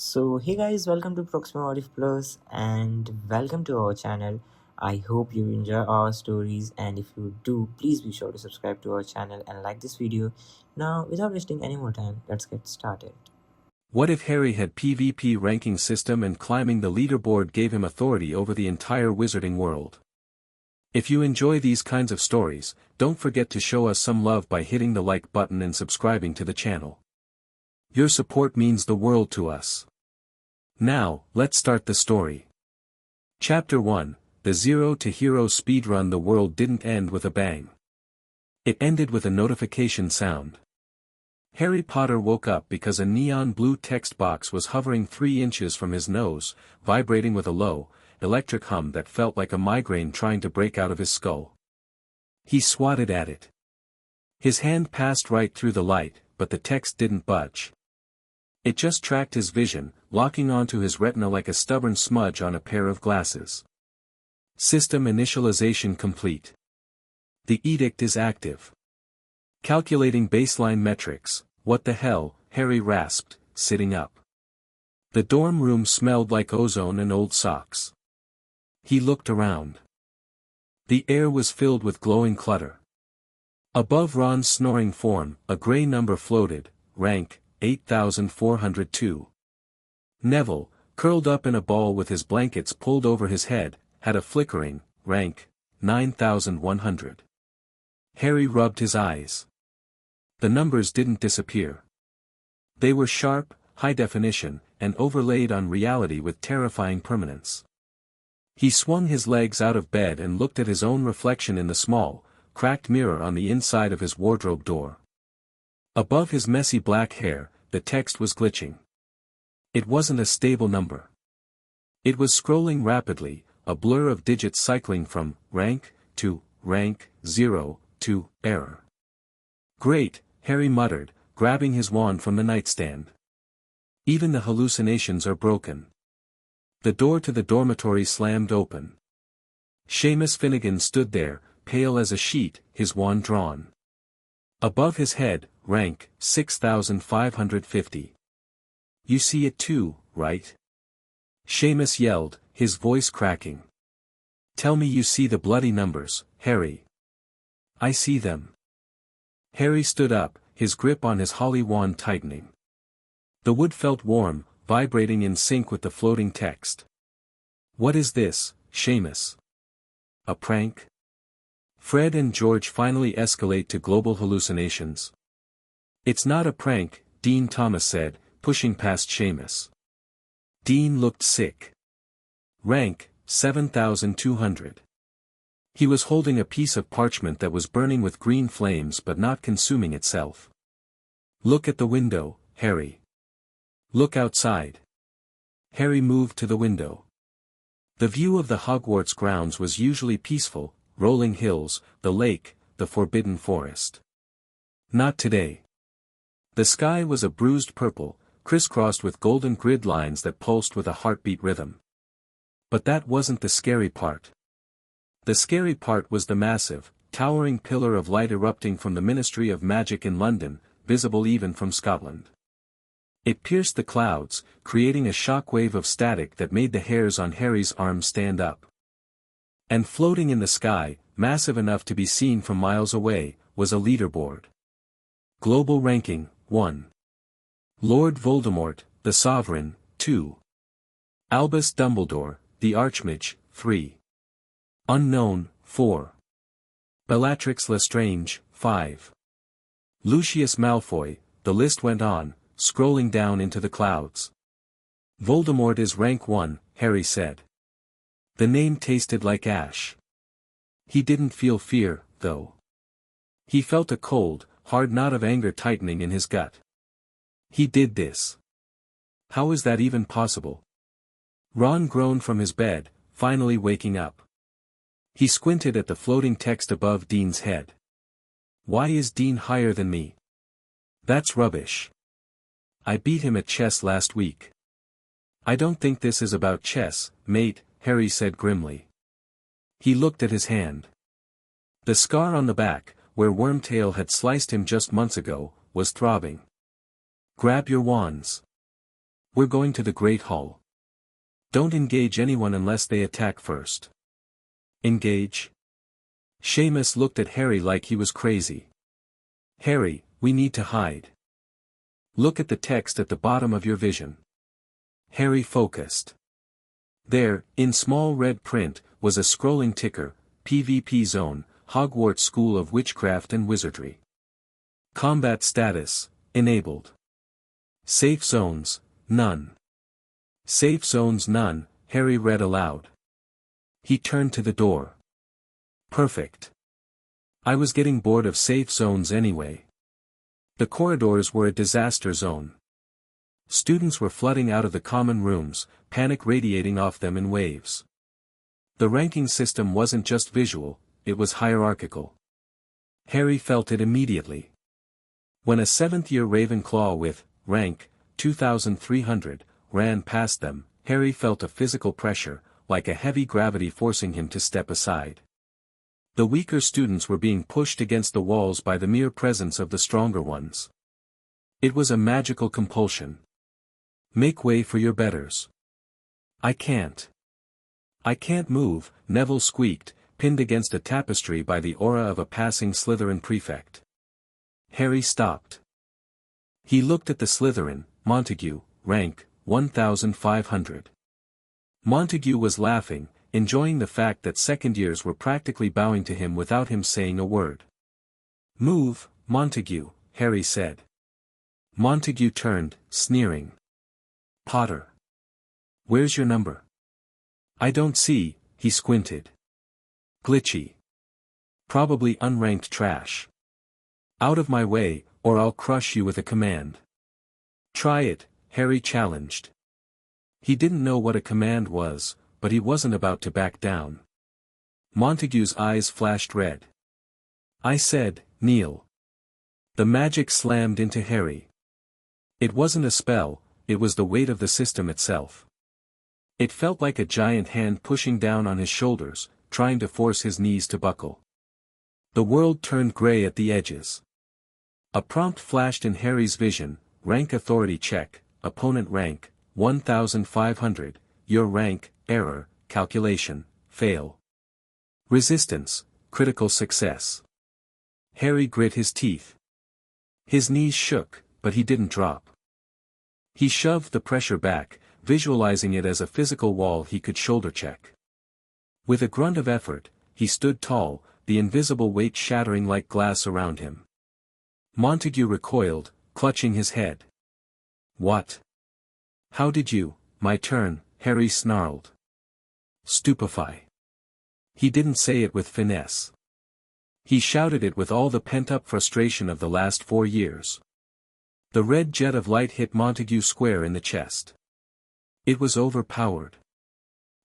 So hey guys, welcome to Proxima Audio Plus and welcome to our channel. I hope you enjoy our stories, and if you do, please be sure to subscribe to our channel and like this video. Now without wasting any more time, let's get started. What if Harry had PvP ranking system and climbing the leaderboard gave him authority over the entire wizarding world? If you enjoy these kinds of stories, don't forget to show us some love by hitting the like button and subscribing to the channel. Your support means the world to us. Now, let's start the story. Chapter 1, The Zero to Hero Speedrun. The world didn't end with a bang. It ended with a notification sound. Harry Potter woke up because a neon blue text box was hovering 3 inches from his nose, vibrating with a low, electric hum that felt like a migraine trying to break out of his skull. He swatted at it. His hand passed right through the light, but the text didn't budge. It just tracked his vision, locking onto his retina like a stubborn smudge on a pair of glasses. System initialization complete. The edict is active. Calculating baseline metrics. What the hell, Harry rasped, sitting up. The dorm room smelled like ozone and old socks. He looked around. The air was filled with glowing clutter. Above Ron's snoring form, a gray number floated, rank, 8402. Neville, curled up in a ball with his blankets pulled over his head, had a flickering, rank, 9100. Harry rubbed his eyes. The numbers didn't disappear. They were sharp, high definition, and overlaid on reality with terrifying permanence. He swung his legs out of bed and looked at his own reflection in the small, cracked mirror on the inside of his wardrobe door. Above his messy black hair, the text was glitching. It wasn't a stable number. It was scrolling rapidly, a blur of digits cycling from rank to rank 0 to error. Great, Harry muttered, grabbing his wand from the nightstand. Even the hallucinations are broken. The door to the dormitory slammed open. Seamus Finnegan stood there, pale as a sheet, his wand drawn. Above his head, rank, 6550. You see it too, right? Seamus yelled, his voice cracking. Tell me you see the bloody numbers, Harry. I see them. Harry stood up, his grip on his holly wand tightening. The wood felt warm, vibrating in sync with the floating text. What is this, Seamus? A prank? Fred and George finally escalate to global hallucinations. It's not a prank, Dean Thomas said, pushing past Seamus. Dean looked sick. Rank, 7200. He was holding a piece of parchment that was burning with green flames but not consuming itself. Look at the window, Harry. Look outside. Harry moved to the window. The view of the Hogwarts grounds was usually peaceful, rolling hills, the lake, the forbidden forest. Not today. The sky was a bruised purple, crisscrossed with golden grid lines that pulsed with a heartbeat rhythm. But that wasn't the scary part. The scary part was the massive, towering pillar of light erupting from the Ministry of Magic in London, visible even from Scotland. It pierced the clouds, creating a shockwave of static that made the hairs on Harry's arms stand up. And floating in the sky, massive enough to be seen from miles away, was a leaderboard. Global ranking, 1. Lord Voldemort, the Sovereign, 2. Albus Dumbledore, the Archmage, 3. Unknown, 4. Bellatrix Lestrange, 5. Lucius Malfoy. The list went on, scrolling down into the clouds. Voldemort is rank 1, Harry said. The name tasted like ash. He didn't feel fear, though. He felt a cold, hard knot of anger tightening in his gut. He did this. How is that even possible? Ron groaned from his bed, finally waking up. He squinted at the floating text above Dean's head. Why is Dean higher than me? That's rubbish. I beat him at chess last week. I don't think this is about chess, mate, Harry said grimly. He looked at his hand. The scar on the back, where Wormtail had sliced him just months ago, was throbbing. Grab your wands. We're going to the Great Hall. Don't engage anyone unless they attack first. Engage? Seamus looked at Harry like he was crazy. Harry, we need to hide. Look at the text at the bottom of your vision. Harry focused. There, in small red print, was a scrolling ticker, PvP Zone, Hogwarts School of Witchcraft and Wizardry. Combat status, enabled. Safe zones, none. Safe zones none, Harry read aloud. He turned to the door. Perfect. I was getting bored of safe zones anyway. The corridors were a disaster zone. Students were flooding out of the common rooms, panic radiating off them in waves. The ranking system wasn't just visual, it was hierarchical. Harry felt it immediately. When a 7th-year Ravenclaw with rank 2,300 ran past them, Harry felt a physical pressure, like a heavy gravity forcing him to step aside. The weaker students were being pushed against the walls by the mere presence of the stronger ones. It was a magical compulsion. Make way for your betters. I can't. I can't move, Neville squeaked, pinned against a tapestry by the aura of a passing Slytherin prefect. Harry stopped. He looked at the Slytherin, Montague, rank 1,500. Montague was laughing, enjoying the fact that second-years were practically bowing to him without him saying a word. Move, Montague, Harry said. Montague turned, sneering. Potter. Where's your number? I don't see, he squinted. Glitchy. Probably unranked trash. Out of my way, or I'll crush you with a command. Try it, Harry challenged. He didn't know what a command was, but he wasn't about to back down. Montague's eyes flashed red. I said, kneel. The magic slammed into Harry. It wasn't a spell, it was the weight of the system itself. It felt like a giant hand pushing down on his shoulders, trying to force his knees to buckle. The world turned gray at the edges. A prompt flashed in Harry's vision, rank authority check, opponent rank, 1,500, your rank, error, calculation, fail. Resistance, critical success. Harry grit his teeth. His knees shook, but he didn't drop. He shoved the pressure back, visualizing it as a physical wall he could shoulder check. With a grunt of effort, he stood tall, the invisible weight shattering like glass around him. Montague recoiled, clutching his head. What? How did you? My turn, Harry snarled. Stupefy. He didn't say it with finesse. He shouted it with all the pent-up frustration of the last 4 years. The red jet of light hit Montague square in the chest. It was overpowered.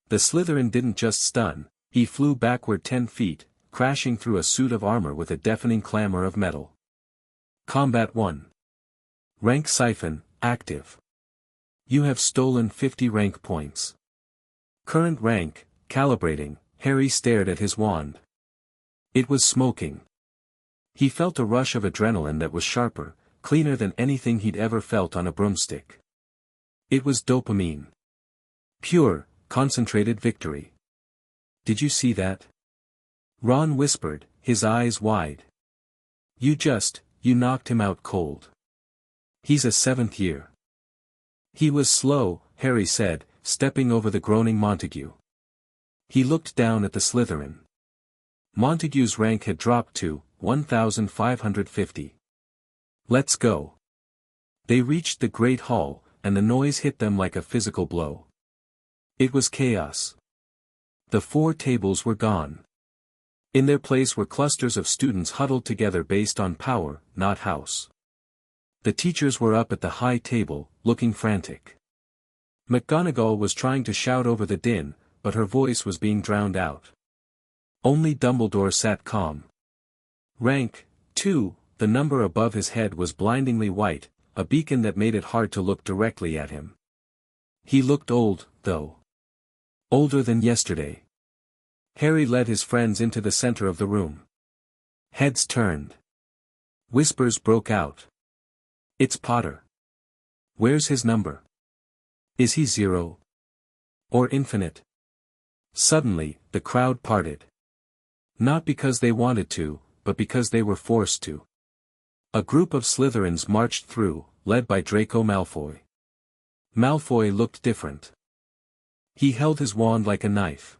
The Slytherin didn't just stun, he flew backward 10 feet, crashing through a suit of armor with a deafening clamor of metal. Combat 1. Rank Siphon, active. You have stolen 50 rank points. Current rank, calibrating, Harry stared at his wand. It was smoking. He felt a rush of adrenaline that was sharper, cleaner than anything he'd ever felt on a broomstick. It was dopamine. Pure, concentrated victory. Did you see that? Ron whispered, his eyes wide. You knocked him out cold. He's a 7th year. He was slow, Harry said, stepping over the groaning Montague. He looked down at the Slytherin. Montague's rank had dropped to 1,550. Let's go. They reached the Great Hall, and the noise hit them like a physical blow. It was chaos. The 4 tables were gone. In their place were clusters of students huddled together based on power, not house. The teachers were up at the high table, looking frantic. McGonagall was trying to shout over the din, but her voice was being drowned out. Only Dumbledore sat calm. Rank 2, the number above his head was blindingly white, a beacon that made it hard to look directly at him. He looked old, though. Older than yesterday. Harry led his friends into the center of the room. Heads turned. Whispers broke out. It's Potter. Where's his number? Is he zero? Or infinite? Suddenly, the crowd parted. Not because they wanted to, but because they were forced to. A group of Slytherins marched through, led by Draco Malfoy. Malfoy looked different. He held his wand like a knife.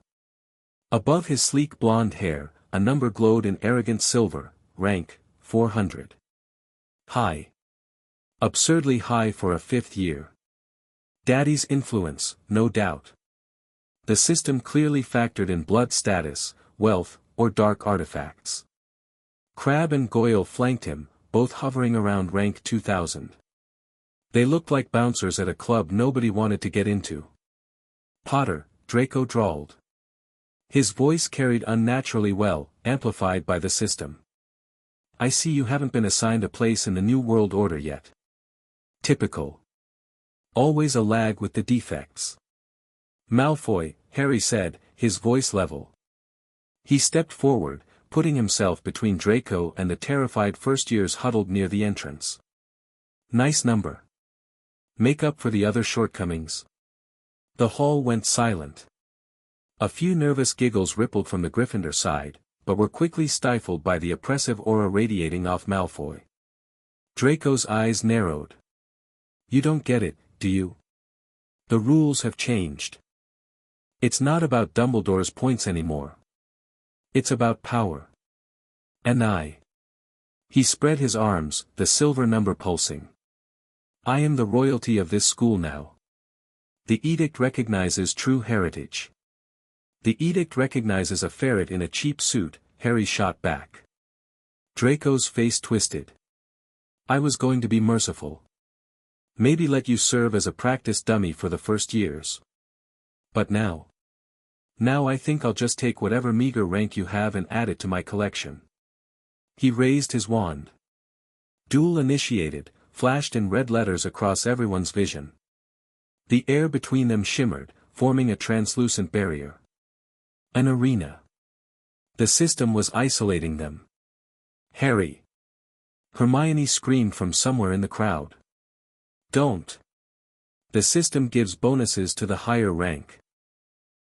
Above his sleek blonde hair, a number glowed in arrogant silver, rank, 400. High. Absurdly high for a 5th year. Daddy's influence, no doubt. The system clearly factored in blood status, wealth, or dark artifacts. Crabbe and Goyle flanked him, both hovering around rank 2000. They looked like bouncers at a club nobody wanted to get into. Potter, Draco drawled. His voice carried unnaturally well, amplified by the system. I see you haven't been assigned a place in the New World Order yet. Typical. Always a lag with the defects. Malfoy, Harry said, his voice level. He stepped forward, putting himself between Draco and the terrified first-years huddled near the entrance. Nice number. Make up for the other shortcomings. The hall went silent. A few nervous giggles rippled from the Gryffindor side, but were quickly stifled by the oppressive aura radiating off Malfoy. Draco's eyes narrowed. You don't get it, do you? The rules have changed. It's not about Dumbledore's points anymore. It's about power. And I. He spread his arms, the silver number pulsing. I am the royalty of this school now. The edict recognizes true heritage. The edict recognizes a ferret in a cheap suit, Harry shot back. Draco's face twisted. I was going to be merciful. Maybe let you serve as a practice dummy for the first years. But now. Now I think I'll just take whatever meager rank you have and add it to my collection. He raised his wand. Duel initiated, flashed in red letters across everyone's vision. The air between them shimmered, forming a translucent barrier. An arena. The system was isolating them. Harry. Hermione screamed from somewhere in the crowd. Don't. The system gives bonuses to the higher rank.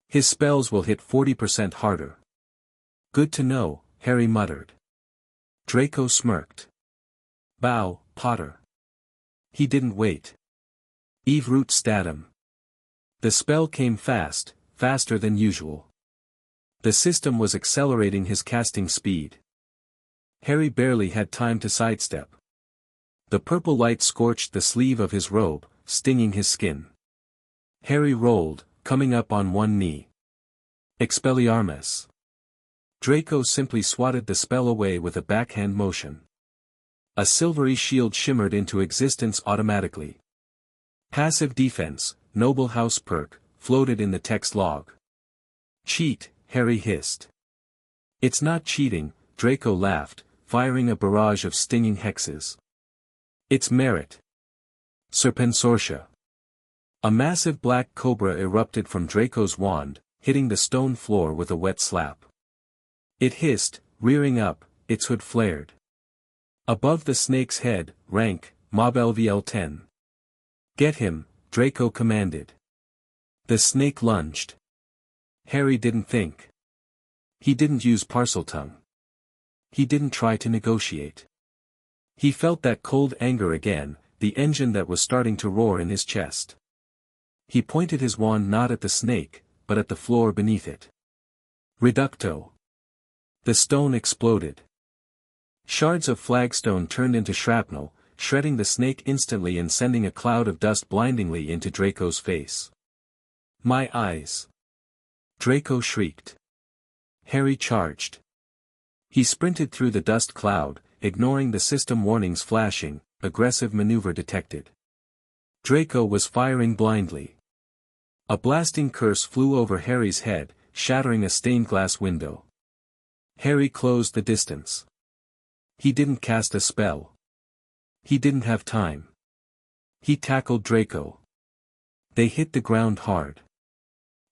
His spells will hit 40% harder. Good to know, Harry muttered. Draco smirked. Bow, Potter. He didn't wait. Eve root stat him. The spell came fast, faster than usual. The system was accelerating his casting speed. Harry barely had time to sidestep. The purple light scorched the sleeve of his robe, stinging his skin. Harry rolled, coming up on one knee. Expelliarmus. Draco simply swatted the spell away with a backhand motion. A silvery shield shimmered into existence automatically. Passive defense, noble house perk, floated in the text log. Cheat, Harry hissed. It's not cheating, Draco laughed, firing a barrage of stinging hexes. It's merit. Serpensortia. A massive black cobra erupted from Draco's wand, hitting the stone floor with a wet slap. It hissed, rearing up, its hood flared. Above the snake's head, rank, Mob LVL 10. Get him, Draco commanded. The snake lunged. Harry didn't think. He didn't use Parseltongue. He didn't try to negotiate. He felt that cold anger again, the engine that was starting to roar in his chest. He pointed his wand not at the snake, but at the floor beneath it. Reducto. The stone exploded. Shards of flagstone turned into shrapnel, shredding the snake instantly and sending a cloud of dust blindingly into Draco's face. My eyes. Draco shrieked. Harry charged. He sprinted through the dust cloud, ignoring the system warnings flashing, aggressive maneuver detected. Draco was firing blindly. A blasting curse flew over Harry's head, shattering a stained glass window. Harry closed the distance. He didn't cast a spell. He didn't have time. He tackled Draco. They hit the ground hard.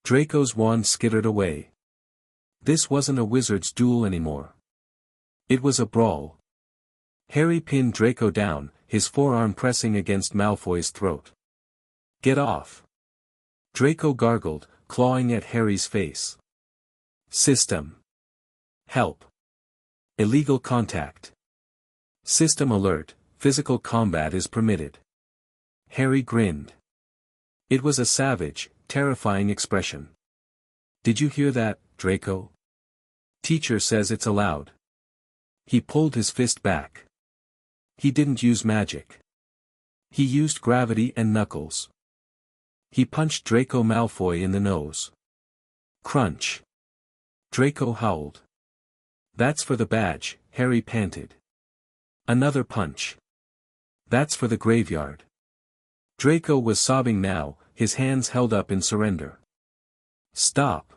Draco's wand skittered away. This wasn't a wizard's duel anymore. It was a brawl. Harry pinned Draco down, his forearm pressing against Malfoy's throat. Get off. Draco gargled, clawing at Harry's face. System. Help. Illegal contact. System alert, physical combat is permitted. Harry grinned. It was a savage, terrifying expression. Did you hear that, Draco? Teacher says it's allowed. He pulled his fist back. He didn't use magic. He used gravity and knuckles. He punched Draco Malfoy in the nose. Crunch. Draco howled. That's for the badge, Harry panted. Another punch. That's for the graveyard. Draco was sobbing now, his hands held up in surrender. Stop.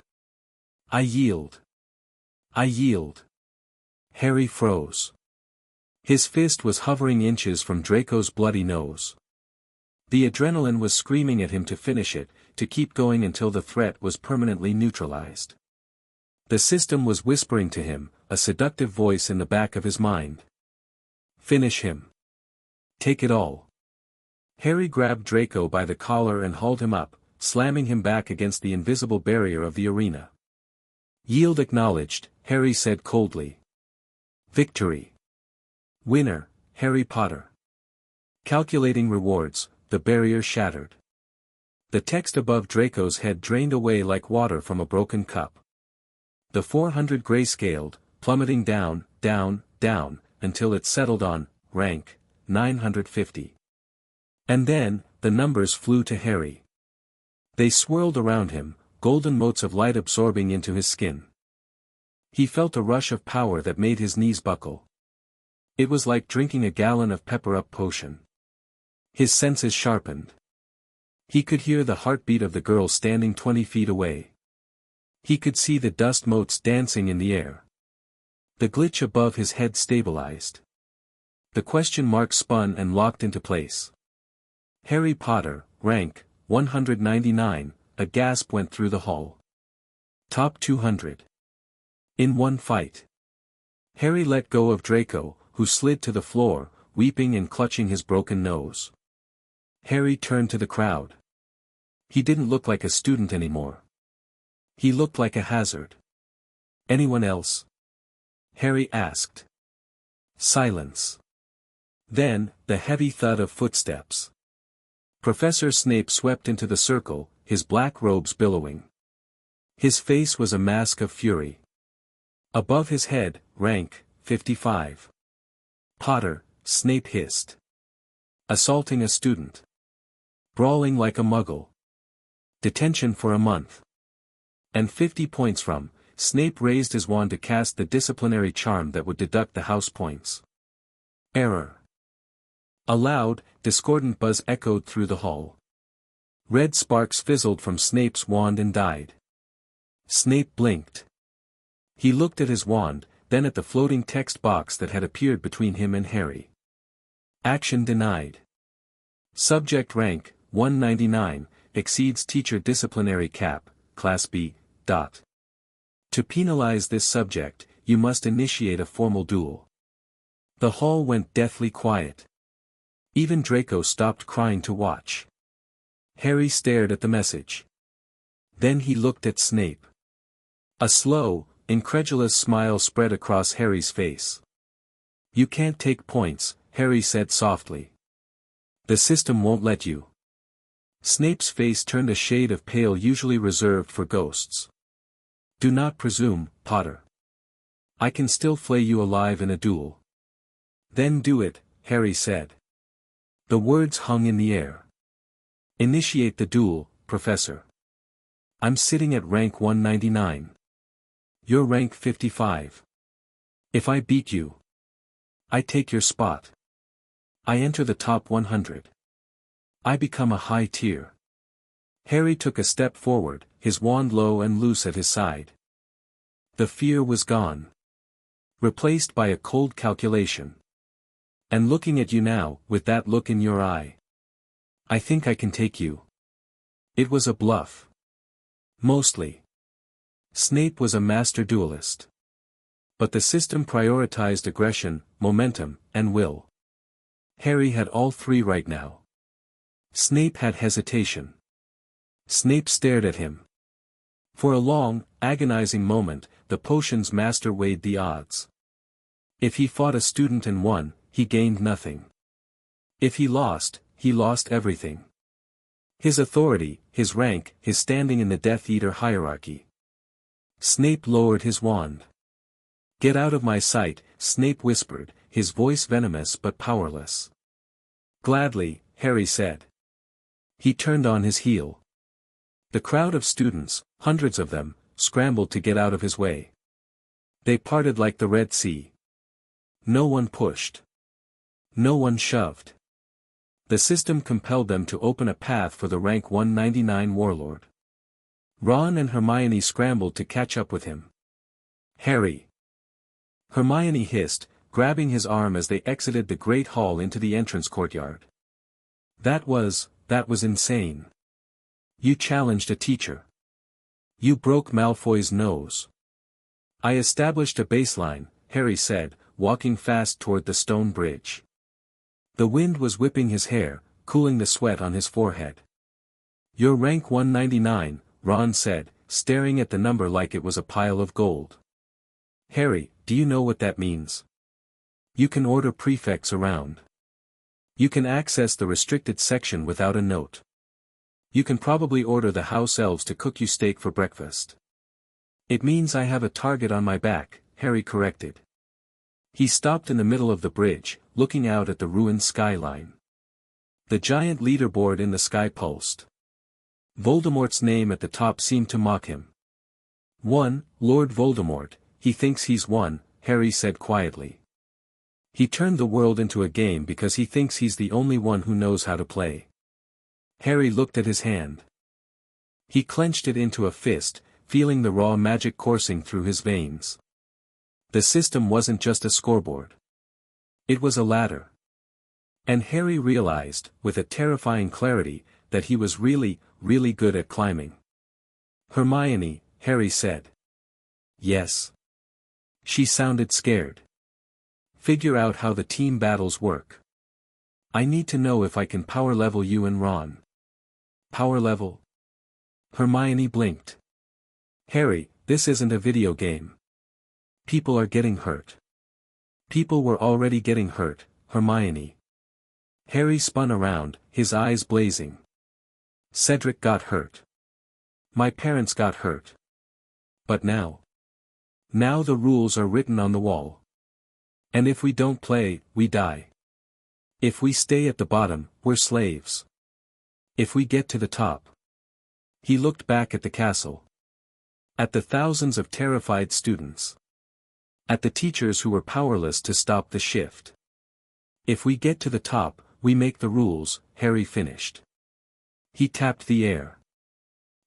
I yield. I yield. Harry froze. His fist was hovering inches from Draco's bloody nose. The adrenaline was screaming at him to finish it, to keep going until the threat was permanently neutralized. The system was whispering to him, a seductive voice in the back of his mind. Finish him. Take it all. Harry grabbed Draco by the collar and hauled him up, slamming him back against the invisible barrier of the arena. Yield acknowledged, Harry said coldly. Victory. Winner, Harry Potter. Calculating rewards, the barrier shattered. The text above Draco's head drained away like water from a broken cup. The 400 grayscaled, plummeting down, down, down, until it settled on, rank, 950. And then, the numbers flew to Harry. They swirled around him, golden motes of light absorbing into his skin. He felt a rush of power that made his knees buckle. It was like drinking a gallon of pepper-up potion. His senses sharpened. He could hear the heartbeat of the girl standing 20 feet away. He could see the dust motes dancing in the air. The glitch above his head stabilized. The question mark spun and locked into place. Harry Potter, rank, 199, a gasp went through the hall. Top 200. In one fight. Harry let go of Draco, who slid to the floor, weeping and clutching his broken nose. Harry turned to the crowd. He didn't look like a student anymore. He looked like a hazard. Anyone else? Harry asked. Silence. Then, the heavy thud of footsteps. Professor Snape swept into the circle, his black robes billowing. His face was a mask of fury. Above his head, rank, 55. Potter, Snape hissed. Assaulting a student. Brawling like a muggle. Detention for a month. And 50 points from, Snape raised his wand to cast the disciplinary charm that would deduct the house points. Error. A loud, discordant buzz echoed through the hall. Red sparks fizzled from Snape's wand and died. Snape blinked. He looked at his wand, then at the floating text box that had appeared between him and Harry. Action denied. Subject rank, 199, exceeds teacher disciplinary cap, Class B, dot. To penalize this subject, you must initiate a formal duel. The hall went deathly quiet. Even Draco stopped crying to watch. Harry stared at the message. Then he looked at Snape. A slow, incredulous smile spread across Harry's face. You can't take points, Harry said softly. The system won't let you. Snape's face turned a shade of pale usually reserved for ghosts. Do not presume, Potter. I can still flay you alive in a duel. Then do it, Harry said. The words hung in the air. Initiate the duel, Professor. I'm sitting at rank 199. You're rank 55. If I beat you, I take your spot. I enter the top 100. I become a high tier. Harry took a step forward, his wand low and loose at his side. The fear was gone. Replaced by a cold calculation. And looking at you now, with that look in your eye. I think I can take you. It was a bluff. Mostly. Snape was a master duelist. But the system prioritized aggression, momentum, and will. Harry had all three right now. Snape had hesitation. Snape stared at him. For a long, agonizing moment, the potion's master weighed the odds. If he fought a student and won, he gained nothing. If he lost everything. His authority, his rank, his standing in the Death Eater hierarchy. Snape lowered his wand. "Get out of my sight," Snape whispered, his voice venomous but powerless. "Gladly," Harry said. He turned on his heel. The crowd of students, hundreds of them, scrambled to get out of his way. They parted like the Red Sea. No one pushed. No one shoved. The system compelled them to open a path for the rank 199 warlord. Ron and Hermione scrambled to catch up with him. "Harry!" Hermione hissed, grabbing his arm as they exited the Great Hall into the entrance courtyard. That was insane. You challenged a teacher. You broke Malfoy's nose. "I established a baseline," Harry said, walking fast toward the stone bridge. The wind was whipping his hair, cooling the sweat on his forehead. "You're rank 199, Ron said, staring at the number like it was a pile of gold. "Harry, do you know what that means? You can order prefects around. You can access the restricted section without a note. You can probably order the house elves to cook you steak for breakfast." "It means I have a target on my back," Harry corrected. He stopped in the middle of the bridge, looking out at the ruined skyline. The giant leaderboard in the sky pulsed. Voldemort's name at the top seemed to mock him. "1, Lord Voldemort, he thinks he's won," Harry said quietly. "He turned the world into a game because he thinks he's the only one who knows how to play." Harry looked at his hand. He clenched it into a fist, feeling the raw magic coursing through his veins. The system wasn't just a scoreboard. It was a ladder. And Harry realized, with a terrifying clarity, that he was really, really good at climbing. "Hermione," Harry said. "Yes." She sounded scared. "Figure out how the team battles work. I need to know if I can power level you and Ron." "Power level?" Hermione blinked. "Harry, this isn't a video game. People are getting hurt." "People were already getting hurt, Hermione." Harry spun around, his eyes blazing. "Cedric got hurt. My parents got hurt. But now? Now the rules are written on the wall. And if we don't play, we die. If we stay at the bottom, we're slaves. If we get to the top." He looked back at the castle. At the thousands of terrified students. At the teachers who were powerless to stop the shift. "If we get to the top, we make the rules," Harry finished. He tapped the air.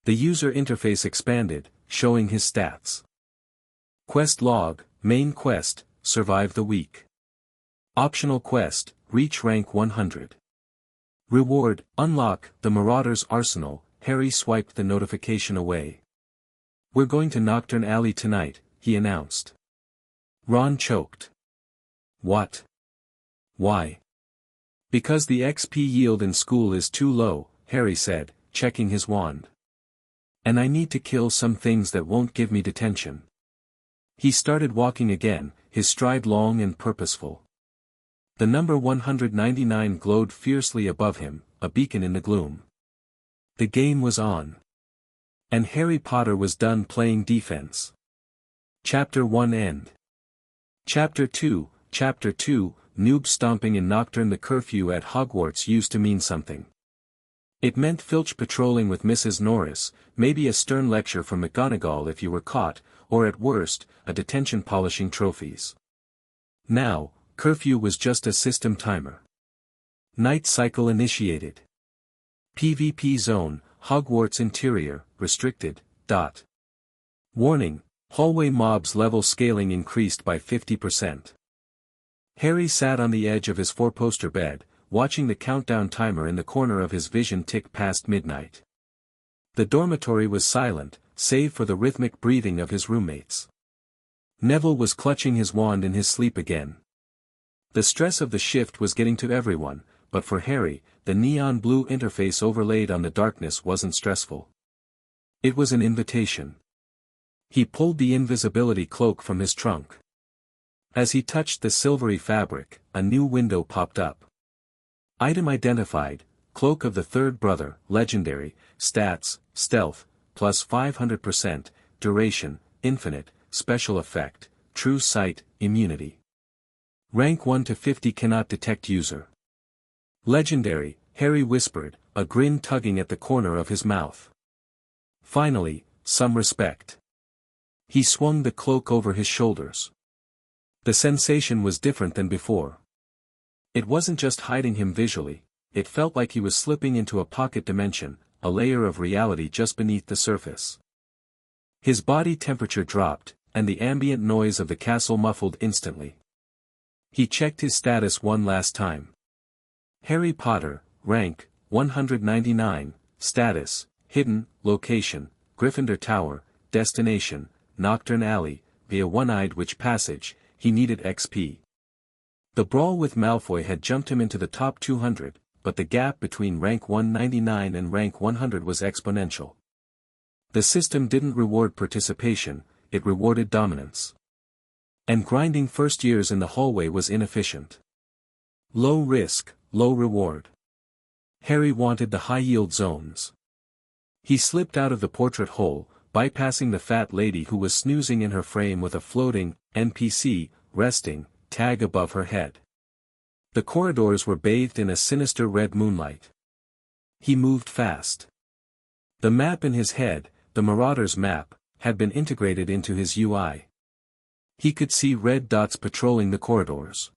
The user interface expanded, showing his stats. Quest log, main quest, survive the week. Optional quest, reach rank 100. Reward, unlock the Marauder's Arsenal. Harry swiped the notification away. "We're going to Nocturne Alley tonight," he announced. Ron choked. "What? Why?" "Because the XP yield in school is too low," Harry said, checking his wand. "And I need to kill some things that won't give me detention." He started walking again, his stride long and purposeful. The number 199 glowed fiercely above him, a beacon in the gloom. The game was on. And Harry Potter was done playing defense. Chapter 1 end. Chapter 2, noob stomping in Nocturne. The curfew at Hogwarts used to mean something. It meant Filch patrolling with Mrs. Norris, maybe a stern lecture from McGonagall if you were caught, or at worst, a detention polishing trophies. Now, curfew was just a system timer. Night cycle initiated. PvP zone, Hogwarts interior, restricted, ... Warning, hallway mobs level scaling increased by 50%. Harry sat on the edge of his four-poster bed, watching the countdown timer in the corner of his vision tick past midnight. The dormitory was silent, save for the rhythmic breathing of his roommates. Neville was clutching his wand in his sleep again. The stress of the shift was getting to everyone, but for Harry, the neon blue interface overlaid on the darkness wasn't stressful. It was an invitation. He pulled the invisibility cloak from his trunk. As he touched the silvery fabric, a new window popped up. Item identified, Cloak of the Third Brother, Legendary, Stats, Stealth, plus 500%, Duration, Infinite, Special Effect, True Sight, Immunity. Rank 1 to 50 cannot detect user. Legendary, Harry whispered, a grin tugging at the corner of his mouth. Finally, some respect. He swung the cloak over his shoulders. The sensation was different than before. It wasn't just hiding him visually, it felt like he was slipping into a pocket dimension, a layer of reality just beneath the surface. His body temperature dropped, and the ambient noise of the castle muffled instantly. He checked his status one last time. Harry Potter, rank, 199, status, hidden, location, Gryffindor Tower, destination, Nocturne Alley, via One-Eyed Witch Passage, he needed XP. The brawl with Malfoy had jumped him into the top 200, but the gap between rank 199 and rank 100 was exponential. The system didn't reward participation, it rewarded dominance. And grinding first years in the hallway was inefficient. Low risk, low reward. Harry wanted the high-yield zones. He slipped out of the portrait hole, bypassing the fat lady who was snoozing in her frame with a floating, NPC, resting, tag above her head. The corridors were bathed in a sinister red moonlight. He moved fast. The map in his head, the Marauder's map, had been integrated into his UI. He could see red dots patrolling the corridors.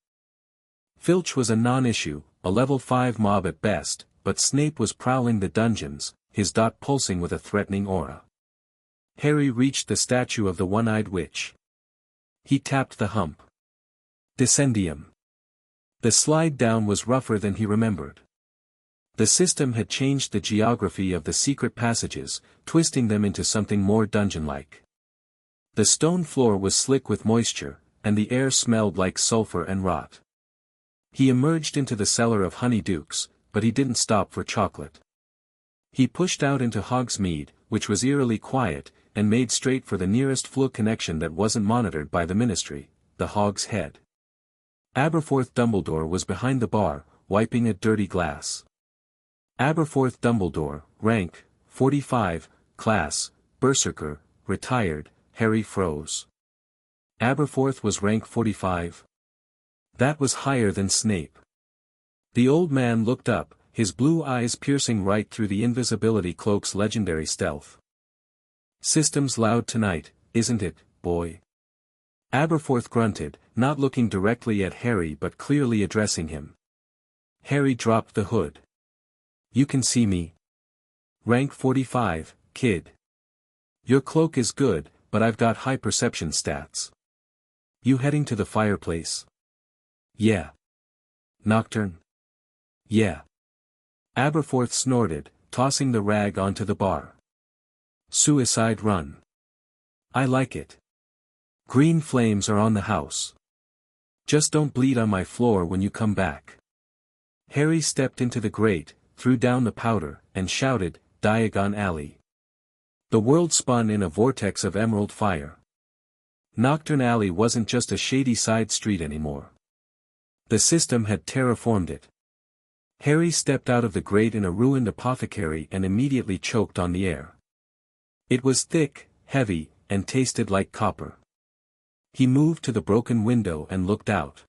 Filch was a non-issue, a level 5 mob at best, but Snape was prowling the dungeons, his dot pulsing with a threatening aura. Harry reached the statue of the One-Eyed Witch. He tapped the hump. Descendium. The slide down was rougher than he remembered. The system had changed the geography of the secret passages, twisting them into something more dungeon-like. The stone floor was slick with moisture, and the air smelled like sulfur and rot. He emerged into the cellar of Honeydukes, but he didn't stop for chocolate. He pushed out into Hogsmeade, which was eerily quiet, and made straight for the nearest Floo connection that wasn't monitored by the Ministry, the Hog's Head. Aberforth Dumbledore was behind the bar, wiping a dirty glass. Aberforth Dumbledore, rank, 45, class, Berserker, retired. Harry froze. Aberforth was rank 45. That was higher than Snape. The old man looked up, his blue eyes piercing right through the invisibility cloak's legendary stealth. System's loud tonight, isn't it, boy? Aberforth grunted, not looking directly at Harry but clearly addressing him. Harry dropped the hood. You can see me. Rank 45, kid. Your cloak is good, but I've got high perception stats. You heading to the fireplace? Yeah. Nocturne? Yeah. Aberforth snorted, tossing the rag onto the bar. Suicide run. I like it. Green flames are on the house. Just don't bleed on my floor when you come back. Harry stepped into the grate, threw down the powder, and shouted, Diagon Alley. The world spun in a vortex of emerald fire. Nocturne Alley wasn't just a shady side street anymore. The system had terraformed it. Harry stepped out of the grate in a ruined apothecary and immediately choked on the air. It was thick, heavy, and tasted like copper. He moved to the broken window and looked out.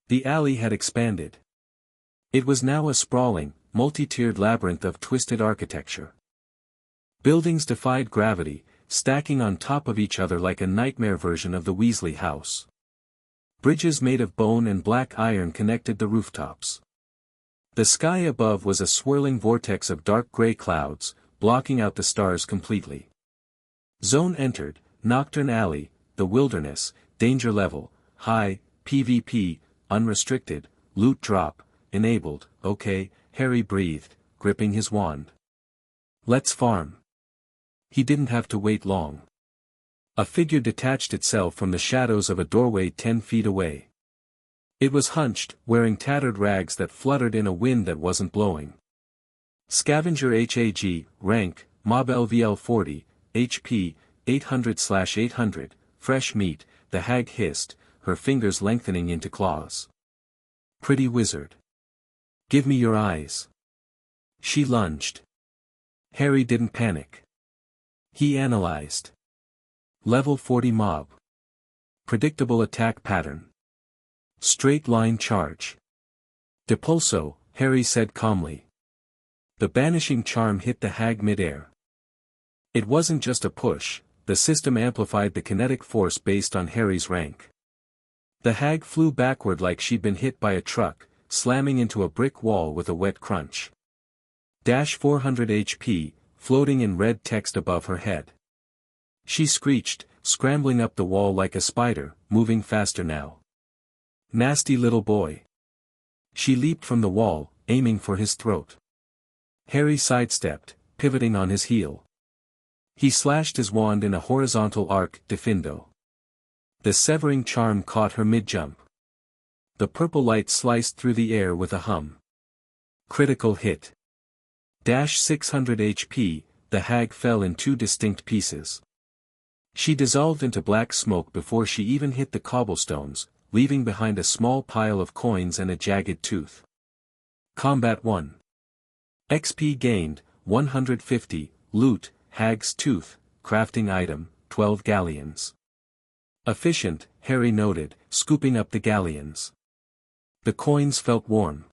The alley had expanded. It was now a sprawling, multi-tiered labyrinth of twisted architecture. Buildings defied gravity, stacking on top of each other like a nightmare version of the Weasley house. Bridges made of bone and black iron connected the rooftops. The sky above was a swirling vortex of dark gray clouds, blocking out the stars completely. Zone entered, Nocturne Alley, the wilderness, danger level, high, PvP, unrestricted, loot drop, enabled, okay, Harry breathed, gripping his wand. Let's farm. He didn't have to wait long. A figure detached itself from the shadows of a doorway 10 feet away. It was hunched, wearing tattered rags that fluttered in a wind that wasn't blowing. Scavenger HAG, rank, Mob LVL 40, HP, 800/800, fresh meat, the hag hissed, her fingers lengthening into claws. Pretty wizard. Give me your eyes. She lunged. Harry didn't panic. He analyzed. Level 40 mob. Predictable attack pattern. Straight line charge. Depulso, Harry said calmly. The banishing charm hit the hag midair. It wasn't just a push, the system amplified the kinetic force based on Harry's rank. The hag flew backward like she'd been hit by a truck, slamming into a brick wall with a wet crunch. 400 HP, floating in red text above her head. She screeched, scrambling up the wall like a spider, moving faster now. Nasty little boy. She leaped from the wall, aiming for his throat. Harry sidestepped, pivoting on his heel. He slashed his wand in a horizontal arc, Defindo. The severing charm caught her mid-jump. The purple light sliced through the air with a hum. Critical hit. 600 HP, the hag fell in two distinct pieces. She dissolved into black smoke before she even hit the cobblestones, leaving behind a small pile of coins and a jagged tooth. Combat 1. XP gained, 150, loot, hag's tooth, crafting item, 12 galleons. Efficient, Harry noted, scooping up the galleons. The coins felt warm.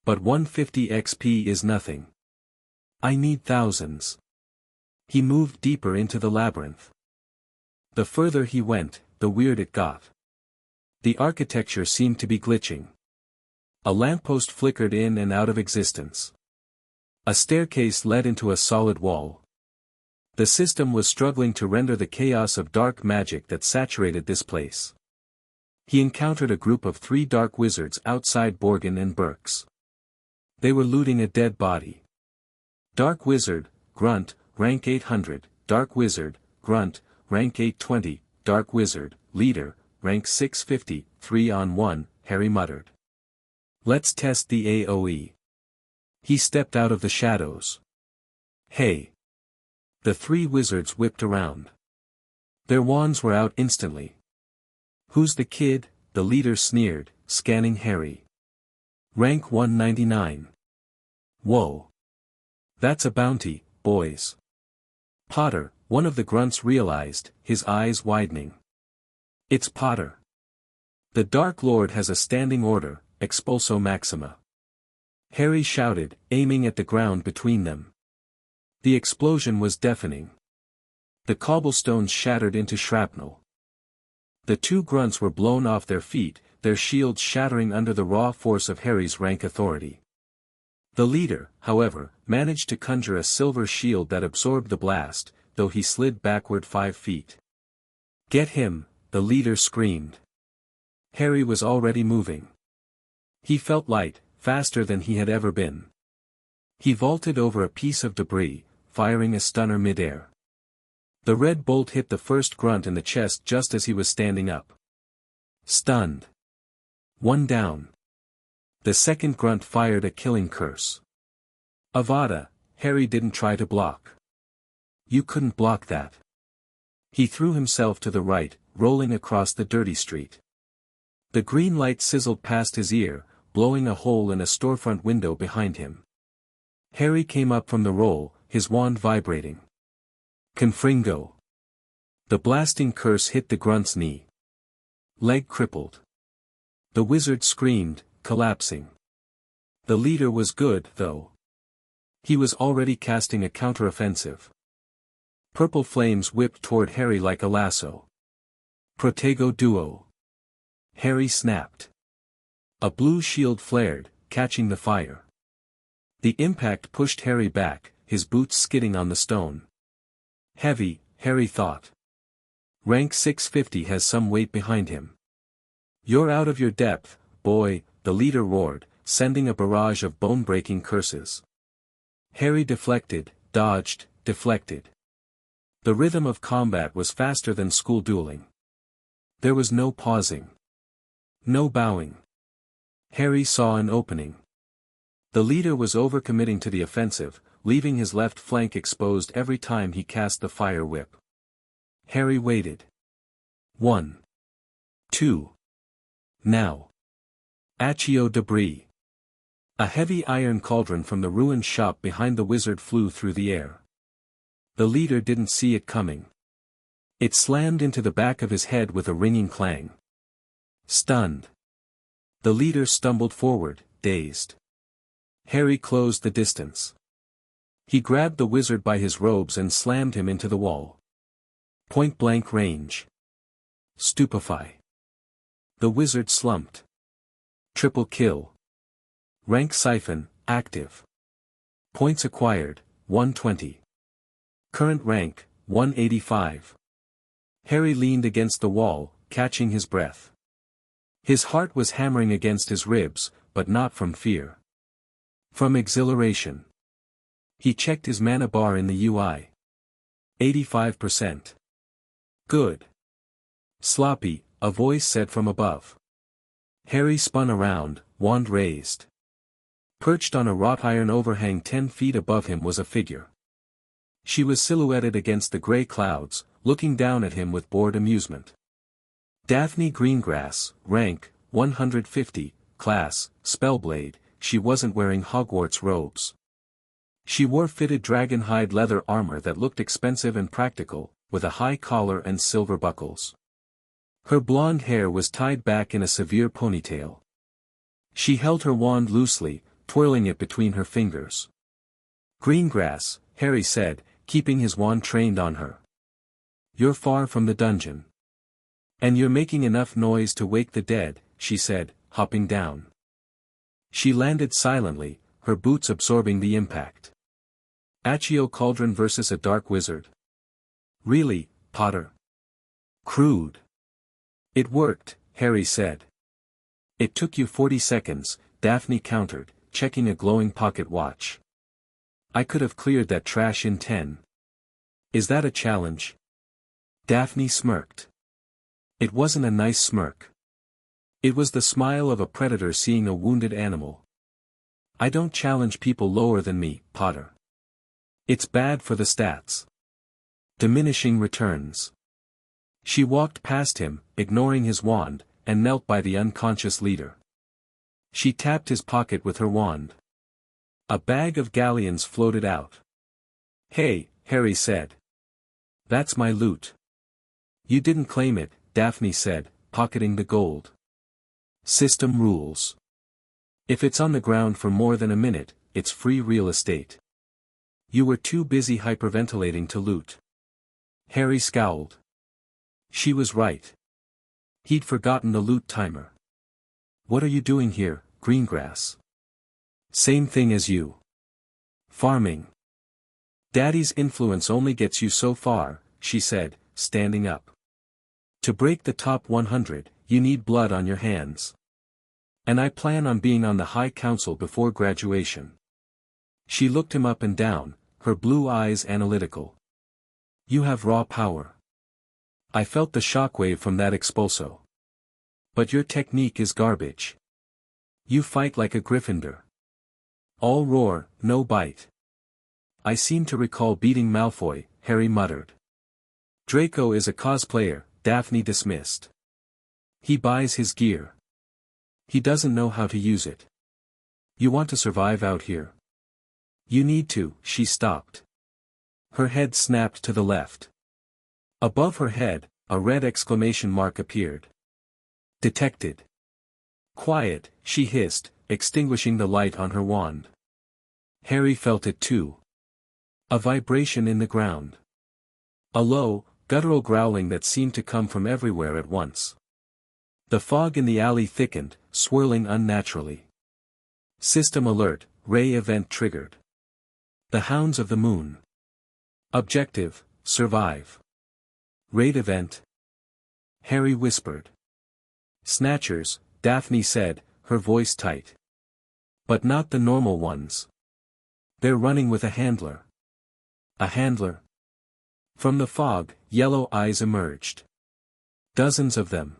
But 150 XP is nothing. I need thousands. He moved deeper into the labyrinth. The further he went, the weird it got. The architecture seemed to be glitching. A lamppost flickered in and out of existence. A staircase led into a solid wall. The system was struggling to render the chaos of dark magic that saturated this place. He encountered a group of 3 dark wizards outside Borgin and Burke's. They were looting a dead body. Dark Wizard, Grunt, rank 800, Dark Wizard, Grunt, rank 820, Dark Wizard, Leader, rank 650, 3-on-1, Harry muttered. Let's test the AoE. He stepped out of the shadows. Hey! The 3 wizards whipped around. Their wands were out instantly. Who's the kid? The leader sneered, scanning Harry. Rank 199. Whoa. That's a bounty, boys. Potter, one of the grunts realized, his eyes widening. It's Potter. The Dark Lord has a standing order, Expulso Maxima. Harry shouted, aiming at the ground between them. The explosion was deafening. The cobblestones shattered into shrapnel. The 2 grunts were blown off their feet, their shields shattering under the raw force of Harry's rank authority. The leader, however, managed to conjure a silver shield that absorbed the blast, though he slid backward 5 feet. Get him, the leader screamed. Harry was already moving. He felt light, faster than he had ever been. He vaulted over a piece of debris, firing a stunner midair. The red bolt hit the first grunt in the chest just as he was standing up. Stunned. 1 down. The second grunt fired a killing curse. Avada, Harry didn't try to block. You couldn't block that. He threw himself to the right, rolling across the dirty street. The green light sizzled past his ear, blowing a hole in a storefront window behind him. Harry came up from the roll, his wand vibrating. Confringo. The blasting curse hit the grunt's knee. Leg crippled. The wizard screamed, collapsing. The leader was good, though. He was already casting a counteroffensive. Purple flames whipped toward Harry like a lasso. Protego duo. Harry snapped. A blue shield flared, catching the fire. The impact pushed Harry back, his boots skidding on the stone. Heavy, Harry thought. Rank 650 has some weight behind him. You're out of your depth, boy, the leader roared, sending a barrage of bone-breaking curses. Harry deflected, dodged, deflected. The rhythm of combat was faster than school dueling. There was no pausing. No bowing. Harry saw an opening. The leader was overcommitting to the offensive, leaving his left flank exposed every time he cast the fire whip. Harry waited. 1. 2. Now. Accio debris. A heavy iron cauldron from the ruined shop behind the wizard flew through the air. The leader didn't see it coming. It slammed into the back of his head with a ringing clang. Stunned. The leader stumbled forward, dazed. Harry closed the distance. He grabbed the wizard by his robes and slammed him into the wall. Point-blank range. Stupefy. The wizard slumped. Triple kill. Rank siphon, active. Points acquired, 120. Current rank, 185. Harry leaned against the wall, catching his breath. His heart was hammering against his ribs, but not from fear. From exhilaration. He checked his mana bar in the UI. 85%. Good. Sloppy, a voice said from above. Harry spun around, wand raised. Perched on a wrought iron overhang 10 feet above him was a figure. She was silhouetted against the grey clouds, looking down at him with bored amusement. Daphne Greengrass, rank, 150, class, Spellblade. She wasn't wearing Hogwarts robes. She wore fitted dragonhide leather armor that looked expensive and practical, with a high collar and silver buckles. Her blonde hair was tied back in a severe ponytail. She held her wand loosely, twirling it between her fingers. Greengrass, Harry said, keeping his wand trained on her. You're far from the dungeon. And you're making enough noise to wake the dead, she said, hopping down. She landed silently, her boots absorbing the impact. Accio Cauldron versus a dark wizard. Really, Potter? Crude. It worked, Harry said. It took you 40 seconds, Daphne countered, checking a glowing pocket watch. I could have cleared that trash in 10. Is that a challenge? Daphne smirked. It wasn't a nice smirk. It was the smile of a predator seeing a wounded animal. I don't challenge people lower than me, Potter. It's bad for the stats. Diminishing returns. She walked past him, ignoring his wand, and knelt by the unconscious leader. She tapped his pocket with her wand. A bag of galleons floated out. Hey, Harry said. That's my loot. You didn't claim it, Daphne said, pocketing the gold. System rules. If it's on the ground for more than a minute, it's free real estate. You were too busy hyperventilating to loot. Harry scowled. She was right. He'd forgotten the loot timer. What are you doing here, Greengrass? Same thing as you. Farming. Daddy's influence only gets you so far, she said, standing up. To break the top 100, you need blood on your hands. And I plan on being on the High Council before graduation. She looked him up and down, her blue eyes analytical. You have raw power. I felt the shockwave from that expulso. But your technique is garbage. You fight like a Gryffindor. All roar, no bite. I seem to recall beating Malfoy, Harry muttered. Draco is a cosplayer, Daphne dismissed. He buys his gear. He doesn't know how to use it. You want to survive out here? You need to, she stopped. Her head snapped to the left. Above her head, a red exclamation mark appeared. Detected. Quiet, she hissed, extinguishing the light on her wand. Harry felt it too. A vibration in the ground. A low, guttural growling that seemed to come from everywhere at once. The fog in the alley thickened, swirling unnaturally. System alert, ray event triggered. The Hounds of the Moon. Objective, survive. Raid event. Harry whispered. Snatchers, Daphne said, her voice tight. But not the normal ones. They're running with a handler. A handler? From the fog, yellow eyes emerged. Dozens of them.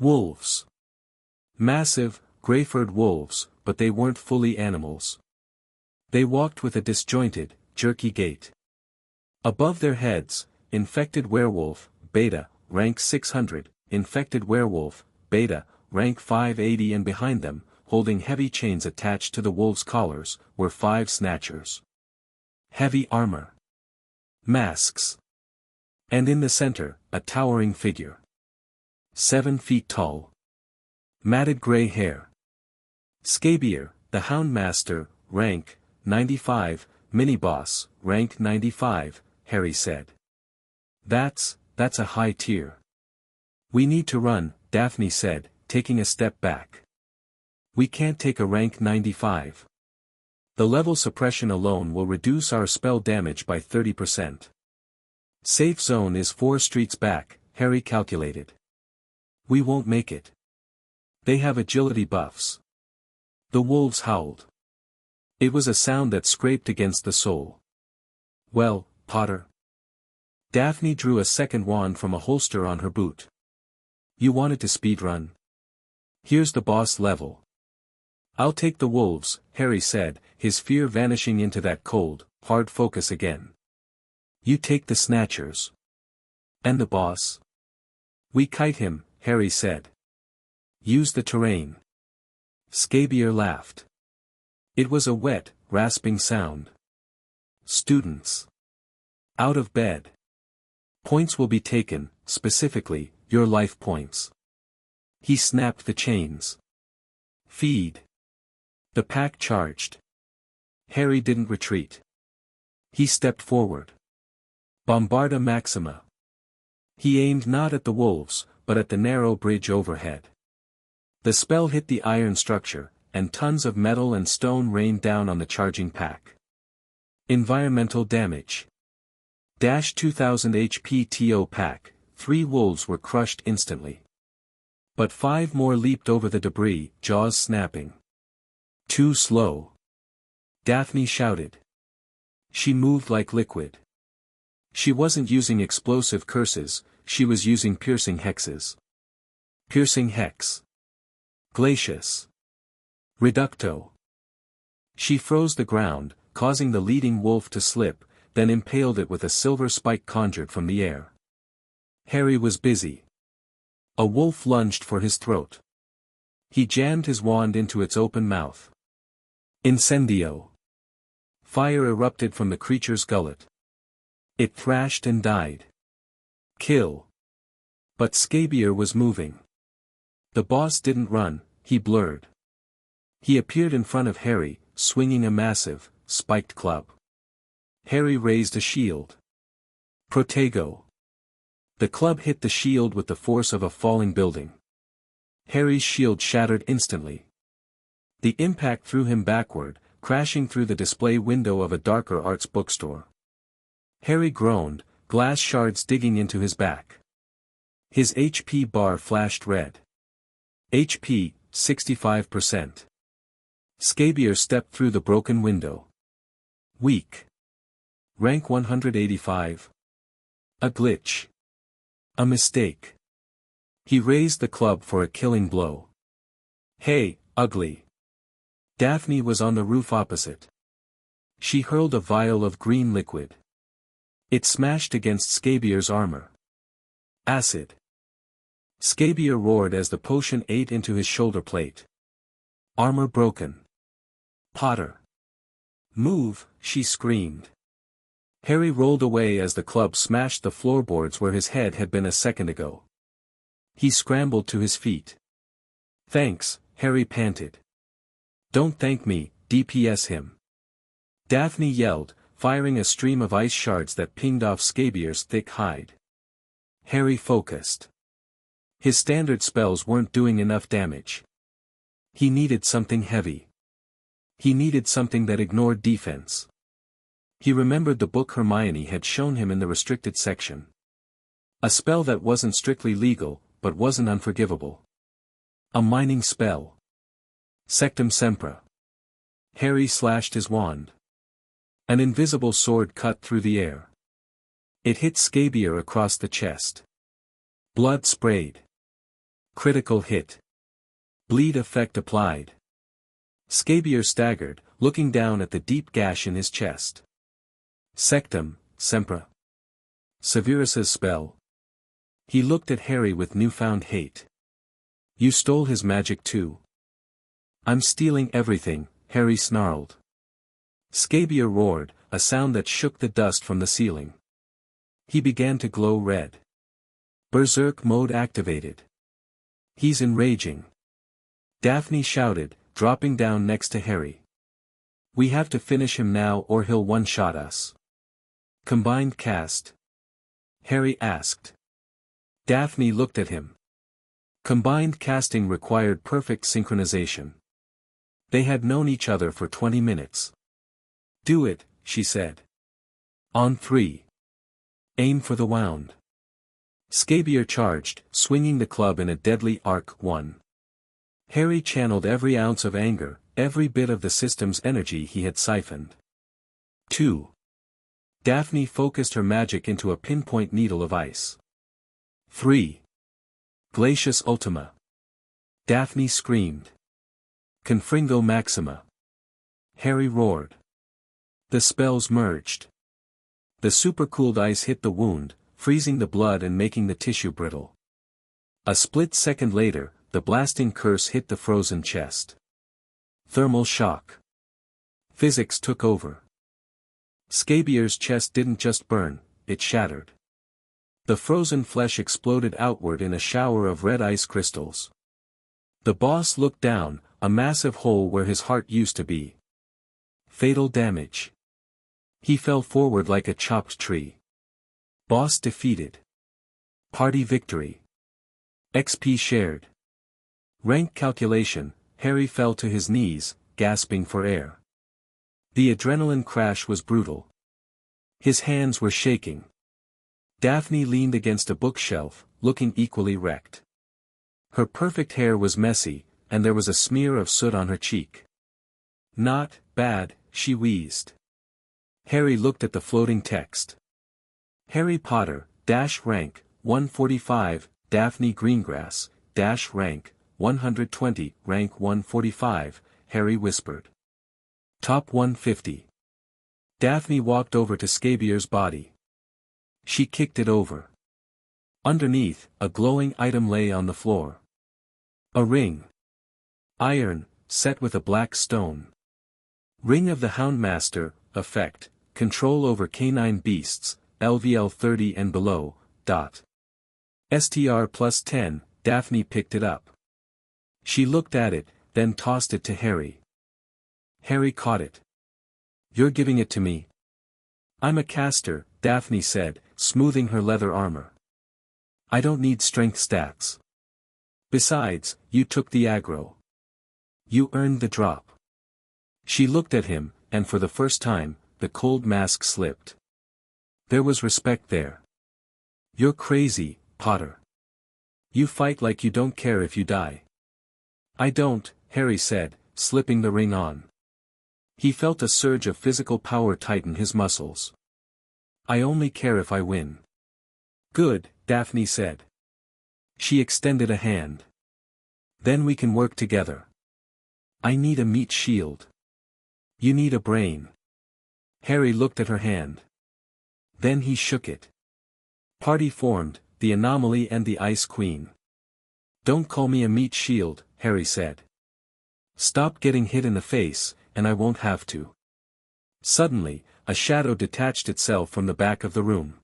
Wolves. Massive, gray-furred wolves, but they weren't fully animals. They walked with a disjointed, jerky gait. Above their heads, infected werewolf, beta, rank 600, infected werewolf, beta, rank 580, and behind them, holding heavy chains attached to the wolves' collars, were 5 snatchers. Heavy armor. Masks. And in the center, a towering figure. 7 feet tall. Matted gray hair. Scabier, the Houndmaster, rank 95, mini-boss, rank 95, Harry said. That's a high tier. We need to run, Daphne said, taking a step back. We can't take a rank 95. The level suppression alone will reduce our spell damage by 30%. Safe zone is 4 streets back, Harry calculated. We won't make it. They have agility buffs. The wolves howled. It was a sound that scraped against the soul. Well, Potter. Daphne drew a second wand from a holster on her boot. You wanted to speedrun? Here's the boss level. I'll take the wolves, Harry said, his fear vanishing into that cold, hard focus again. You take the snatchers. And the boss? We kite him, Harry said. Use the terrain. Scabier laughed. It was a wet, rasping sound. Students. Out of bed. Points will be taken, specifically, your life points. He snapped the chains. Feed. The pack charged. Harry didn't retreat. He stepped forward. Bombarda Maxima. He aimed not at the wolves, but at the narrow bridge overhead. The spell hit the iron structure, and tons of metal and stone rained down on the charging pack. Environmental damage. 2000 HP TO pack, 3 wolves were crushed instantly. But 5 more leaped over the debris, jaws snapping. Too slow. Daphne shouted. She moved like liquid. She wasn't using explosive curses, she was using piercing hexes. Piercing hex. Glacius. Reducto. She froze the ground, causing the leading wolf to slip, then impaled it with a silver spike conjured from the air. Harry was busy. A wolf lunged for his throat. He jammed his wand into its open mouth. Incendio. Fire erupted from the creature's gullet. It thrashed and died. Kill. But Scabier was moving. The boss didn't run, he blurred. He appeared in front of Harry, swinging a massive, spiked club. Harry raised a shield. Protego. The club hit the shield with the force of a falling building. Harry's shield shattered instantly. The impact threw him backward, crashing through the display window of a darker arts bookstore. Harry groaned, glass shards digging into his back. His HP bar flashed red. HP, 65%. Scabier stepped through the broken window. Weak. Rank 185. A glitch. A mistake. He raised the club for a killing blow. Hey, ugly. Daphne was on the roof opposite. She hurled a vial of green liquid. It smashed against Scabier's armor. Acid. Scabier roared as the potion ate into his shoulder plate. Armor broken. Potter. Move, she screamed. Harry rolled away as the club smashed the floorboards where his head had been a second ago. He scrambled to his feet. Thanks, Harry panted. Don't thank me, DPS him. Daphne yelled, firing a stream of ice shards that pinged off Scabier's thick hide. Harry focused. His standard spells weren't doing enough damage. He needed something heavy. He needed something that ignored defense. He remembered the book Hermione had shown him in the restricted section. A spell that wasn't strictly legal, but wasn't unforgivable. A mining spell. Sectum Sempra. Harry slashed his wand. An invisible sword cut through the air. It hit Scabier across the chest. Blood sprayed. Critical hit. Bleed effect applied. Scabier staggered, looking down at the deep gash in his chest. Sectum, Sempra. Severus's spell. He looked at Harry with newfound hate. You stole his magic too. I'm stealing everything, Harry snarled. Scabier roared, a sound that shook the dust from the ceiling. He began to glow red. Berserk mode activated. He's enraging. Daphne shouted, dropping down next to Harry. We have to finish him now or he'll one-shot us. Combined cast? Harry asked. Daphne looked at him. Combined casting required perfect synchronization. They had known each other for 20 minutes. Do it, she said. On 3. Aim for the wound. Scabier charged, swinging the club in a deadly arc. 1. Harry channeled every ounce of anger, every bit of the system's energy he had siphoned. 2. Daphne focused her magic into a pinpoint needle of ice. 3. Glacius Ultima. Daphne screamed. Confringo Maxima. Harry roared. The spells merged. The supercooled ice hit the wound, freezing the blood and making the tissue brittle. A split second later, the blasting curse hit the frozen chest. Thermal shock. Physics took over. Scabier's chest didn't just burn, it shattered. The frozen flesh exploded outward in a shower of red ice crystals. The boss looked down, a massive hole where his heart used to be. Fatal damage. He fell forward like a chopped tree. Boss defeated. Party victory. XP shared. Rank calculation, Harry fell to his knees, gasping for air. The adrenaline crash was brutal. His hands were shaking. Daphne leaned against a bookshelf, looking equally wrecked. Her perfect hair was messy, and there was a smear of soot on her cheek. Not bad, she wheezed. Harry looked at the floating text. Harry Potter, rank, 145, Daphne Greengrass, rank, 120, rank 145, Harry whispered. Top 150. Daphne walked over to Scabier's body. She kicked it over. Underneath, a glowing item lay on the floor. A ring. Iron, set with a black stone. Ring of the Houndmaster, effect, control over canine beasts, LVL 30 and below, STR plus 10, Daphne picked it up. She looked at it, then tossed it to Harry. Harry caught it. You're giving it to me. I'm a caster, Daphne said, smoothing her leather armor. I don't need strength stats. Besides, you took the aggro. You earned the drop. She looked at him, and for the first time, the cold mask slipped. There was respect there. You're crazy, Potter. You fight like you don't care if you die. I don't, Harry said, slipping the ring on. He felt a surge of physical power tighten his muscles. I only care if I win. Good, Daphne said. She extended a hand. Then we can work together. I need a meat shield. You need a brain. Harry looked at her hand. Then he shook it. Party formed, the Anomaly and the Ice Queen. Don't call me a meat shield, Harry said. Stop getting hit in the face, and I won't have to. Suddenly, a shadow detached itself from the back of the room.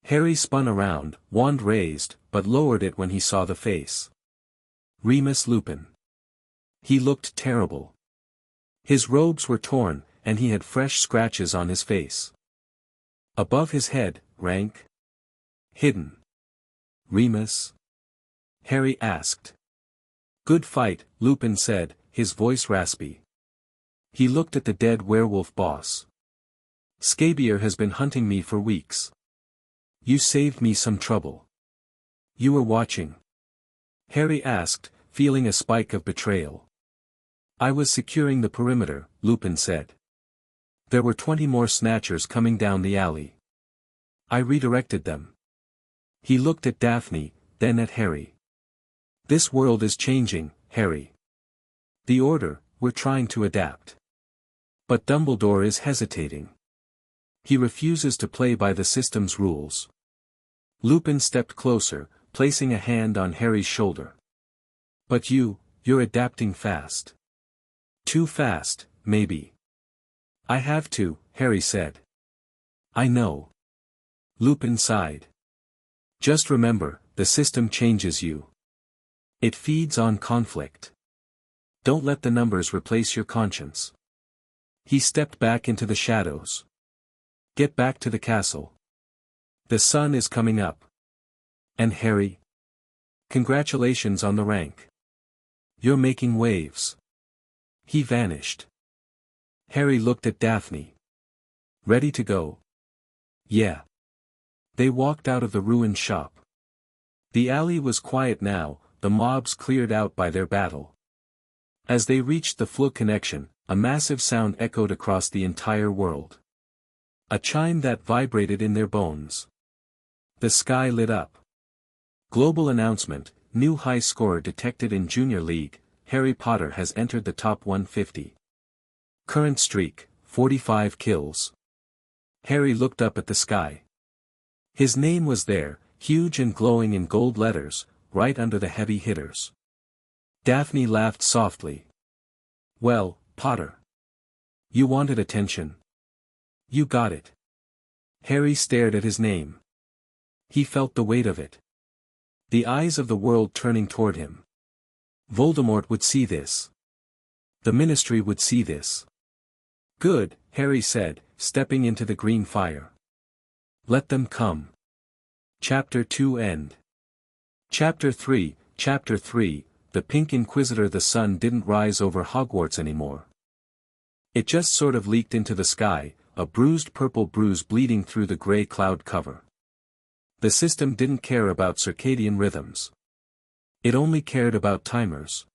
Harry spun around, wand raised, but lowered it when he saw the face. Remus Lupin. He looked terrible. His robes were torn, and he had fresh scratches on his face. Above his head, rank. Hidden. Remus? Harry asked. Good fight, Lupin said, his voice raspy. He looked at the dead werewolf boss. Scabier has been hunting me for weeks. You saved me some trouble. You were watching? Harry asked, feeling a spike of betrayal. I was securing the perimeter, Lupin said. There were 20 more snatchers coming down the alley. I redirected them. He looked at Daphne, then at Harry. This world is changing, Harry. The Order, we're trying to adapt. But Dumbledore is hesitating. He refuses to play by the system's rules. Lupin stepped closer, placing a hand on Harry's shoulder. But you're adapting fast. Too fast, maybe. I have to, Harry said. I know. Lupin sighed. Just remember, the system changes you. It feeds on conflict. Don't let the numbers replace your conscience. He stepped back into the shadows. Get back to the castle. The sun is coming up. And Harry? Congratulations on the rank. You're making waves. He vanished. Harry looked at Daphne. Ready to go? Yeah. They walked out of the ruined shop. The alley was quiet now, the mobs cleared out by their battle. As they reached the Flu connection, a massive sound echoed across the entire world. A chime that vibrated in their bones. The sky lit up. Global announcement, new high score detected in Junior League, Harry Potter has entered the top 150. Current streak, 45 kills. Harry looked up at the sky. His name was there, huge and glowing in gold letters, right under the heavy hitters. Daphne laughed softly. Well, Potter. You wanted attention. You got it. Harry stared at his name. He felt the weight of it. The eyes of the world turning toward him. Voldemort would see this. The Ministry would see this. Good, Harry said, stepping into the green fire. Let them come. Chapter 2 End. Chapter 3, The Pink Inquisitor. The sun didn't rise over Hogwarts anymore. It just sort of leaked into the sky, a bruised purple bruise bleeding through the gray cloud cover. The system didn't care about circadian rhythms. It only cared about timers.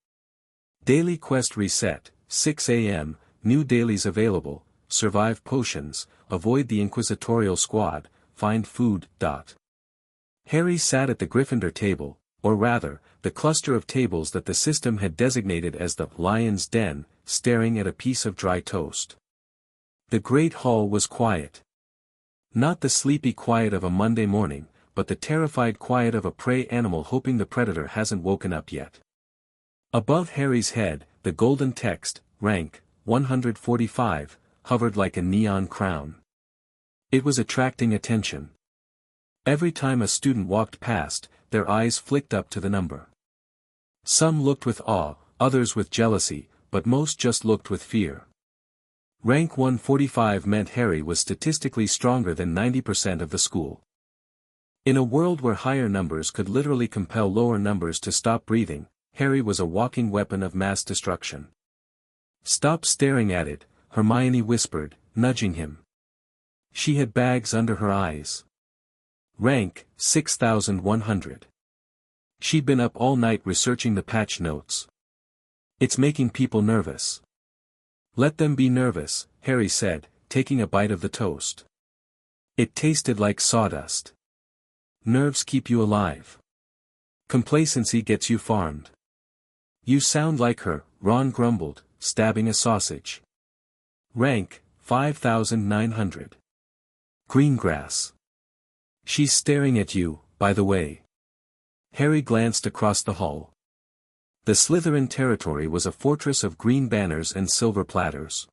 Daily quest reset, 6 a.m., new dailies available, survive potions, avoid the Inquisitorial squad, find food. Harry sat at the Gryffindor table, or rather, the cluster of tables that the system had designated as the Lion's Den, staring at a piece of dry toast. The great hall was quiet. Not the sleepy quiet of a Monday morning, but the terrified quiet of a prey animal hoping the predator hasn't woken up yet. Above Harry's head, the golden text, rank, 145, hovered like a neon crown. It was attracting attention. Every time a student walked past, their eyes flicked up to the number. Some looked with awe, others with jealousy, but most just looked with fear. Rank 145 meant Harry was statistically stronger than 90% of the school. In a world where higher numbers could literally compel lower numbers to stop breathing, Harry was a walking weapon of mass destruction. Stop staring at it, Hermione whispered, nudging him. She had bags under her eyes. Rank, 6,100. She'd been up all night researching the patch notes. It's making people nervous. Let them be nervous, Harry said, taking a bite of the toast. It tasted like sawdust. Nerves keep you alive. Complacency gets you farmed. You sound like her, Ron grumbled, stabbing a sausage. Rank, 5,900. Greengrass. She's staring at you, by the way. Harry glanced across the hall. The Slytherin territory was a fortress of green banners and silver platters.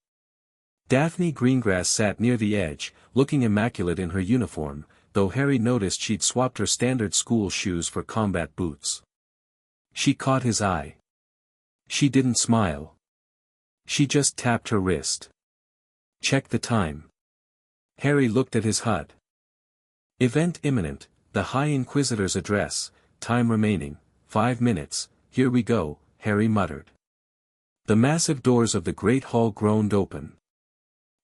Daphne Greengrass sat near the edge, looking immaculate in her uniform, though Harry noticed she'd swapped her standard school shoes for combat boots. She caught his eye. She didn't smile. She just tapped her wrist. Check the time. Harry looked at his HUD. Event imminent, the High Inquisitor's address, time remaining, 5 minutes, here we go, Harry muttered. The massive doors of the great hall groaned open.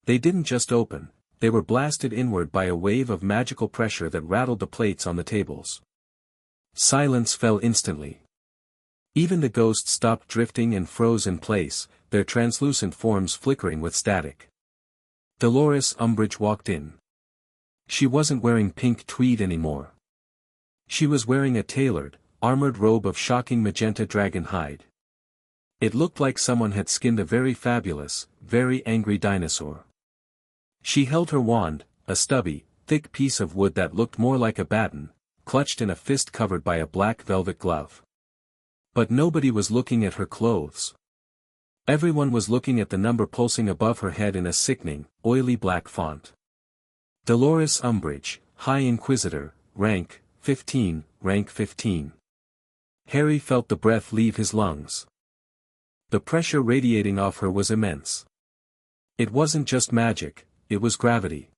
They didn't just open, they were blasted inward by a wave of magical pressure that rattled the plates on the tables. Silence fell instantly. Even the ghosts stopped drifting and froze in place, their translucent forms flickering with static. Dolores Umbridge walked in. She wasn't wearing pink tweed anymore. She was wearing a tailored, armored robe of shocking magenta dragon hide. It looked like someone had skinned a very fabulous, very angry dinosaur. She held her wand, a stubby, thick piece of wood that looked more like a baton, clutched in a fist covered by a black velvet glove. But nobody was looking at her clothes. Everyone was looking at the number pulsing above her head in a sickening, oily black font. Dolores Umbridge, High Inquisitor, rank 15, rank 15. Harry felt the breath leave his lungs. The pressure radiating off her was immense. It wasn't just magic, it was gravity.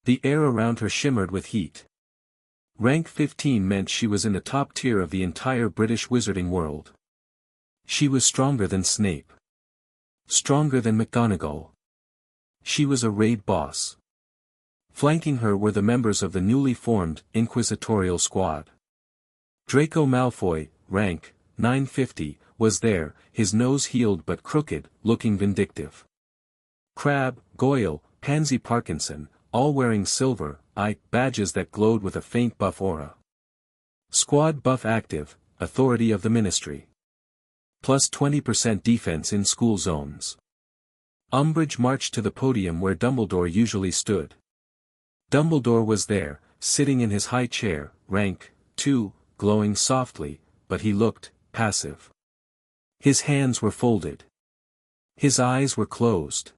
The air around her shimmered with heat. Rank 15 meant she was in the top tier of the entire British wizarding world. She was stronger than Snape. Stronger than McGonagall. She was a raid boss. Flanking her were the members of the newly formed Inquisitorial Squad. Draco Malfoy, rank 950, was there, his nose healed but crooked, looking vindictive. Crabbe, Goyle, Pansy Parkinson, all wearing silver badges that glowed with a faint buff aura. Squad buff active, authority of the Ministry. Plus 20% defense in school zones. Umbridge marched to the podium where Dumbledore usually stood. Dumbledore was there, sitting in his high chair, rank 2, glowing softly, but he looked passive. His hands were folded. His eyes were closed.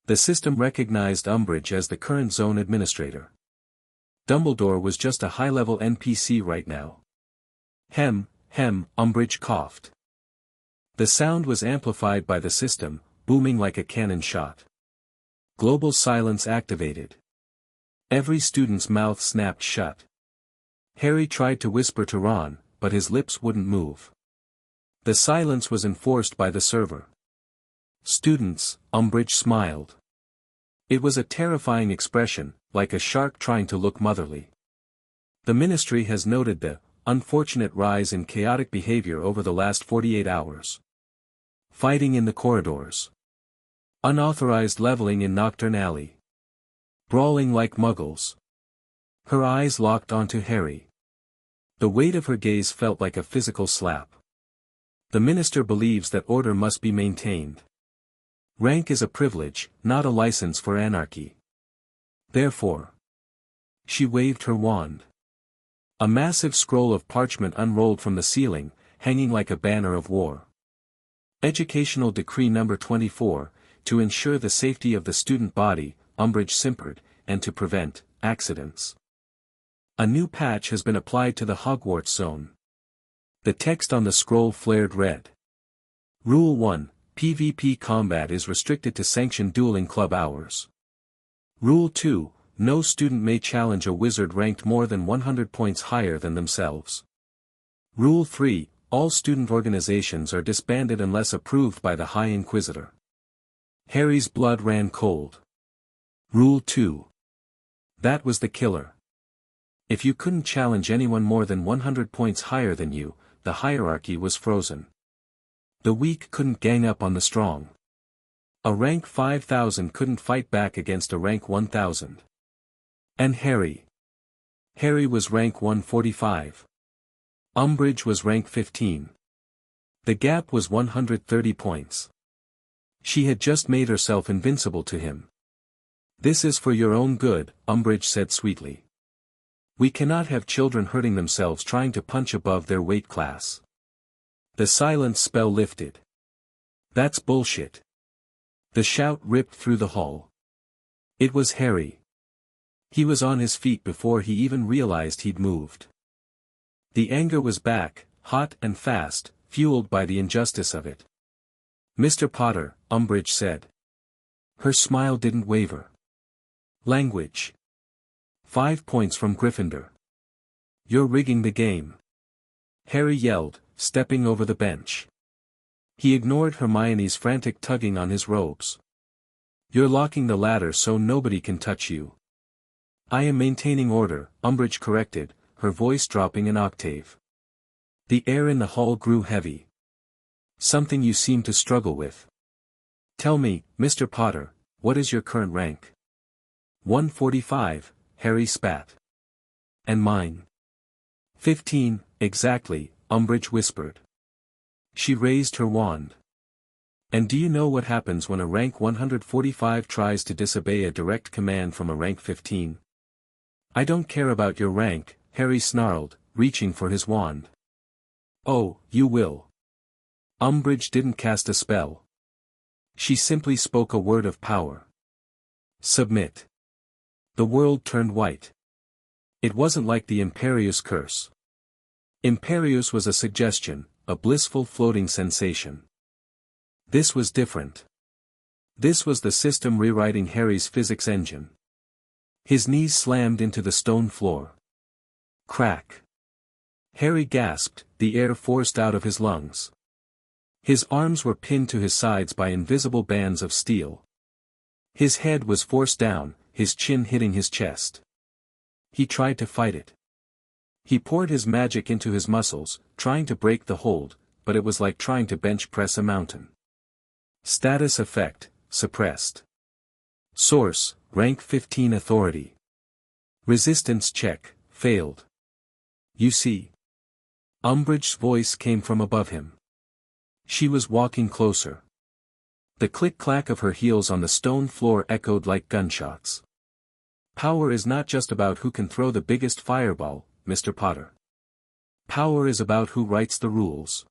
The system recognized Umbridge as the current zone administrator. Dumbledore was just a high-level NPC right now. Hem, Umbridge coughed. The sound was amplified by the system, booming like a cannon shot. Global silence activated. Every student's mouth snapped shut. Harry tried to whisper to Ron, but his lips wouldn't move. The silence was enforced by the server. Students, Umbridge smiled. It was a terrifying expression, like a shark trying to look motherly. The Ministry has noted the unfortunate rise in chaotic behavior over the last 48 hours. Fighting in the corridors. Unauthorized leveling in Nocturne Alley. Brawling like muggles. Her eyes locked onto Harry. The weight of her gaze felt like a physical slap. The minister believes that order must be maintained. Rank is a privilege, not a license for anarchy. Therefore. She waved her wand. A massive scroll of parchment unrolled from the ceiling, hanging like a banner of war. Educational Decree Number 24, to ensure the safety of the student body, Umbridge simpered, and to prevent accidents. A new patch has been applied to the Hogwarts zone. The text on the scroll flared red. Rule 1. PvP combat is restricted to sanctioned dueling club hours. Rule 2. No student may challenge a wizard ranked more than 100 points higher than themselves. Rule 3. All student organizations are disbanded unless approved by the High Inquisitor. Harry's blood ran cold. Rule 2. That was the killer. If you couldn't challenge anyone more than 100 points higher than you, the hierarchy was frozen. The weak couldn't gang up on the strong. A rank 5000 couldn't fight back against a rank 1000. And Harry. Harry was rank 145. Umbridge was rank 15. The gap was 130 points. She had just made herself invincible to him. This is for your own good, Umbridge said sweetly. We cannot have children hurting themselves trying to punch above their weight class. The silence spell lifted. That's bullshit. The shout ripped through the hall. It was Harry. He was on his feet before he even realized he'd moved. The anger was back, hot and fast, fueled by the injustice of it. Mr. Potter, Umbridge said. Her smile didn't waver. Language. 5 points from Gryffindor. You're rigging the game. Harry yelled, stepping over the bench. He ignored Hermione's frantic tugging on his robes. You're locking the ladder so nobody can touch you. I am maintaining order, Umbridge corrected, her voice dropping an octave. The air in the hall grew heavy. Something you seem to struggle with. Tell me, Mr. Potter, what is your current rank? 145, Harry spat. And mine? 15, exactly, Umbridge whispered. She raised her wand. And do you know what happens when a rank 145 tries to disobey a direct command from a rank 15? I don't care about your rank, Harry snarled, reaching for his wand. Oh, you will. Umbridge didn't cast a spell. She simply spoke a word of power. Submit. The world turned white. It wasn't like the Imperius curse. Imperius was a suggestion, a blissful floating sensation. This was different. This was the system rewriting Harry's physics engine. His knees slammed into the stone floor. Crack. Harry gasped, the air forced out of his lungs. His arms were pinned to his sides by invisible bands of steel. His head was forced down, his chin hitting his chest. He tried to fight it. He poured his magic into his muscles, trying to break the hold, but it was like trying to bench press a mountain. Status effect, suppressed. Source, rank 15 authority. Resistance check, failed. You see. Umbridge's voice came from above him. She was walking closer. The click-clack of her heels on the stone floor echoed like gunshots. Power is not just about who can throw the biggest fireball, Mr. Potter. Power is about who writes the rules.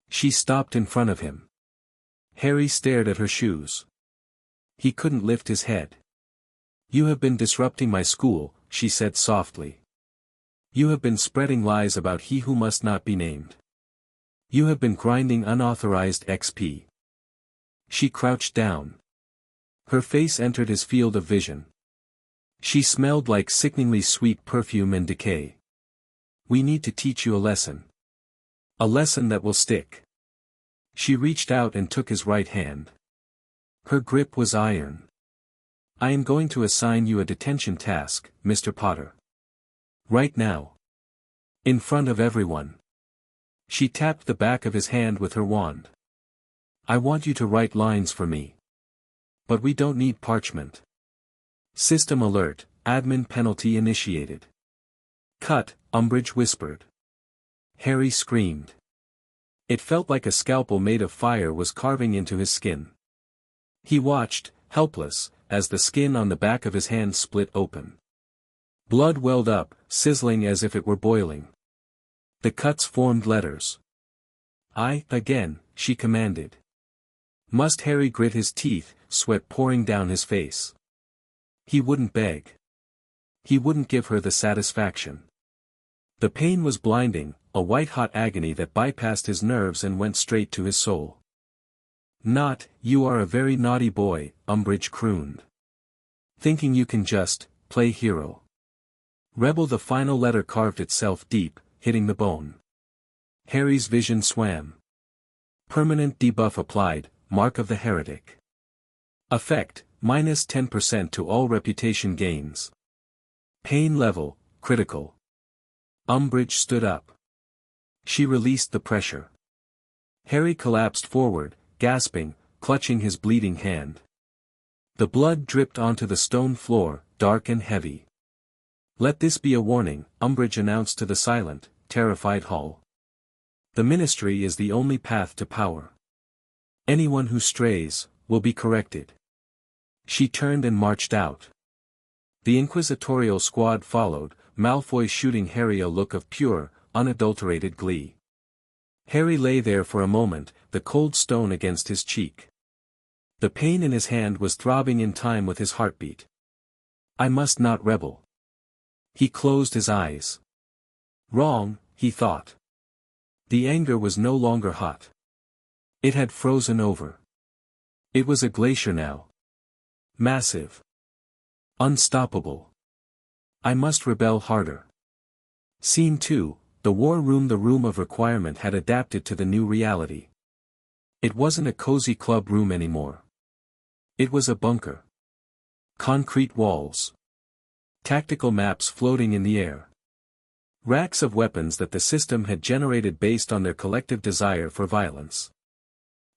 She stopped in front of him. Harry stared at her shoes. He couldn't lift his head. You have been disrupting my school, she said softly. You have been spreading lies about he who must not be named. You have been grinding unauthorized XP. She crouched down. Her face entered his field of vision. She smelled like sickeningly sweet perfume and decay. We need to teach you a lesson. A lesson that will stick. She reached out and took his right hand. Her grip was iron. I am going to assign you a detention task, Mr. Potter. Right now. In front of everyone. She tapped the back of his hand with her wand. I want you to write lines for me. But we don't need parchment. System alert, admin penalty initiated. Cut, Umbridge whispered. Harry screamed. It felt like a scalpel made of fire was carving into his skin. He watched, helpless, as the skin on the back of his hand split open. Blood welled up, sizzling as if it were boiling. The cuts formed letters. Again, she commanded. Must Harry grit his teeth, sweat pouring down his face. He wouldn't beg. He wouldn't give her the satisfaction. The pain was blinding, a white-hot agony that bypassed his nerves and went straight to his soul. Not, you are a very naughty boy, Umbridge crooned. Thinking you can just, play hero. Rebel. The final letter carved itself deep, hitting the bone. Harry's vision swam. Permanent debuff applied, mark of the heretic. Effect, minus 10% to all reputation gains. Pain level, critical. Umbridge stood up. She released the pressure. Harry collapsed forward, gasping, clutching his bleeding hand. The blood dripped onto the stone floor, dark and heavy. Let this be a warning, Umbridge announced to the silent, terrified hall. The ministry is the only path to power. Anyone who strays, will be corrected. She turned and marched out. The inquisitorial squad followed, Malfoy shooting Harry a look of pure, unadulterated glee. Harry lay there for a moment, the cold stone against his cheek. The pain in his hand was throbbing in time with his heartbeat. I must not rebel. He closed his eyes. Wrong, he thought. The anger was no longer hot. It had frozen over. It was a glacier now. Massive. Unstoppable. I must rebel harder. Scene 2, the war room. The room of requirement had adapted to the new reality. It wasn't a cozy club room anymore. It was a bunker. Concrete walls. Tactical maps floating in the air. Racks of weapons that the system had generated based on their collective desire for violence.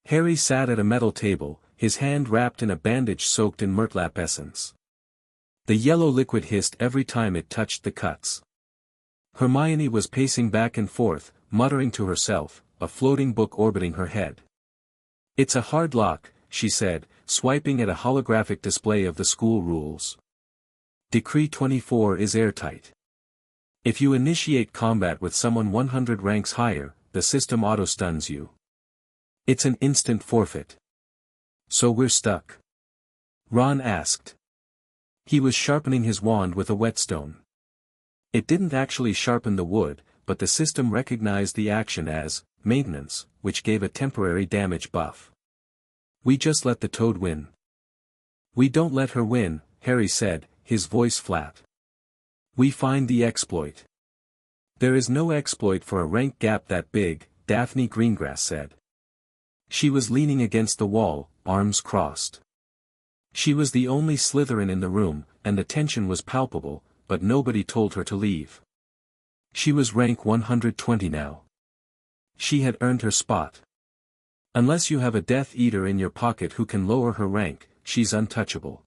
Harry sat at a metal table, his hand wrapped in a bandage soaked in murtlap essence. The yellow liquid hissed every time it touched the cuts. Hermione was pacing back and forth, muttering to herself, a floating book orbiting her head. "It's a hard lock," she said, swiping at a holographic display of the school rules. "Decree 24 is airtight. If you initiate combat with someone 100 ranks higher, the system auto-stuns you. It's an instant forfeit." "So we're stuck?" Ron asked. He was sharpening his wand with a whetstone. It didn't actually sharpen the wood, but the system recognized the action as maintenance, which gave a temporary damage buff. "We just let the toad win." "We don't let her win," Harry said, his voice flat. "We find the exploit." "There is no exploit for a rank gap that big," Daphne Greengrass said. She was leaning against the wall, arms crossed. She was the only Slytherin in the room, and the tension was palpable, but nobody told her to leave. She was rank 120 now. She had earned her spot. Unless you have a Death Eater in your pocket who can lower her rank, she's untouchable.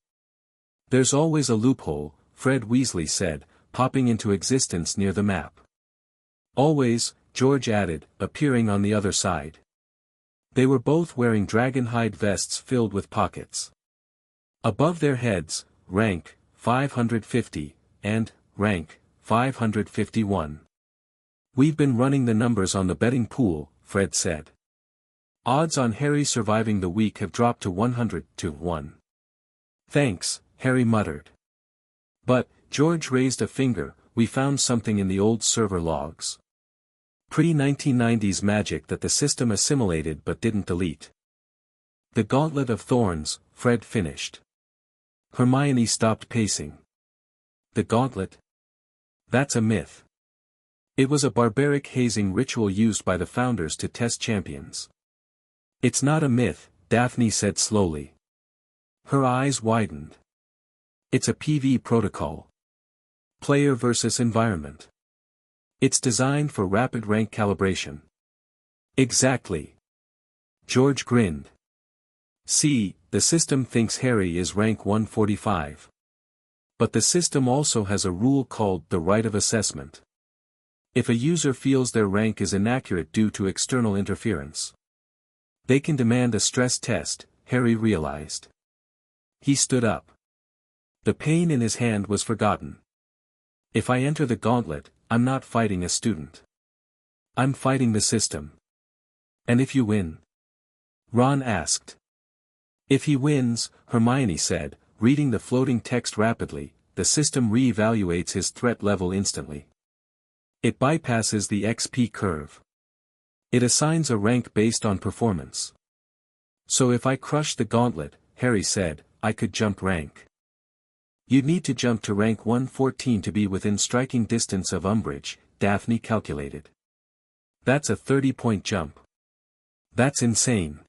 "There's always a loophole," Fred Weasley said, popping into existence near the map. "Always," George added, appearing on the other side. They were both wearing dragonhide vests filled with pockets. Above their heads, rank 550, and rank 551. "We've been running the numbers on the betting pool," Fred said. "Odds on Harry surviving the week have dropped to 100 to 1. "Thanks," Harry muttered. "But," George raised a finger, "we found something in the old server logs. Pre-1990s magic that the system assimilated but didn't delete." "The Gauntlet of Thorns," Fred finished. Hermione stopped pacing. "The Gauntlet? That's a myth. It was a barbaric hazing ritual used by the founders to test champions." "It's not a myth," Daphne said slowly. Her eyes widened. "It's a PvP protocol. Player versus environment. It's designed for rapid rank calibration." "Exactly." George grinned. "See, the system thinks Harry is rank 145. But the system also has a rule called the right of assessment. If a user feels their rank is inaccurate due to external interference, they can demand a stress test," Harry realized. He stood up. The pain in his hand was forgotten. "If I enter the gauntlet, I'm not fighting a student. I'm fighting the system." "And if you win?" Ron asked. "If he wins," Hermione said, reading the floating text rapidly, "the system re-evaluates his threat level instantly. It bypasses the XP curve. It assigns a rank based on performance. So if I crush the gauntlet," Harry said, "I could jump rank." "You'd need to jump to rank 114 to be within striking distance of Umbridge," Daphne calculated. "That's a 30-point jump. That's insane.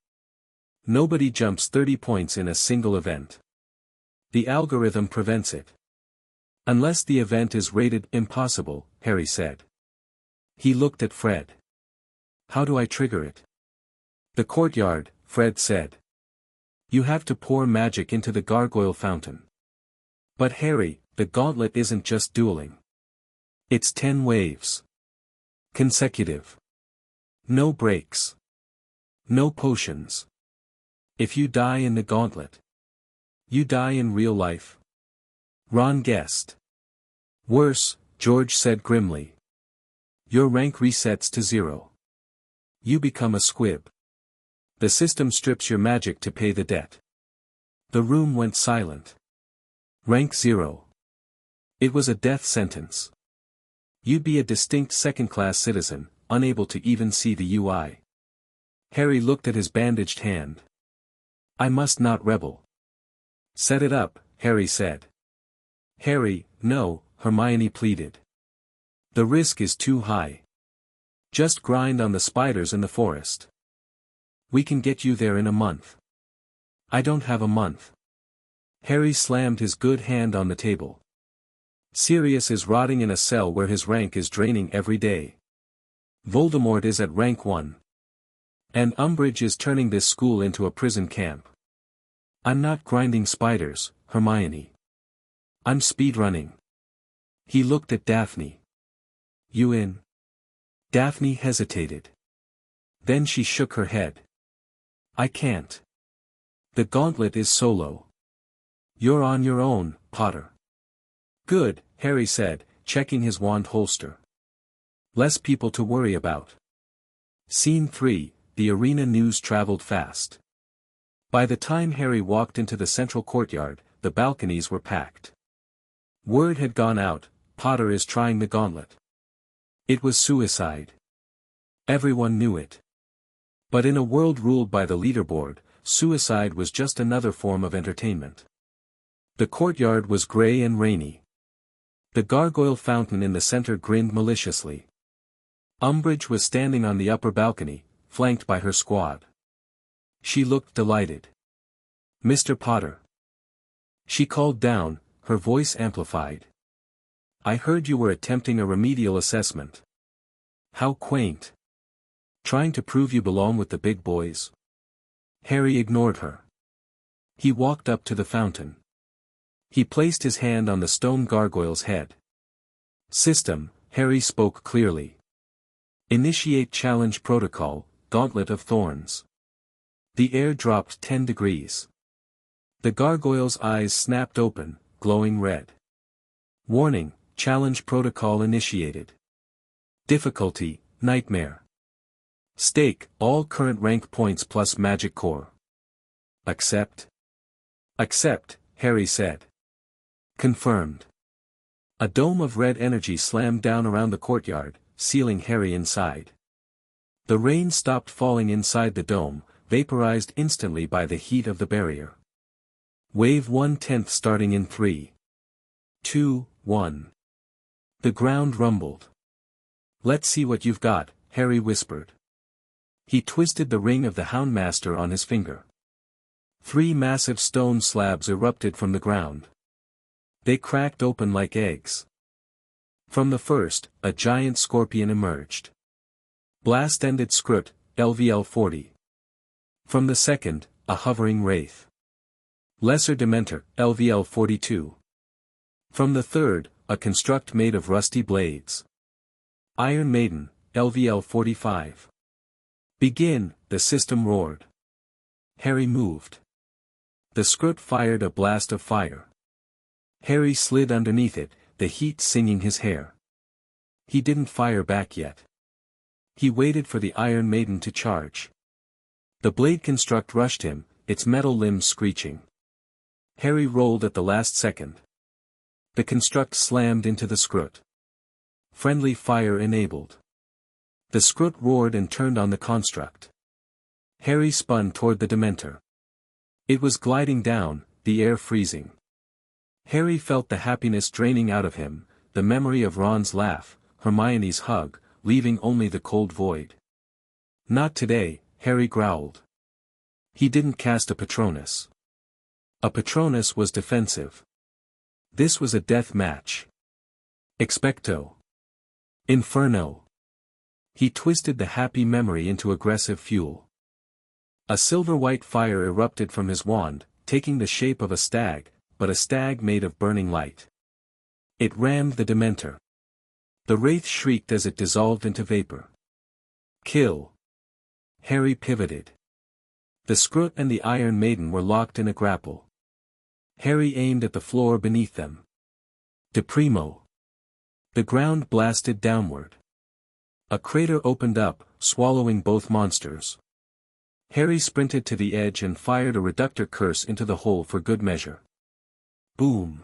Nobody jumps 30 points in a single event. The algorithm prevents it. Unless the event is rated impossible," Harry said. He looked at Fred. "How do I trigger it?" "The courtyard," Fred said. "You have to pour magic into the gargoyle fountain." "But Harry, the gauntlet isn't just dueling. It's 10 waves. Consecutive. No breaks. No potions. If you die in the gauntlet, you die in real life." Ron guessed. "Worse," George said grimly. "Your rank resets to 0. You become a squib. The system strips your magic to pay the debt." The room went silent. Rank 0. It was a death sentence. You'd be a distinct second-class citizen, unable to even see the UI. Harry looked at his bandaged hand. "I must not rebel." "Set it up," Harry said. "Harry, no," Hermione pleaded. "The risk is too high. Just grind on the spiders in the forest. We can get you there in a month." "I don't have a month." Harry slammed his good hand on the table. "Sirius is rotting in a cell where his rank is draining every day. Voldemort is at rank 1. And Umbridge is turning this school into a prison camp. I'm not grinding spiders, Hermione. I'm speedrunning." He looked at Daphne. "You in?" Daphne hesitated. Then she shook her head. I can't. The gauntlet is solo. You're on your own, Potter. Good, Harry said, checking his wand holster. Less people to worry about. Scene 3, the arena news traveled fast. By the time Harry walked into the central courtyard, the balconies were packed. Word had gone out, Potter is trying the gauntlet. It was suicide. Everyone knew it. But in a world ruled by the leaderboard, suicide was just another form of entertainment. The courtyard was grey and rainy. The gargoyle fountain in the center grinned maliciously. Umbridge was standing on the upper balcony, flanked by her squad. She looked delighted. Mr. Potter. She called down, her voice amplified. I heard you were attempting a remedial assessment. How quaint. Trying to prove you belong with the big boys? Harry ignored her. He walked up to the fountain. He placed his hand on the stone gargoyle's head. System, Harry spoke clearly. Initiate challenge protocol, Gauntlet of Thorns. The air dropped 10 degrees. The gargoyle's eyes snapped open, glowing red. Warning, challenge protocol initiated. Difficulty, Nightmare. Stake, all current rank points plus magic core. Accept? Accept, Harry said. Confirmed. A dome of red energy slammed down around the courtyard, sealing Harry inside. The rain stopped falling inside the dome, vaporized instantly by the heat of the barrier. Wave 1/10 starting in 3, 2, 1. The ground rumbled. Let's see what you've got, Harry whispered. He twisted the ring of the Houndmaster on his finger. 3 massive stone slabs erupted from the ground. They cracked open like eggs. From the first, a giant scorpion emerged. Blast-ended Scrut, LVL 40. From the second, a hovering wraith. Lesser Dementor, LVL 42. From the third, a construct made of rusty blades. Iron Maiden, LVL 45. Begin, the system roared. Harry moved. The Scrut fired a blast of fire. Harry slid underneath it, the heat singing his hair. He didn't fire back yet. He waited for the Iron Maiden to charge. The blade construct rushed him, its metal limbs screeching. Harry rolled at the last second. The construct slammed into the Scrut. Friendly fire enabled. The Scrut roared and turned on the construct. Harry spun toward the Dementor. It was gliding down, the air freezing. Harry felt the happiness draining out of him, the memory of Ron's laugh, Hermione's hug, leaving only the cold void. Not today, Harry growled. He didn't cast a Patronus. A Patronus was defensive. This was a death match. Expecto. Inferno. He twisted the happy memory into aggressive fuel. A silver-white fire erupted from his wand, taking the shape of a stag, but a stag made of burning light. It rammed the Dementor. The wraith shrieked as it dissolved into vapor. Kill. Harry pivoted. The Scrut and the Iron Maiden were locked in a grapple. Harry aimed at the floor beneath them. De primo. The ground blasted downward. A crater opened up, swallowing both monsters. Harry sprinted to the edge and fired a reductor curse into the hole for good measure. Boom.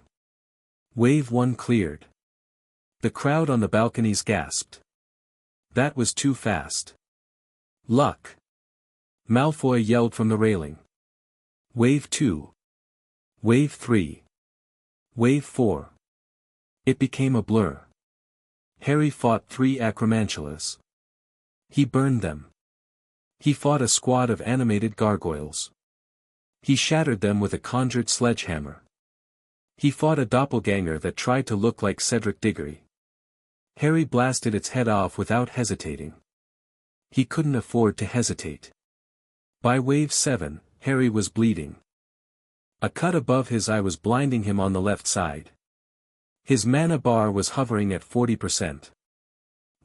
Wave 1 cleared. The crowd on the balconies gasped. That was too fast. Luck. Malfoy yelled from the railing. Wave 2. Wave 3. Wave 4. It became a blur. Harry fought 3 acromantulas. He burned them. He fought a squad of animated gargoyles. He shattered them with a conjured sledgehammer. He fought a doppelganger that tried to look like Cedric Diggory. Harry blasted its head off without hesitating. He couldn't afford to hesitate. By wave 7, Harry was bleeding. A cut above his eye was blinding him on the left side. His mana bar was hovering at 40%.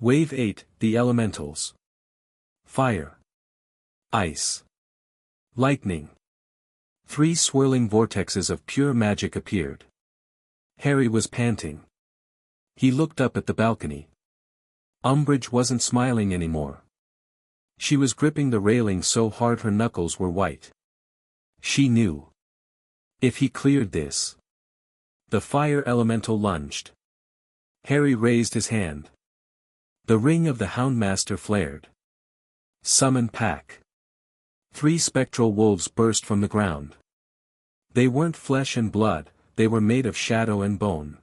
Wave 8, the elementals. Fire. Ice. Lightning. 3 swirling vortexes of pure magic appeared. Harry was panting. He looked up at the balcony. Umbridge wasn't smiling anymore. She was gripping the railing so hard her knuckles were white. She knew. If he cleared this. The fire elemental lunged. Harry raised his hand. The ring of the Houndmaster flared. Summon pack. 3 spectral wolves burst from the ground. They weren't flesh and blood, they were made of shadow and bone.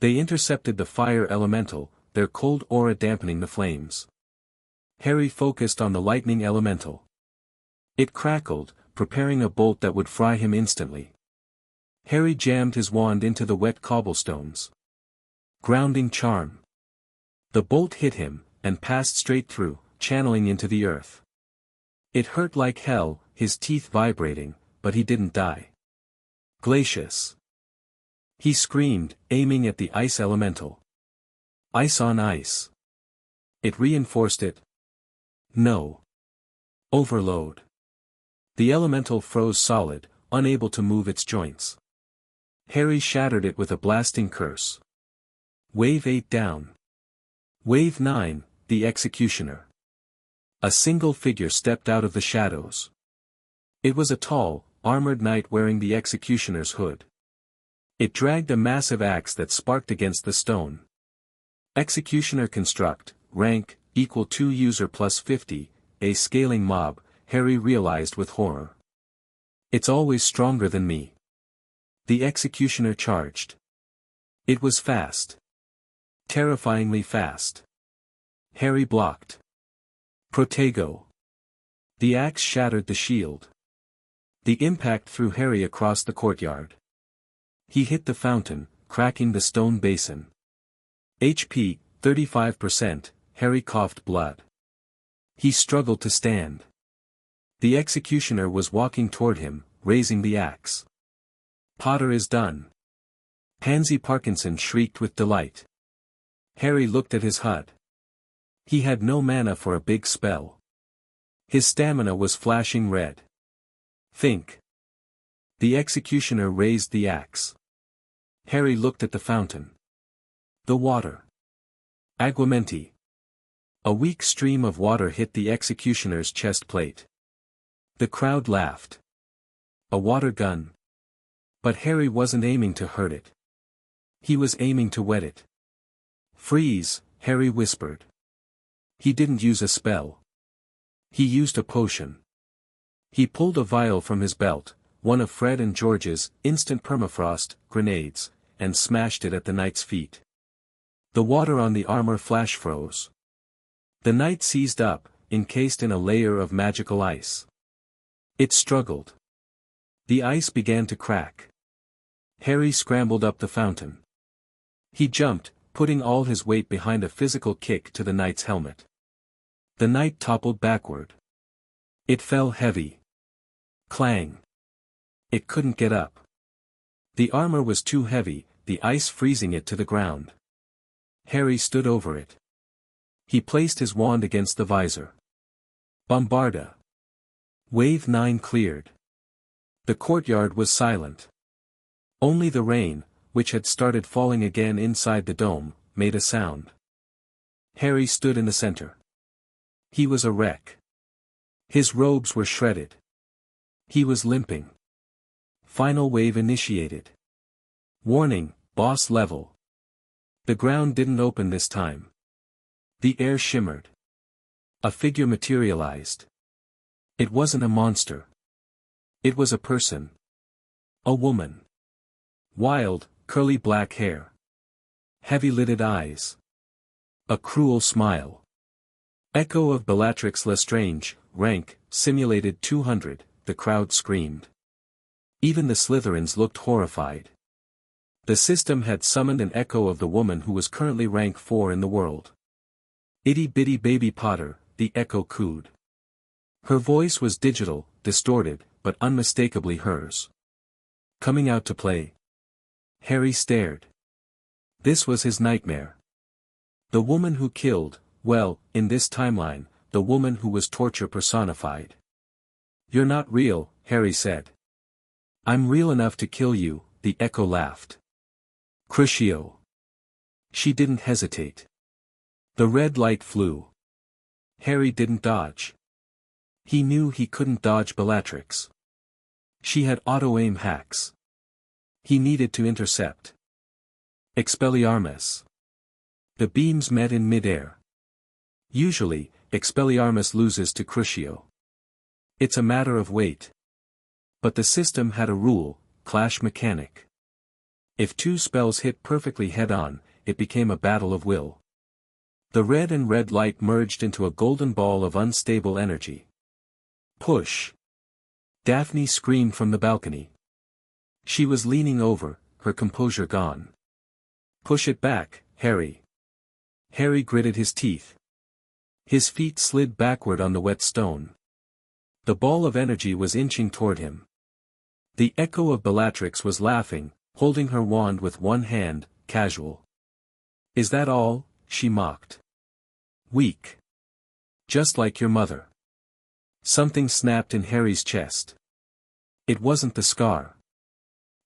They intercepted the fire elemental, their cold aura dampening the flames. Harry focused on the lightning elemental. It crackled, preparing a bolt that would fry him instantly. Harry jammed his wand into the wet cobblestones. Grounding charm. The bolt hit him, and passed straight through, channeling into the earth. It hurt like hell, his teeth vibrating, but he didn't die. Glacius. He screamed, aiming at the ice elemental. Ice on ice. It reinforced it. No. Overload. The elemental froze solid, unable to move its joints. Harry shattered it with a blasting curse. Wave 8 down. Wave 9, the Executioner. A single figure stepped out of the shadows. It was a tall, armored knight wearing the Executioner's hood. It dragged a massive axe that sparked against the stone. Executioner construct, rank, equal 2 user plus 50, a scaling mob, Harry realized with horror. It's always stronger than me. The Executioner charged. It was fast. Terrifyingly fast. Harry blocked. Protego. The axe shattered the shield. The impact threw Harry across the courtyard. He hit the fountain, cracking the stone basin. HP, 35%, Harry coughed blood. He struggled to stand. The Executioner was walking toward him, raising the axe. Potter is done. Pansy Parkinson shrieked with delight. Harry looked at his HUD. He had no mana for a big spell. His stamina was flashing red. Think. The Executioner raised the axe. Harry looked at the fountain. The water. Aguamenti. A weak stream of water hit the Executioner's chest plate. The crowd laughed. A water gun. But Harry wasn't aiming to hurt it. He was aiming to wet it. Freeze, Harry whispered. He didn't use a spell. He used a potion. He pulled a vial from his belt, one of Fred and George's instant permafrost grenades, and smashed it at the knight's feet. The water on the armor flash froze. The knight seized up, encased in a layer of magical ice. It struggled. The ice began to crack. Harry scrambled up the fountain. He jumped, putting all his weight behind a physical kick to the knight's helmet. The knight toppled backward. It fell heavy. Clang. It couldn't get up. The armor was too heavy, the ice freezing it to the ground. Harry stood over it. He placed his wand against the visor. Bombarda. Wave 9 cleared. The courtyard was silent. Only the rain, which had started falling again inside the dome, made a sound. Harry stood in the center. He was a wreck. His robes were shredded. He was limping. Final wave initiated. Warning, boss level. The ground didn't open this time. The air shimmered. A figure materialized. It wasn't a monster. It was a person. A woman. Wild, curly black hair. Heavy-lidded eyes. A cruel smile. Echo of Bellatrix Lestrange, rank, simulated 200, the crowd screamed. Even the Slytherins looked horrified. The system had summoned an echo of the woman who was currently rank 4 in the world. Itty bitty baby Potter, the echo cooed. Her voice was digital, distorted, but unmistakably hers. Coming out to play. Harry stared. This was his nightmare. The woman who killed, well, in this timeline, the woman who was torture personified. "You're not real," Harry said. "I'm real enough to kill you," the echo laughed. "Crucio." She didn't hesitate. The red light flew. Harry didn't dodge. He knew he couldn't dodge Bellatrix. She had auto-aim hacks. He needed to intercept. Expelliarmus. The beams met in midair. Usually, Expelliarmus loses to Crucio. It's a matter of weight. But the system had a rule, clash mechanic. If two spells hit perfectly head-on, it became a battle of will. The red and red light merged into a golden ball of unstable energy. Push! Daphne screamed from the balcony. She was leaning over, her composure gone. "Push it back, Harry." Harry gritted his teeth. His feet slid backward on the wet stone. The ball of energy was inching toward him. The echo of Bellatrix was laughing, holding her wand with one hand, casual. "Is that all?" she mocked. "Weak. Just like your mother." Something snapped in Harry's chest. It wasn't the scar.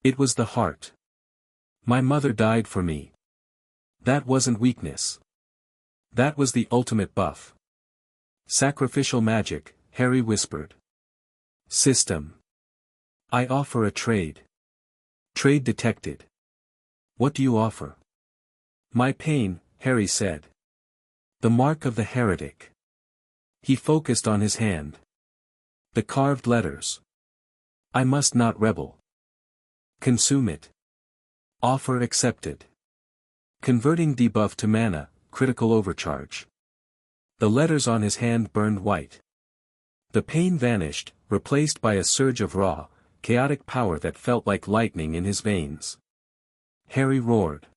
It was the heart. "My mother died for me." That wasn't weakness. That was the ultimate buff. "Sacrificial magic," Harry whispered. "System. I offer a trade." Trade detected. "What do you offer?" "My pain," Harry said. "The mark of the heretic." He focused on his hand. The carved letters. "I must not rebel." "Consume it." Offer accepted. Converting debuff to mana, critical overcharge. The letters on his hand burned white. The pain vanished, replaced by a surge of raw, chaotic power that felt like lightning in his veins. Harry roared.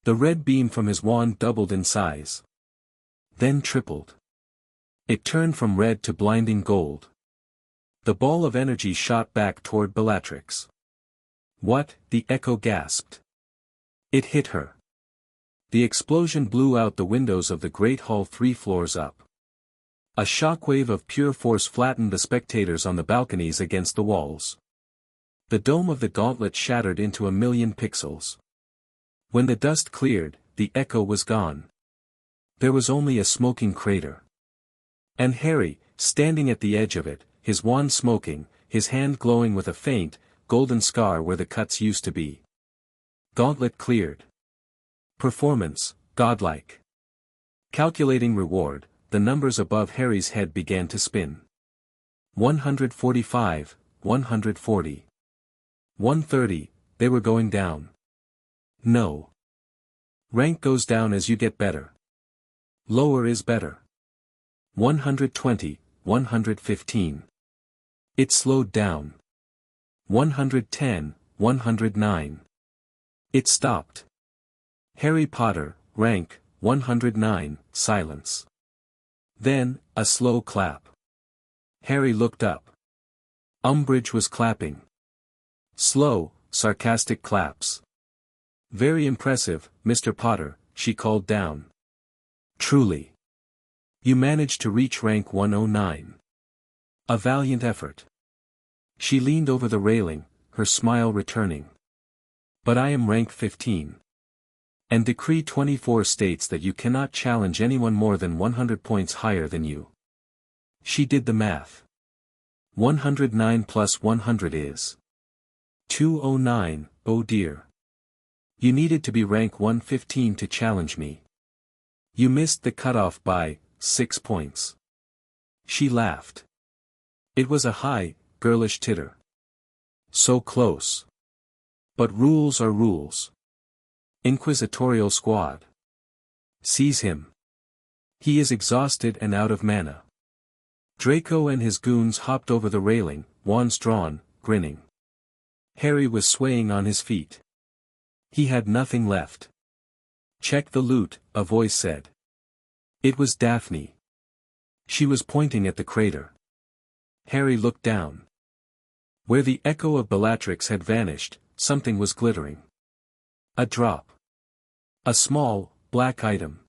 The red beam from his wand doubled in size. Then tripled. It turned from red to blinding gold. The ball of energy shot back toward Bellatrix. "What?" the echo gasped. It hit her. The explosion blew out the windows of the great hall 3 floors up. A shockwave of pure force flattened the spectators on the balconies against the walls. The dome of the gauntlet shattered into a million pixels. When the dust cleared, the echo was gone. There was only a smoking crater. And Harry, standing at the edge of it, his wand smoking, his hand glowing with a faint, golden scar where the cuts used to be. Gauntlet cleared. Performance, godlike. Calculating reward, the numbers above Harry's head began to spin. 145, 140. 130, they were going down. No. Rank goes down as you get better. Lower is better. 120, 115. It slowed down. 110, 109. It stopped. Harry Potter, rank, 109, silence. Then, a slow clap. Harry looked up. Umbridge was clapping. Slow, sarcastic claps. "Very impressive, Mr. Potter," she called down. "Truly. You managed to reach rank 109. A valiant effort." She leaned over the railing, her smile returning. "But I am rank 15. And Decree 24 states that you cannot challenge anyone more than 100 points higher than you." She did the math. 109 plus 100 is 209, oh dear. You needed to be rank 115 to challenge me. You missed the cutoff by 6 points. She laughed. It was a high, girlish titter. So close. But rules are rules. Inquisitorial squad. Seize him. He is exhausted and out of mana. Draco and his goons hopped over the railing, wands drawn, grinning. Harry was swaying on his feet. He had nothing left. "Check the loot," a voice said. It was Daphne. She was pointing at the crater. Harry looked down. Where the echo of Bellatrix had vanished, something was glittering. A drop. A small, black item.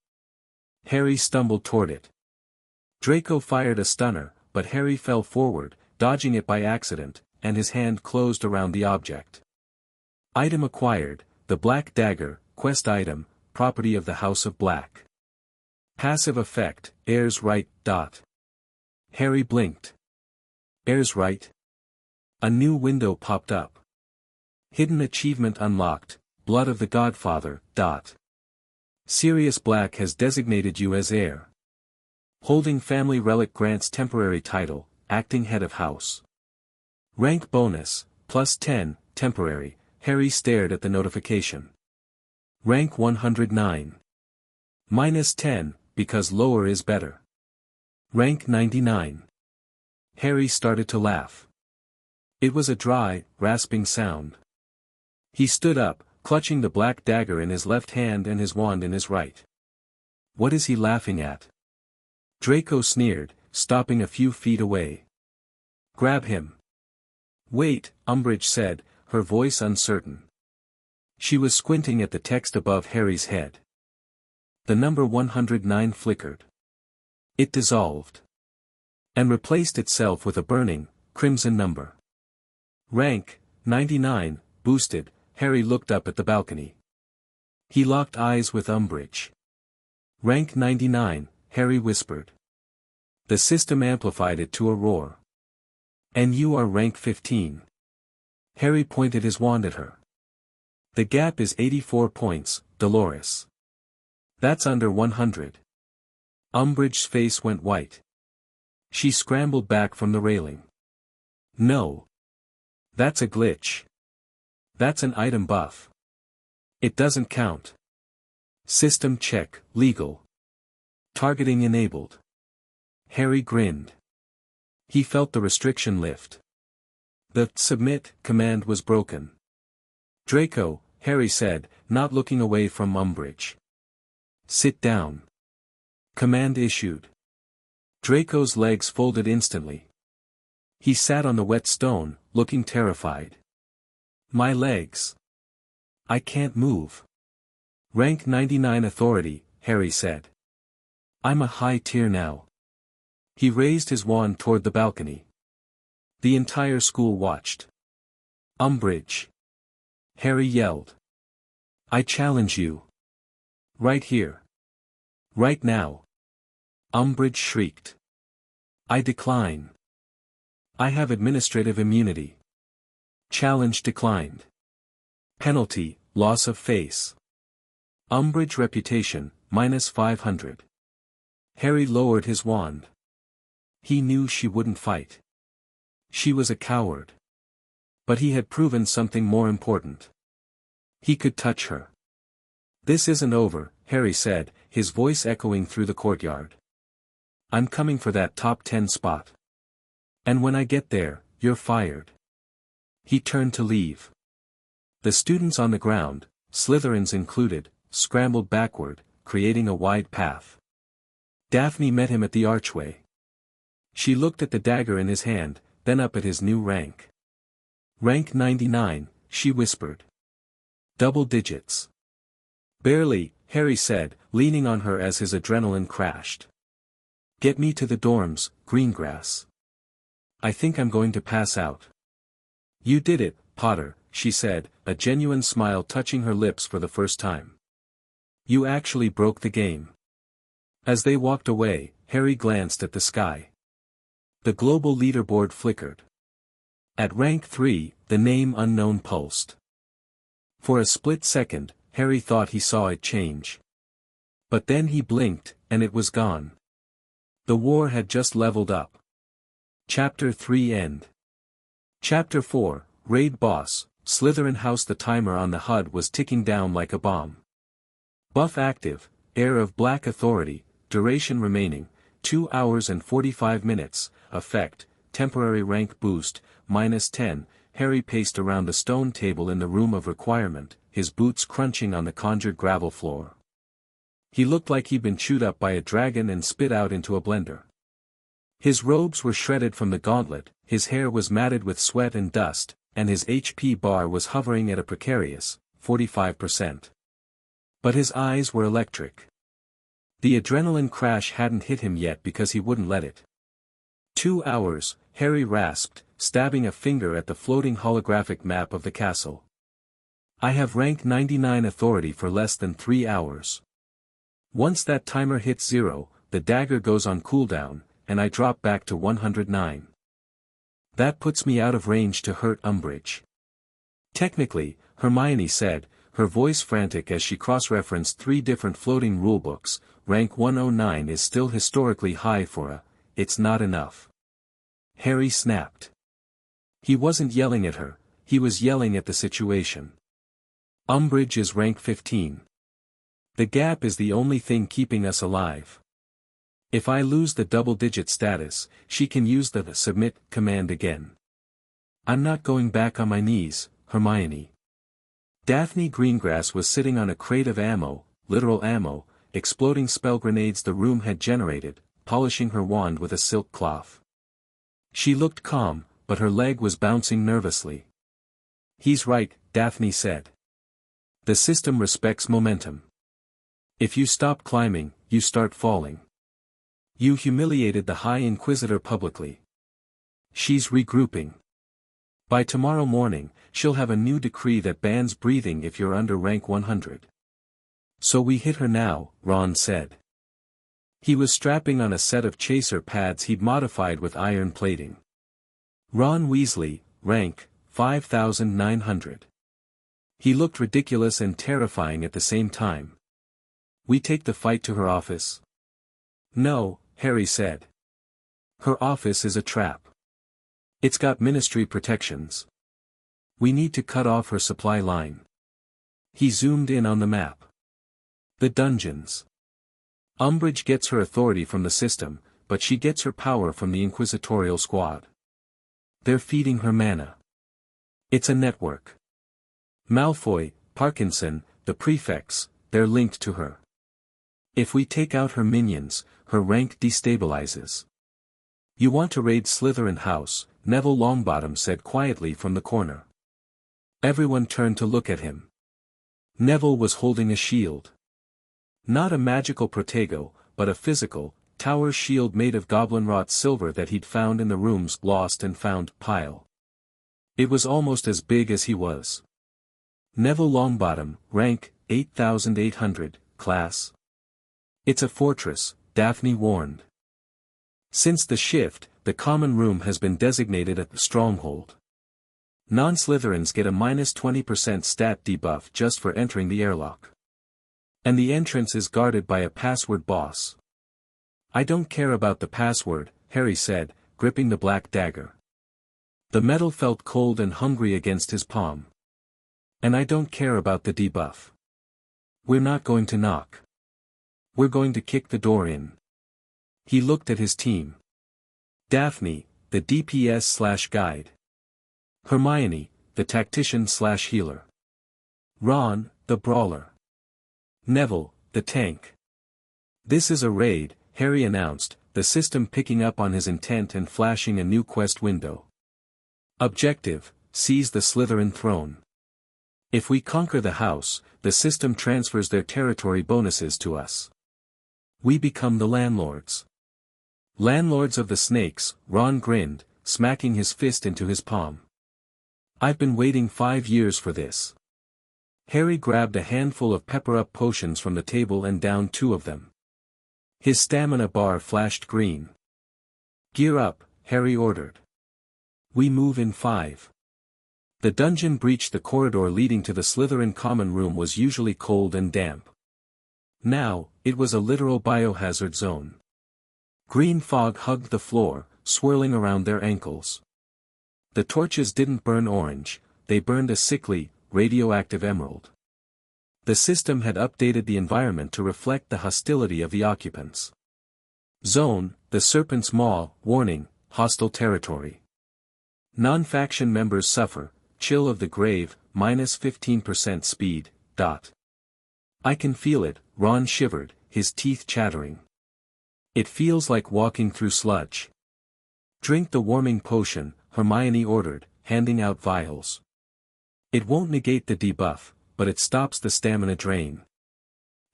Harry stumbled toward it. Draco fired a stunner, but Harry fell forward, dodging it by accident, and his hand closed around the object. Item acquired, the Black Dagger, quest item, property of the House of Black. Passive effect, heirs right. Harry blinked. Heirs right? A new window popped up. Hidden achievement unlocked, Blood of the Godfather. Sirius Black has designated you as heir. Holding family relic grants temporary title, acting head of house. Rank bonus, +10, temporary. Harry stared at the notification. Rank 109. -10, because lower is better. Rank 99. Harry started to laugh. It was a dry, rasping sound. He stood up, clutching the black dagger in his left hand and his wand in his right. What is he laughing at? Draco sneered, stopping a few feet away. Grab him. Wait, Umbridge said, her voice uncertain. She was squinting at the text above Harry's head. The number 109 flickered. It dissolved. And replaced itself with a burning, crimson number. Rank, 99, boosted. Harry looked up at the balcony. He locked eyes with Umbridge. Rank 99, Harry whispered. The system amplified it to a roar. And you are rank 15. Harry pointed his wand at her. The gap is 84 points, Dolores. That's under 100. Umbridge's face went white. She scrambled back from the railing. No. That's a glitch. That's an item buff. It doesn't count. System check, legal. Targeting enabled. Harry grinned. He felt the restriction lift. The submit command was broken. Draco, Harry said, not looking away from Umbridge. Sit down. Command issued. Draco's legs folded instantly. He sat on the wet stone, looking terrified. My legs. I can't move. Rank 99 authority, Harry said. I'm a high tier now. He raised his wand toward the balcony. The entire school watched. Umbridge. Harry yelled. I challenge you. Right here. Right now. Umbridge shrieked. I decline. I have administrative immunity. Challenge declined. Penalty, loss of face. Umbridge reputation, -500. Harry lowered his wand. He knew she wouldn't fight. She was a coward. But he had proven something more important. He could touch her. This isn't over, Harry said, his voice echoing through the courtyard. I'm coming for that top 10 spot. And when I get there, you're fired. He turned to leave. The students on the ground, Slytherins included, scrambled backward, creating a wide path. Daphne met him at the archway. She looked at the dagger in his hand, then up at his new rank. Rank 99, she whispered. Double digits. Barely, Harry said, leaning on her as his adrenaline crashed. Get me to the dorms, Greengrass. I think I'm going to pass out. You did it, Potter, she said, a genuine smile touching her lips for the first time. You actually broke the game. As they walked away, Harry glanced at the sky. The global leaderboard flickered. At rank 3, the name unknown pulsed. For a split second, Harry thought he saw it change. But then he blinked, and it was gone. The war had just leveled up. Chapter 3 end. Chapter 4, Raid Boss, Slytherin House. The timer on the HUD was ticking down like a bomb. Buff active, Heir of Black Authority, duration remaining, 2 hours and 45 minutes, effect, temporary rank boost, -10. Harry paced around the stone table in the room of requirement, his boots crunching on the conjured gravel floor. He looked like he'd been chewed up by a dragon and spit out into a blender. His robes were shredded from the gauntlet, his hair was matted with sweat and dust, and his HP bar was hovering at a precarious 45%. But his eyes were electric. The adrenaline crash hadn't hit him yet because he wouldn't let it. 2 hours, Harry rasped, stabbing a finger at the floating holographic map of the castle. I have rank 99 authority for less than 3 hours. Once that timer hits 0, the dagger goes on cooldown, and I drop back to 109. That puts me out of range to hurt Umbridge. Technically, Hermione said, her voice frantic as she cross-referenced 3 different floating rulebooks, rank 109 is still historically high for a, it's not enough. Harry snapped. He wasn't yelling at her, he was yelling at the situation. Umbridge is rank 15. The gap is the only thing keeping us alive. If I lose the double-digit status, she can use the submit command again. I'm not going back on my knees, Hermione. Daphne Greengrass was sitting on a crate of ammo, literal ammo, exploding spell grenades the room had generated, polishing her wand with a silk cloth. She looked calm, but her leg was bouncing nervously. He's right, Daphne said. The system respects momentum. If you stop climbing, you start falling. You humiliated the High Inquisitor publicly. She's regrouping. By tomorrow morning, she'll have a new decree that bans breathing if you're under rank 100. So we hit her now, Ron said. He was strapping on a set of chaser pads he'd modified with iron plating. Ron Weasley, rank, 5,900. He looked ridiculous and terrifying at the same time. We take the fight to her office? No, Harry said. Her office is a trap. It's got ministry protections. We need to cut off her supply line. He zoomed in on the map. The dungeons. Umbridge gets her authority from the system, but she gets her power from the Inquisitorial Squad. They're feeding her mana. It's a network. Malfoy, Parkinson, the prefects, they're linked to her. If we take out her minions, her rank destabilizes. You want to raid Slytherin House, Neville Longbottom said quietly from the corner. Everyone turned to look at him. Neville was holding a shield. Not a magical protego, but a physical, tower shield made of goblin-wrought silver that he'd found in the room's lost and found pile. It was almost as big as he was. Neville Longbottom, rank, 8,800, class. It's a fortress, Daphne warned. Since the shift, the common room has been designated a stronghold. Non-Slytherins get a minus 20% stat debuff just for entering the airlock. And the entrance is guarded by a password boss. I don't care about the password, Harry said, gripping the black dagger. The metal felt cold and hungry against his palm. And I don't care about the debuff. We're not going to knock. We're going to kick the door in. He looked at his team. Daphne, the DPS/guide. Hermione, the tactician/healer. Ron, the brawler. Neville, the tank. This is a raid, Harry announced, the system picking up on his intent and flashing a new quest window. Objective, seize the Slytherin throne. If we conquer the house, the system transfers their territory bonuses to us. We become the landlords. Landlords of the snakes, Ron grinned, smacking his fist into his palm. I've been waiting 5 years for this. Harry grabbed a handful of pepper-up potions from the table and downed 2 of them. His stamina bar flashed green. Gear up, Harry ordered. We move in 5. The dungeon breached the corridor leading to the Slytherin common room was usually cold and damp. Now, it was a literal biohazard zone. Green fog hugged the floor, swirling around their ankles. The torches didn't burn orange, they burned a sickly, radioactive emerald. The system had updated the environment to reflect the hostility of the occupants. Zone, the Serpent's Maw, warning, hostile territory. Non-faction members suffer, chill of the grave, minus 15% speed, dot. I can feel it, Ron shivered, his teeth chattering. It feels like walking through sludge. Drink the warming potion, Hermione ordered, handing out vials. It won't negate the debuff, but it stops the stamina drain.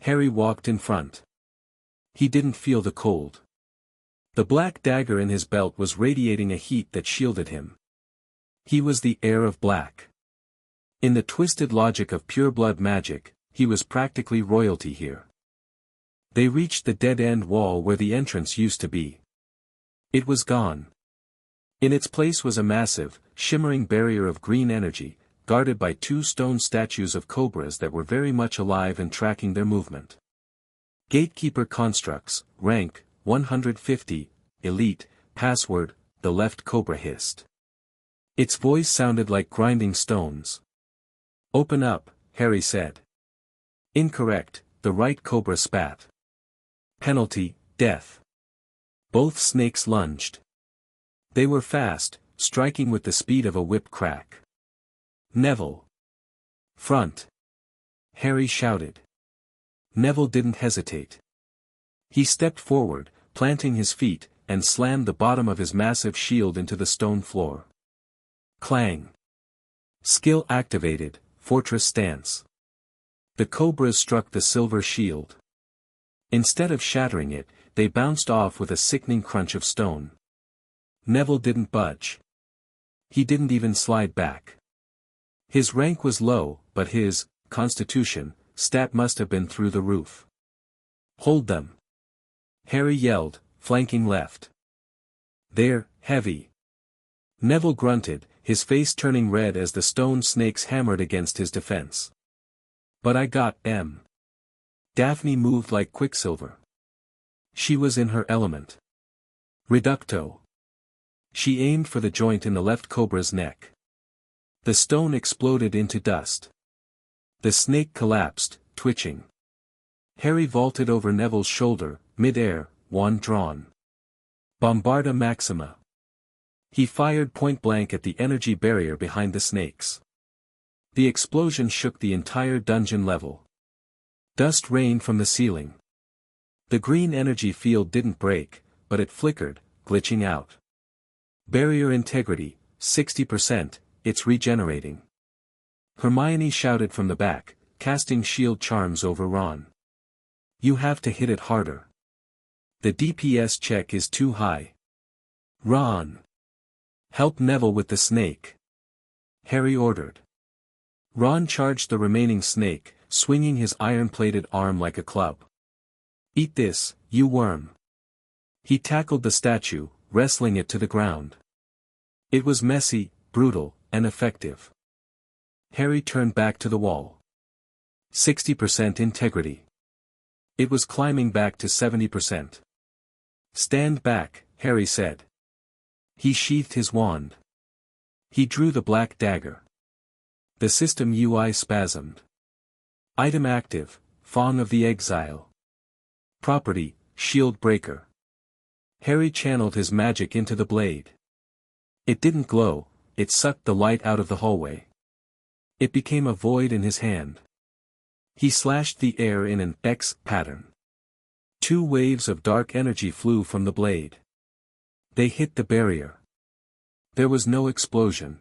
Harry walked in front. He didn't feel the cold. The black dagger in his belt was radiating a heat that shielded him. He was the heir of black. In the twisted logic of pure-blood magic, he was practically royalty here. They reached the dead-end wall where the entrance used to be. It was gone. In its place was a massive, shimmering barrier of green energy, guarded by two stone statues of cobras that were very much alive and tracking their movement. Gatekeeper constructs, rank, 150, elite, password, the left cobra hissed. Its voice sounded like grinding stones. Open up, Harry said. Incorrect, the right cobra spat. Penalty, death. Both snakes lunged. They were fast, striking with the speed of a whip crack. Neville. Front. Harry shouted. Neville didn't hesitate. He stepped forward, planting his feet, and slammed the bottom of his massive shield into the stone floor. Clang. Skill activated, Fortress Stance. The cobras struck the silver shield. Instead of shattering it, they bounced off with a sickening crunch of stone. Neville didn't budge. He didn't even slide back. His rank was low, but his constitution stat must have been through the roof. Hold them. Harry yelled, flanking left. They're heavy. Neville grunted, his face turning red as the stone snakes hammered against his defense. But I got M. Daphne moved like quicksilver. She was in her element. Reducto. She aimed for the joint in the left cobra's neck. The stone exploded into dust. The snake collapsed, twitching. Harry vaulted over Neville's shoulder, mid-air, wand drawn. Bombarda Maxima. He fired point-blank at the energy barrier behind the snakes. The explosion shook the entire dungeon level. Dust rained from the ceiling. The green energy field didn't break, but it flickered, glitching out. Barrier integrity, 60%, it's regenerating. Hermione shouted from the back, casting shield charms over Ron. You have to hit it harder. The DPS check is too high. Ron. Help Neville with the snake. Harry ordered. Ron charged the remaining snake, swinging his iron-plated arm like a club. Eat this, you worm. He tackled the statue, wrestling it to the ground. It was messy, brutal, and effective. Harry turned back to the wall. 60% integrity. It was climbing back to 70%. Stand back, Harry said. He sheathed his wand. He drew the black dagger. The system UI spasmed. Item active, Fawn of the Exile. Property, Shield Breaker. Harry channeled his magic into the blade. It didn't glow, it sucked the light out of the hallway. It became a void in his hand. He slashed the air in an X pattern. 2 waves of dark energy flew from the blade. They hit the barrier. There was no explosion.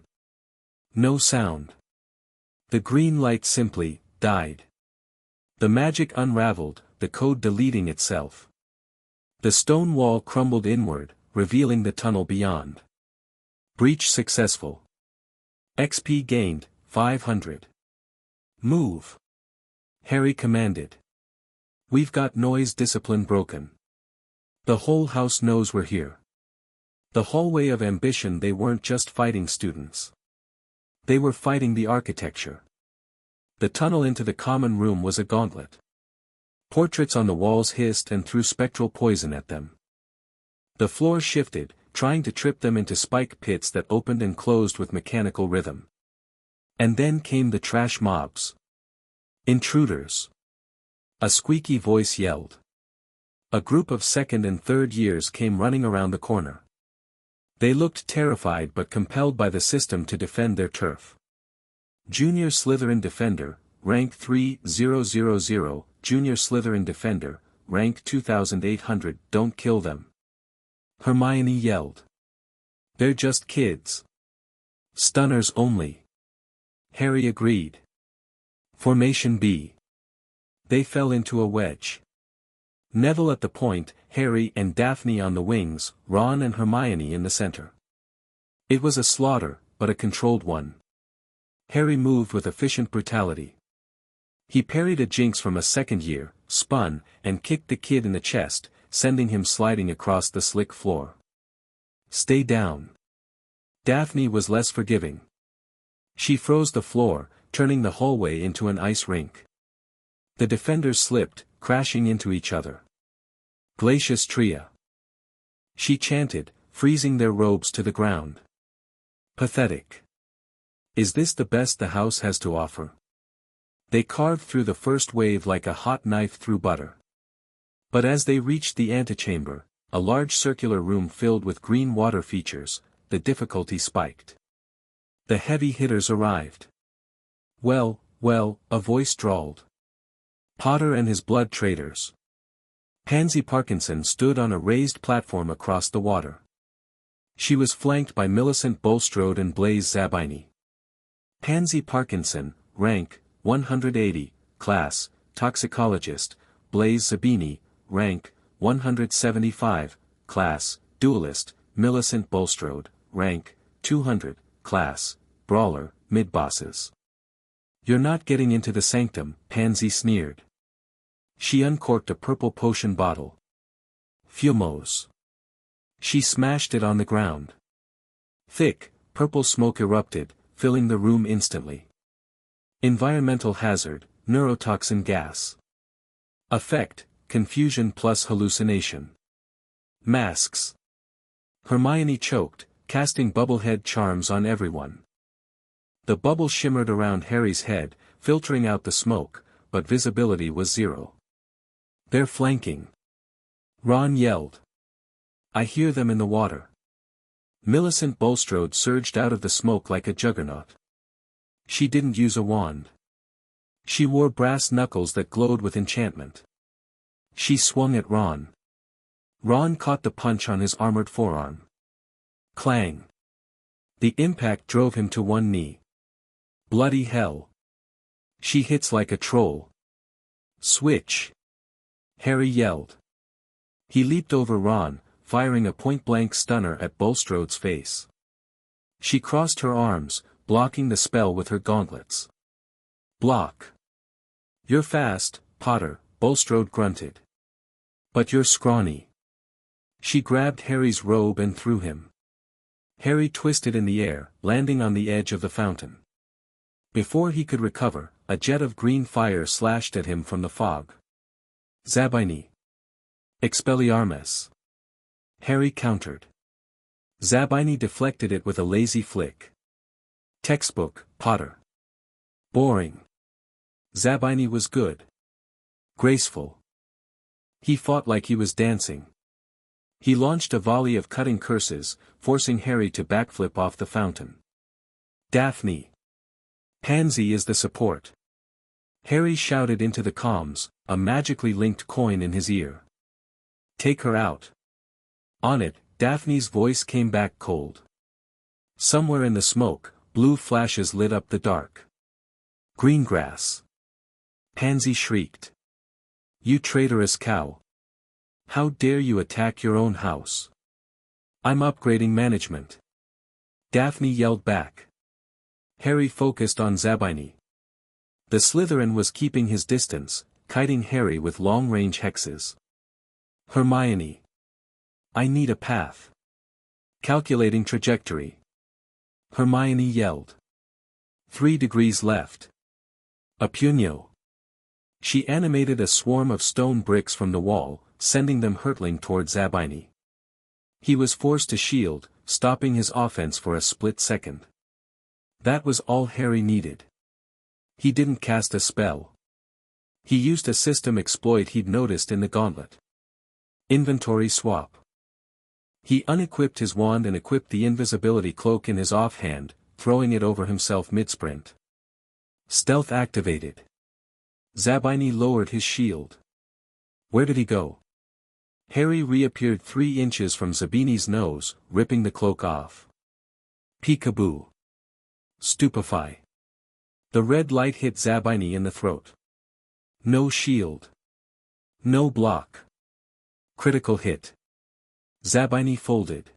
No sound. The green light simply died. The magic unraveled, the code deleting itself. The stone wall crumbled inward, revealing the tunnel beyond. Breach successful. XP gained, 500. Move. Harry commanded. We've got noise discipline broken. The whole house knows we're here. The hallway of ambition. They weren't just fighting students. They were fighting the architecture. The tunnel into the common room was a gauntlet. Portraits on the walls hissed and threw spectral poison at them. The floor shifted, trying to trip them into spike pits that opened and closed with mechanical rhythm. And then came the trash mobs. Intruders. A squeaky voice yelled. A group of second and third years came running around the corner. They looked terrified but compelled by the system to defend their turf. Junior Slytherin Defender, rank 3000, Junior Slytherin Defender, rank 2800, don't kill them. Hermione yelled. They're just kids. Stunners only. Harry agreed. Formation B. They fell into a wedge. Neville at the point, Harry and Daphne on the wings, Ron and Hermione in the center. It was a slaughter, but a controlled one. Harry moved with efficient brutality. He parried a jinx from a second year, spun, and kicked the kid in the chest, sending him sliding across the slick floor. Stay down. Daphne was less forgiving. She froze the floor, turning the hallway into an ice rink. The defenders slipped, crashing into each other. Glacius Tria. She chanted, freezing their robes to the ground. Pathetic. Is this the best the house has to offer? They carved through the first wave like a hot knife through butter. But as they reached the antechamber, a large circular room filled with green water features, the difficulty spiked. The heavy hitters arrived. Well, a voice drawled. Potter and his blood traders. Pansy Parkinson stood on a raised platform across the water. She was flanked by Millicent Bulstrode and Blaise Zabini. Pansy Parkinson, rank, 180, class, toxicologist, Blaise Zabini, rank, 175, class, duelist, Millicent Bulstrode, rank, 200, class, brawler, mid-bosses. You're not getting into the sanctum, Pansy sneered. She uncorked a purple potion bottle. Fumos. She smashed it on the ground. Thick, purple smoke erupted, filling the room instantly. Environmental hazard, neurotoxin gas. Effect, confusion plus hallucination. Masks. Hermione choked, casting bubblehead charms on everyone. The bubble shimmered around Harry's head, filtering out the smoke, but visibility was zero. They're flanking. Ron yelled. I hear them in the water. Millicent Bulstrode surged out of the smoke like a juggernaut. She didn't use a wand. She wore brass knuckles that glowed with enchantment. She swung at Ron. Ron caught the punch on his armored forearm. Clang. The impact drove him to one knee. Bloody hell. She hits like a troll. Switch. Harry yelled. He leaped over Ron, firing a point-blank stunner at Bulstrode's face. She crossed her arms, blocking the spell with her gauntlets. Block. You're fast, Potter, Bulstrode grunted. But you're scrawny. She grabbed Harry's robe and threw him. Harry twisted in the air, landing on the edge of the fountain. Before he could recover, a jet of green fire slashed at him from the fog. Zabini. Expelliarmus. Harry countered. Zabini deflected it with a lazy flick. Textbook, Potter. Boring. Zabini was good. Graceful. He fought like he was dancing. He launched a volley of cutting curses, forcing Harry to backflip off the fountain. Daphne. Pansy is the support. Harry shouted into the comms, a magically linked coin in his ear. Take her out. On it, Daphne's voice came back cold. Somewhere in the smoke, blue flashes lit up the dark. Greengrass. Pansy shrieked. You traitorous cow. How dare you attack your own house? I'm upgrading management. Daphne yelled back. Harry focused on Zabini. The Slytherin was keeping his distance, kiting Harry with long-range hexes. Hermione. I need a path. Calculating trajectory. Hermione yelled. 3 degrees left. A puño. She animated a swarm of stone bricks from the wall, sending them hurtling toward Zabini. He was forced to shield, stopping his offense for a split second. That was all Harry needed. He didn't cast a spell. He used a system exploit he'd noticed in the gauntlet. Inventory swap. He unequipped his wand and equipped the invisibility cloak in his offhand, throwing it over himself mid-sprint. Stealth activated. Zabini lowered his shield. Where did he go? Harry reappeared 3 inches from Zabini's nose, ripping the cloak off. Peekaboo. Stupefy. The red light hit Zabini in the throat. No shield. No block. Critical hit. Zabini folded.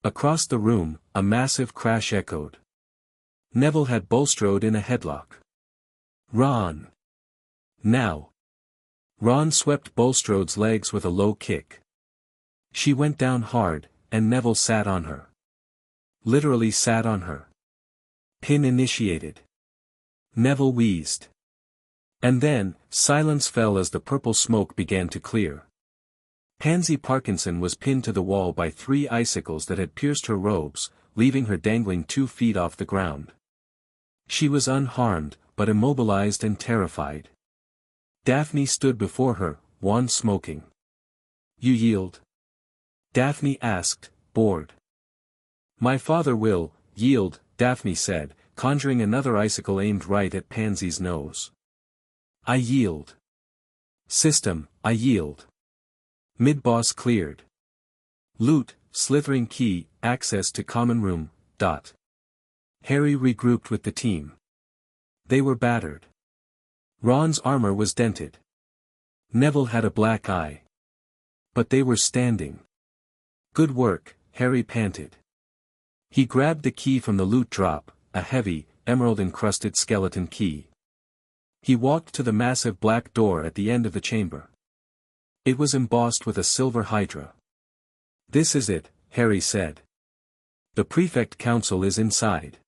Across the room, a massive crash echoed. Neville had Bulstrode in a headlock. Ron! Now! Ron swept Bulstrode's legs with a low kick. She went down hard, and Neville sat on her. Literally sat on her. Pin initiated. Neville wheezed. And then, silence fell as the purple smoke began to clear. Pansy Parkinson was pinned to the wall by 3 icicles that had pierced her robes, leaving her dangling 2 feet off the ground. She was unharmed, but immobilized and terrified. Daphne stood before her, wand smoking. You yield? Daphne asked, bored. My father will yield, Daphne said, conjuring another icicle aimed right at Pansy's nose. I yield. System, I yield. Mid-boss cleared. Loot, slithering key, access to common room, ... Harry regrouped with the team. They were battered. Ron's armor was dented. Neville had a black eye. But they were standing. Good work, Harry panted. He grabbed the key from the loot drop, a heavy, emerald-encrusted skeleton key. He walked to the massive black door at the end of the chamber. It was embossed with a silver hydra. This is it, Harry said. The Prefect Council is inside.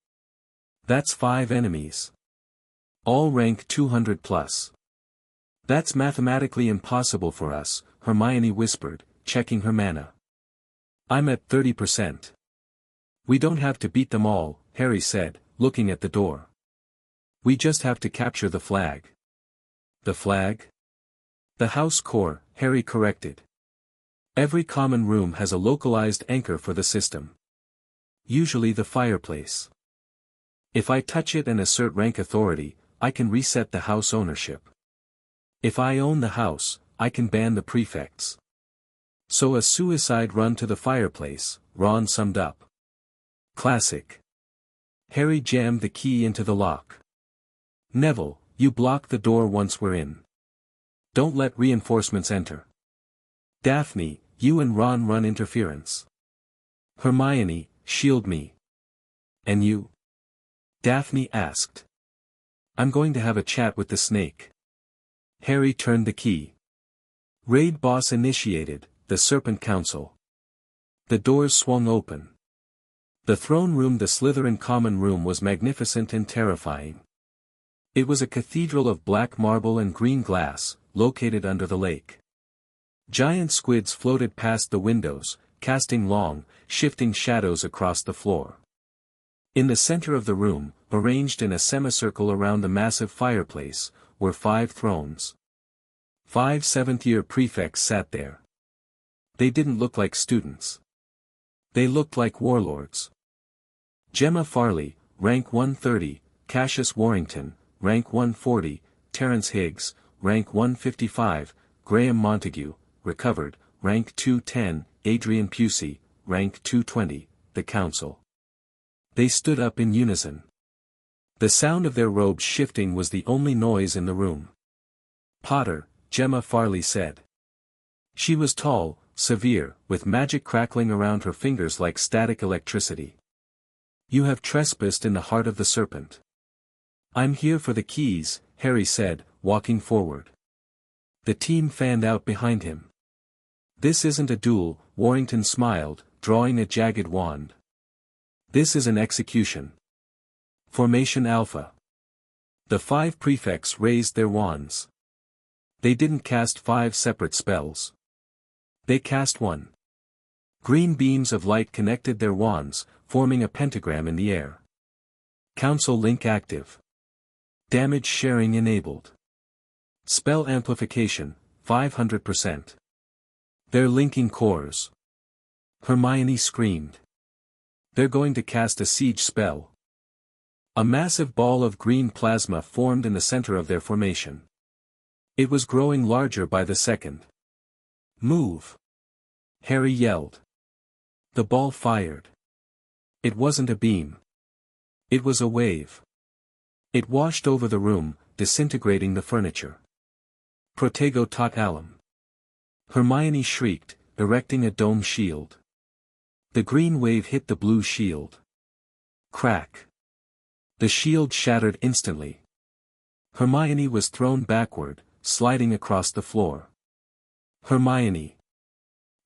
That's 5 enemies. All rank 200 plus. That's mathematically impossible for us, Hermione whispered, checking her mana. I'm at 30%. We don't have to beat them all, Harry said, looking at the door. We just have to capture the flag. The flag? The house core, Harry corrected. Every common room has a localized anchor for the system. Usually the fireplace. If I touch it and assert rank authority, I can reset the house ownership. If I own the house, I can ban the prefects. So a suicide run to the fireplace, Ron summed up. Classic. Harry jammed the key into the lock. Neville, you block the door once we're in. Don't let reinforcements enter. Daphne, you and Ron run interference. Hermione, shield me. And you? Daphne asked. I'm going to have a chat with the snake. Harry turned the key. Raid boss initiated, the Serpent Council. The doors swung open. The throne room, the Slytherin common room, was magnificent and terrifying. It was a cathedral of black marble and green glass, located under the lake. Giant squids floated past the windows, casting long, shifting shadows across the floor. In the center of the room, arranged in a semicircle around the massive fireplace, were 5 thrones. 5 seventh-year prefects sat there. They didn't look like students. They looked like warlords. Gemma Farley, rank 130, Cassius Warrington, rank 140, Terence Higgs, rank 155, Graham Montague, recovered, rank 210, Adrian Pusey, rank 220, the council. They stood up in unison. The sound of their robes shifting was the only noise in the room. Potter, Gemma Farley said. She was tall, severe, with magic crackling around her fingers like static electricity. You have trespassed in the heart of the serpent. I'm here for the keys, Harry said, walking forward. The team fanned out behind him. This isn't a duel, Warrington smiled, drawing a jagged wand. This is an execution. Formation Alpha. The 5 prefects raised their wands. They didn't cast 5 separate spells. They cast one. Green beams of light connected their wands, forming a pentagram in the air. Council link active. Damage sharing enabled. Spell amplification, 500%. They're linking cores. Hermione screamed. They're going to cast a siege spell. A massive ball of green plasma formed in the center of their formation. It was growing larger by the second. Move! Harry yelled. The ball fired. It wasn't a beam. It was a wave. It washed over the room, disintegrating the furniture. Protego tot alum. Hermione shrieked, erecting a dome shield. The green wave hit the blue shield. Crack. The shield shattered instantly. Hermione was thrown backward, sliding across the floor. Hermione.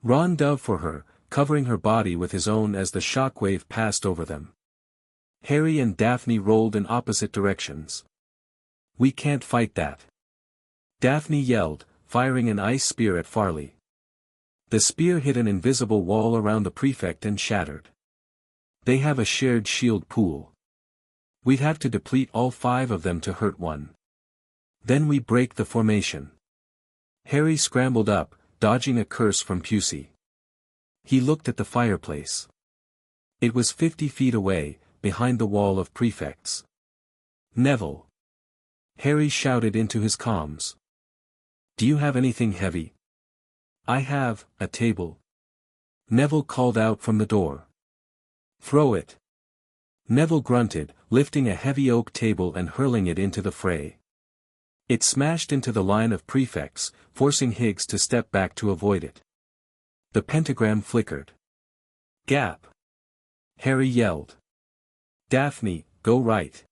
Ron dove for her, covering her body with his own as the shockwave passed over them. Harry and Daphne rolled in opposite directions. We can't fight that. Daphne yelled, firing an ice spear at Farley. The spear hit an invisible wall around the prefect and shattered. They have a shared shield pool. We'd have to deplete all 5 of them to hurt one. Then we break the formation. Harry scrambled up, dodging a curse from Pusey. He looked at the fireplace. It was 50 feet away, behind the wall of prefects. Neville. Harry shouted into his comms. Do you have anything heavy? I have, a table. Neville called out from the door. Throw it. Neville grunted, lifting a heavy oak table and hurling it into the fray. It smashed into the line of prefects, forcing Higgs to step back to avoid it. The pentagram flickered. Gap. Harry yelled. Daphne, go right.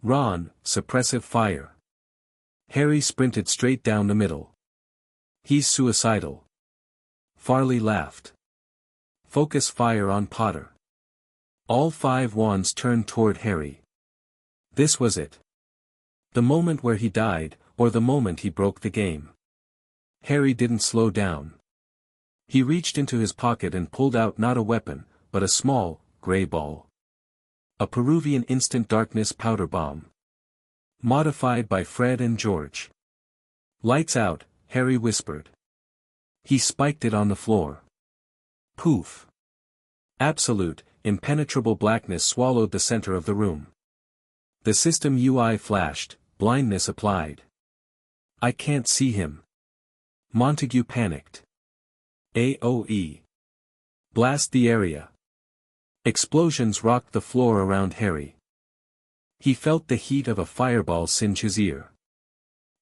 Ron, suppressive fire. Harry sprinted straight down the middle. He's suicidal. Farley laughed. Focus fire on Potter. All 5 wands turned toward Harry. This was it. The moment where he died, or the moment he broke the game. Harry didn't slow down. He reached into his pocket and pulled out not a weapon, but a small, gray ball. A Peruvian instant darkness powder bomb. Modified by Fred and George. Lights out, Harry whispered. He spiked it on the floor. Poof. Absolute, impenetrable blackness swallowed the center of the room. The system UI flashed, blindness applied. I can't see him. Montague panicked. AOE. Blast the area. Explosions rocked the floor around Harry. He felt the heat of a fireball singe his ear.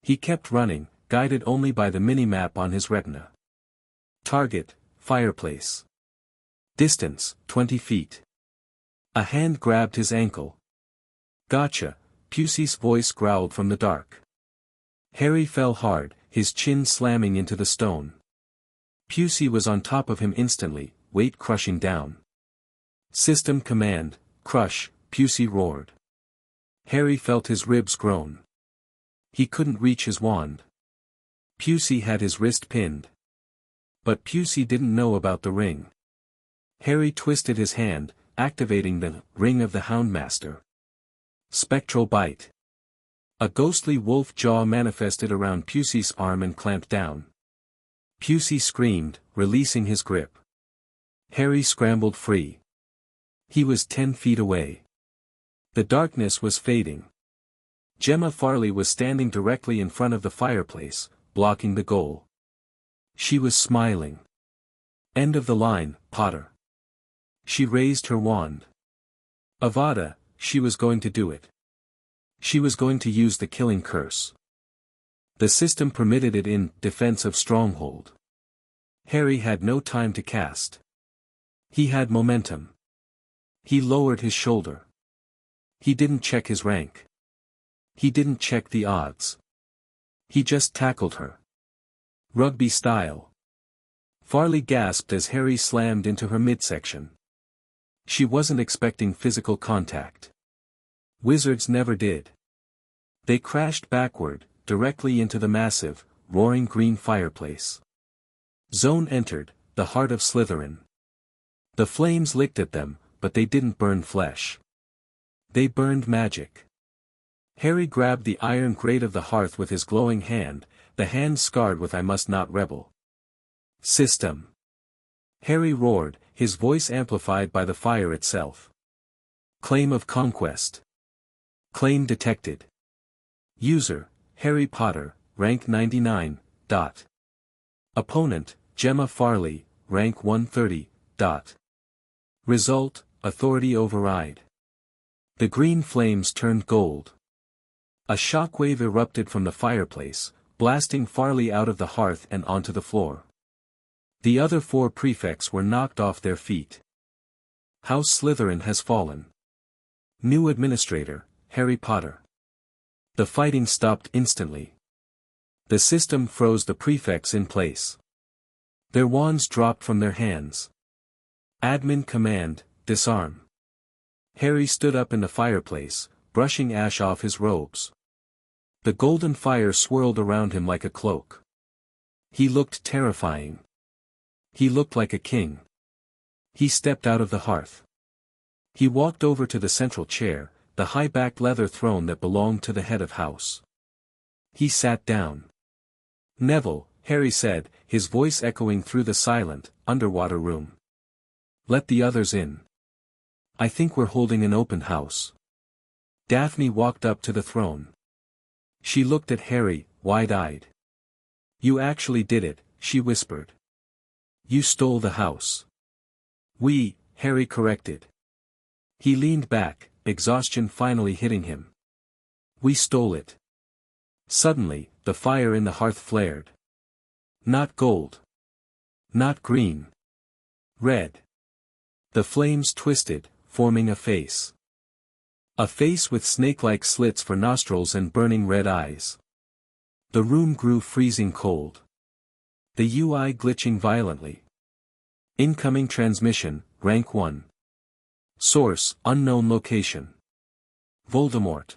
He kept running, guided only by the minimap on his retina. Target, fireplace. Distance, 20 feet. A hand grabbed his ankle. Gotcha, Pusey's voice growled from the dark. Harry fell hard, his chin slamming into the stone. Pusey was on top of him instantly, weight crushing down. System command, crush, Pusey roared. Harry felt his ribs groan. He couldn't reach his wand. Pusey had his wrist pinned. But Pusey didn't know about the ring. Harry twisted his hand, activating the Ring of the Houndmaster. Spectral bite. A ghostly wolf jaw manifested around Pusey's arm and clamped down. Pusey screamed, releasing his grip. Harry scrambled free. He was 10 feet away. The darkness was fading. Gemma Farley was standing directly in front of the fireplace, blocking the goal. She was smiling. End of the line, Potter. She raised her wand. Avada, she was going to do it. She was going to use the killing curse. The system permitted it in defense of Stronghold. Harry had no time to cast. He had momentum. He lowered his shoulder. He didn't check his rank. He didn't check the odds. He just tackled her. Rugby style. Farley gasped as Harry slammed into her midsection. She wasn't expecting physical contact. Wizards never did. They crashed backward, directly into the massive, roaring green fireplace. Zone entered, the heart of Slytherin. The flames licked at them, but they didn't burn flesh. They burned magic. Harry grabbed the iron grate of the hearth with his glowing hand, the hand scarred with "I must not rebel." System. Harry roared, his voice amplified by the fire itself. Claim of conquest. Claim detected. User, Harry Potter, rank 99, dot. Opponent, Gemma Farley, rank 130, dot. Result, authority override. The green flames turned gold. A shockwave erupted from the fireplace, blasting farly out of the hearth and onto the floor. The other 4 prefects were knocked off their feet. House Slytherin has fallen. New administrator, Harry Potter. The fighting stopped instantly. The system froze the prefects in place. Their wands dropped from their hands. Admin command, disarm. Harry stood up in the fireplace, brushing ash off his robes. The golden fire swirled around him like a cloak. He looked terrifying. He looked like a king. He stepped out of the hearth. He walked over to the central chair, the high-backed leather throne that belonged to the head of house. He sat down. Neville, Harry said, his voice echoing through the silent, underwater room. Let the others in. I think we're holding an open house. Daphne walked up to the throne. She looked at Harry, wide-eyed. You actually did it, she whispered. You stole the house. We, Harry corrected. He leaned back, exhaustion finally hitting him. We stole it. Suddenly, the fire in the hearth flared. Not gold. Not green. Red. The flames twisted, forming a face. A face with snake-like slits for nostrils and burning red eyes. The room grew freezing cold. The UI glitching violently. Incoming transmission, rank 1. Source, unknown location. Voldemort.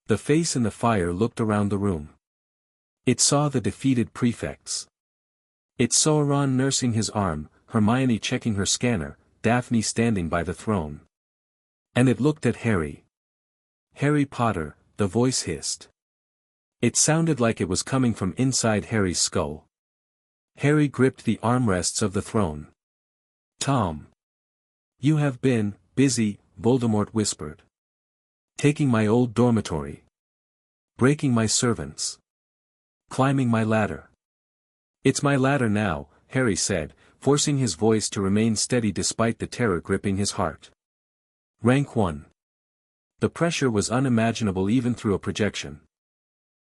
The face in the fire looked around the room. It saw the defeated prefects. It saw Ron nursing his arm, Hermione checking her scanner, Daphne standing by the throne. And it looked at Harry. Harry Potter, the voice hissed. It sounded like it was coming from inside Harry's skull. Harry gripped the armrests of the throne. Tom. You have been, busy, Voldemort whispered. Taking my old dormitory. Breaking my servants. Climbing my ladder. It's my ladder now, Harry said, forcing his voice to remain steady despite the terror gripping his heart. Rank 1. The pressure was unimaginable even through a projection.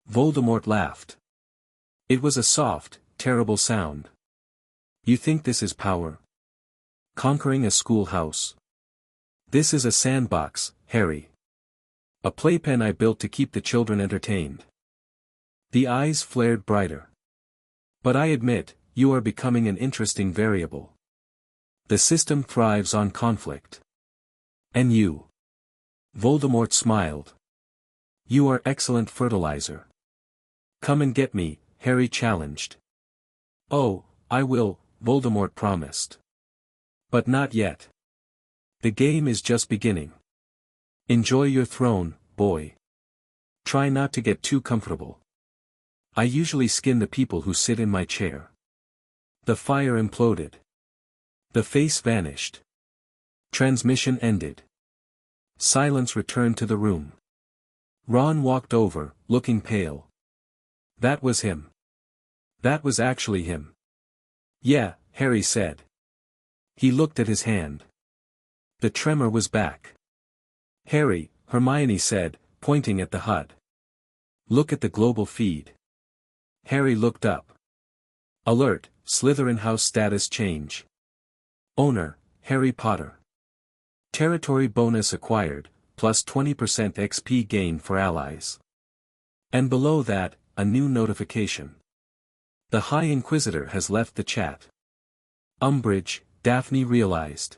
Voldemort laughed. It was a soft, terrible sound. You think this is power? Conquering a schoolhouse? This is a sandbox, Harry. A playpen I built to keep the children entertained. The eyes flared brighter. But I admit, you are becoming an interesting variable. The system thrives on conflict. And you? Voldemort smiled. You are excellent fertilizer. Come and get me, Harry challenged. Oh, I will, Voldemort promised. But not yet. The game is just beginning. Enjoy your throne, boy. Try not to get too comfortable. I usually skin the people who sit in my chair. The fire imploded. The face vanished. Transmission ended. Silence returned to the room. Ron walked over, looking pale. That was him. That was actually him. Yeah, Harry said. He looked at his hand. The tremor was back. Harry, Hermione said, pointing at the HUD. Look at the global feed. Harry looked up. Alert, Slytherin house status change. Owner, Harry Potter. Territory bonus acquired, plus 20% XP gain for allies. And below that, a new notification. The High Inquisitor has left the chat. Umbridge, Daphne realized.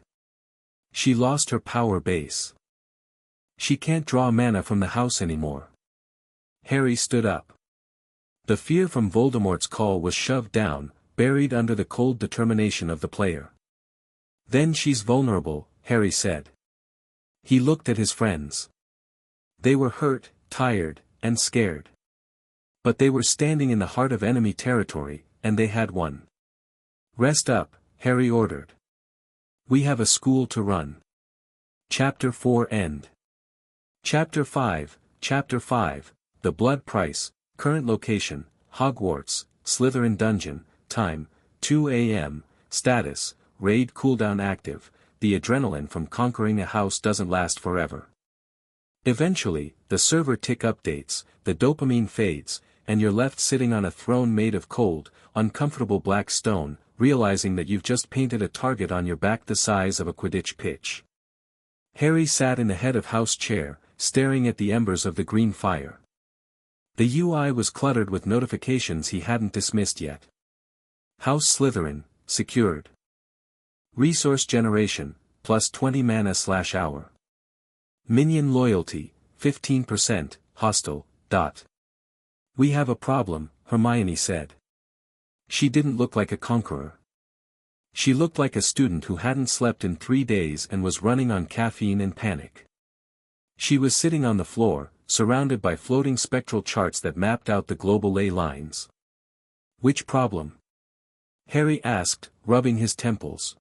She lost her power base. She can't draw mana from the house anymore. Harry stood up. The fear from Voldemort's call was shoved down, buried under the cold determination of the player. Then she's vulnerable, Harry said. He looked at his friends. They were hurt, tired, and scared. But they were standing in the heart of enemy territory, and they had won. Rest up, Harry ordered. We have a school to run. Chapter 4 End. Chapter 5, The Blood Price, Current Location, Hogwarts, Slytherin Dungeon, Time, 2 a.m., Status, Raid Cooldown Active, the adrenaline from conquering a house doesn't last forever. Eventually, the server tick updates, the dopamine fades, and you're left sitting on a throne made of cold, uncomfortable black stone, realizing that you've just painted a target on your back the size of a Quidditch pitch. Harry sat in the head of house chair, staring at the embers of the green fire. The UI was cluttered with notifications he hadn't dismissed yet. House Slytherin, secured. Resource generation, plus 20 mana/hour. Minion loyalty, 15%, hostile, . We have a problem, Hermione said. She didn't look like a conqueror. She looked like a student who hadn't slept in 3 days and was running on caffeine and panic. She was sitting on the floor, surrounded by floating spectral charts that mapped out the global ley lines. Which problem? Harry asked, rubbing his temples.